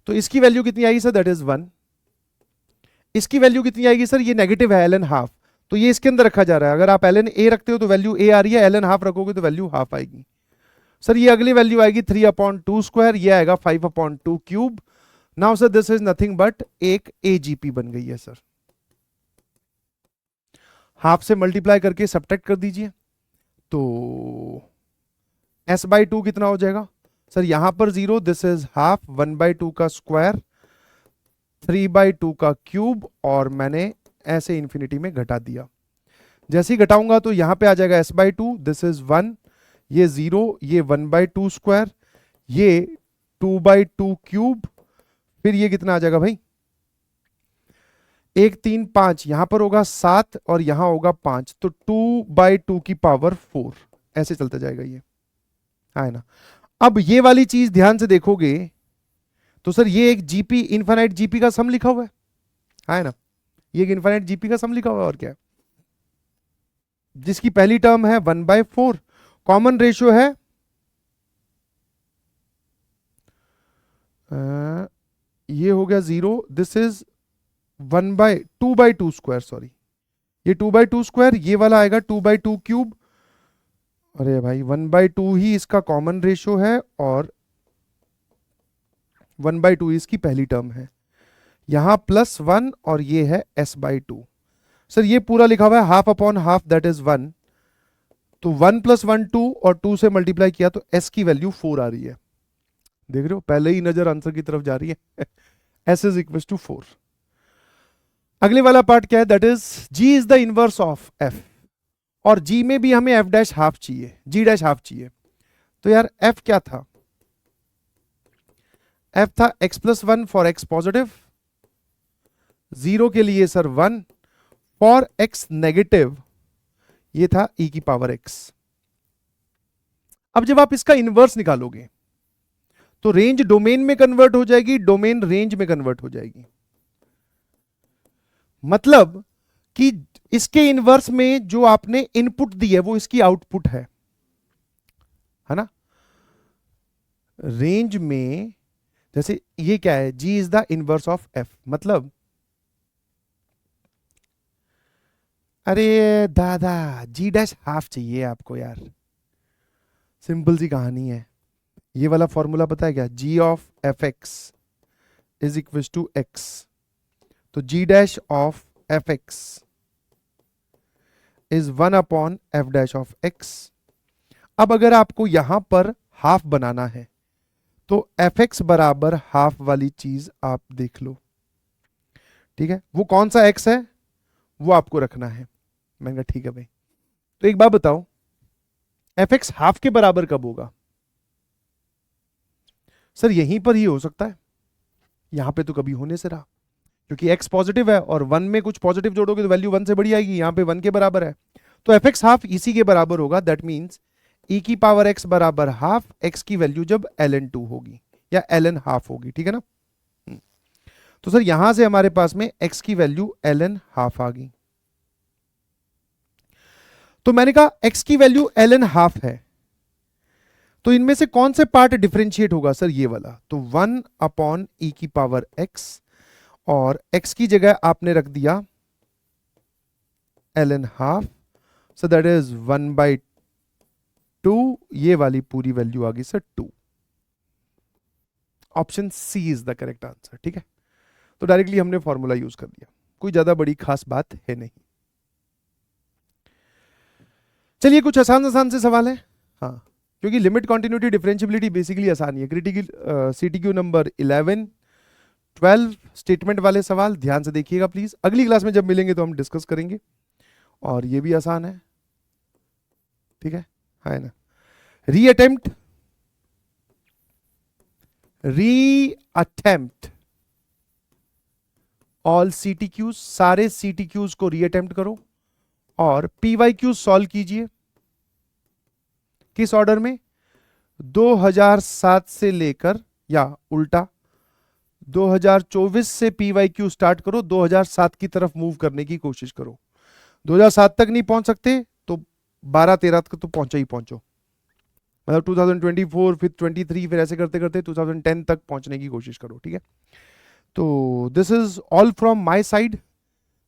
तो इसकी वैल्यू कितनी आएगी सर, दैट इज 1। इसकी वैल्यू कितनी आएगी सर, ये नेगेटिव है ln हाफ, तो ये इसके अंदर रखा जा रहा है। अगर आप ln a रखते हो तो वैल्यू a आ रही है, ln हाफ रखोगे तो वैल्यू हाफ आएगी। सर ये अगली वैल्यू आएगी 3/2 स्क्वायर, ये आएगा 5/2 cube. Now sir this is nothing but एक AGP बन गई है सर। हाफ से मल्टीप्लाई करके सब्ट्रैक्ट कर दीजिए, तो s/2 कितना हो जाएगा सर, यहां पर 0, दिस इज हाफ, 1/2 का स्क्वायर, 3/2 का क्यूब, और मैंने ऐसे इंफिनिटी में घटा दिया। जैसे ही घटाऊंगा तो यहां पे आ जाएगा s/2, दिस इज 1, ये 0, ये 1/2 स्क्वायर, ये 2/2 क्यूब, फिर ये कितना आ जाएगा भाई, 1 3 5, यहां पर होगा 7 और यहां होगा 5, तो 2/2 की पावर 4, ऐसे चलता जाएगा ये, है ना। अब ये वाली चीज ध्यान से देखोगे तो सर ये एक जीपी, इनफाइनाइट जीपी का सम लिखा हुआ है ना, ये एक इनफाइनाइट जीपी का सम लिखा हुआ है, और क्या है, जिसकी पहली टर्म है 1/4, कॉमन रेशियो है ये हो गया 0, दिस इज 2/2 स्क्वायर, सॉरी ये 2/2 स्क्वायर, ये वाला आएगा 2/2 क्यूब, अरे भाई 1/2 ही इसका कॉमन रेशियो है और 1/2 इसकी पहली टर्म है, यहां +1 और ये है s/2। सर ये पूरा लिखा हुआ है half upon half, that is 1, तो 1 + 1 2 और 2 से मल्टीप्लाई किया तो s की वैल्यू 4 आ रही है, देख रहे हो, पहले ही नजर आंसर की तरफ जा रही है। s is equal to 4। अगले वाला पार्ट क्या है, that is g is the inverse of f, और g में भी हमें f' हाफ चाहिए, g' हाफ चाहिए, तो यार f क्या था, f था x+1 फॉर x पॉजिटिव, 0 के लिए सर 1, फॉर x नेगेटिव ये था e की पावर x। अब जब आप इसका इनवर्स निकालोगे तो रेंज डोमेन में कन्वर्ट हो जाएगी, डोमेन रेंज में कन्वर्ट हो जाएगी, मतलब कि इसके इनवर्स में जो आपने इनपुट दी है वो इसकी आउटपुट है ना। रेंज में जैसे ये क्या है, g is the inverse of f, मतलब अरे दादा g' हाफ चाहिए आपको यार, सिंपल सी कहानी है। ये वाला फॉर्मूला पता है क्या, g of fx is equal to x, तो g' of fx is 1/f' of x। अब अगर आपको यहां पर हाफ बनाना है तो fx बराबर हाफ वाली चीज आप देख लो, ठीक है, वो कौन सा x है वो आपको रखना है। मैंने कहा ठीक है भाई, तो एक बात बताओ fx हाफ के बराबर कब होगा, सर यहीं पर ही हो सकता है, यहां पे तो कभी होने से रहा, क्योंकि x पॉजिटिव है और 1 में कुछ पॉजिटिव जोड़ोगे तो वैल्यू 1 से बड़ी आएगी, यहां पे 1 के बराबर है, तो fx हाफ इसी के बराबर होगा, दैट मींस e की पावर x बराबर हाफ x की वैल्यू जब ln2 होगी या ln हाफ होगी, ठीक है ना। तो सर यहां से हमारे पास में x की वैल्यू ln हाफ आ गई, तो मैंने कहा x की वैल्यू ln हाफ है, तो इनमें से कौन से पार्ट डिफरेंशिएट होगा सर, ये वाला, तो 1/e की पावर x, और x की जगह आपने रख दिया ln half, so that is 1/2, ये वाली पूरी वैल्यू आ गई sir 2। Option C is the correct answer, ठीक है। तो डायरेक्टली हमने फॉर्मूला यूज कर दिया, कोई ज्यादा बड़ी खास बात है नहीं। चलिए कुछ आसान आसान से सवाल है, हाँ, क्योंकि लिमिट कॉन्टिन्यूटी डिफरेंशियबिलिटी बेसिकली आसान ही है। क्रिटिकल CTQ नंबर 11 12 स्टेटमेंट वाले सवाल ध्यान से देखिएगा प्लीज, अगली क्लास में जब मिलेंगे तो हम डिस्कस करेंगे, और ये भी आसान है, ठीक है ना। रीअटेम्प्ट ऑल CTQs, सारे CTQs को रीअटेम्प्ट करो और PYQ सॉल्व कीजिए, किस ऑर्डर में, 2007 से लेकर, या उल्टा 2024 से PYQ स्टार्ट करो, 2007 की तरफ मूव करने की कोशिश करो। 2007 तक नहीं पहुंच सकते तो 12-13 तक तो पहुंचो ही पहुंचो, मतलब 2024 फिर 23 फिर ऐसे करते करते 2010 तक पहुंचने की कोशिश करो, ठीक है। तो this is all from my side,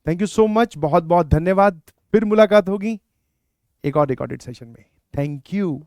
thank you so much, बहुत बहुत धन्यवाद। फिर मुलाकात होगी एक और रिकॉर्डेड सेशन में। Thank you.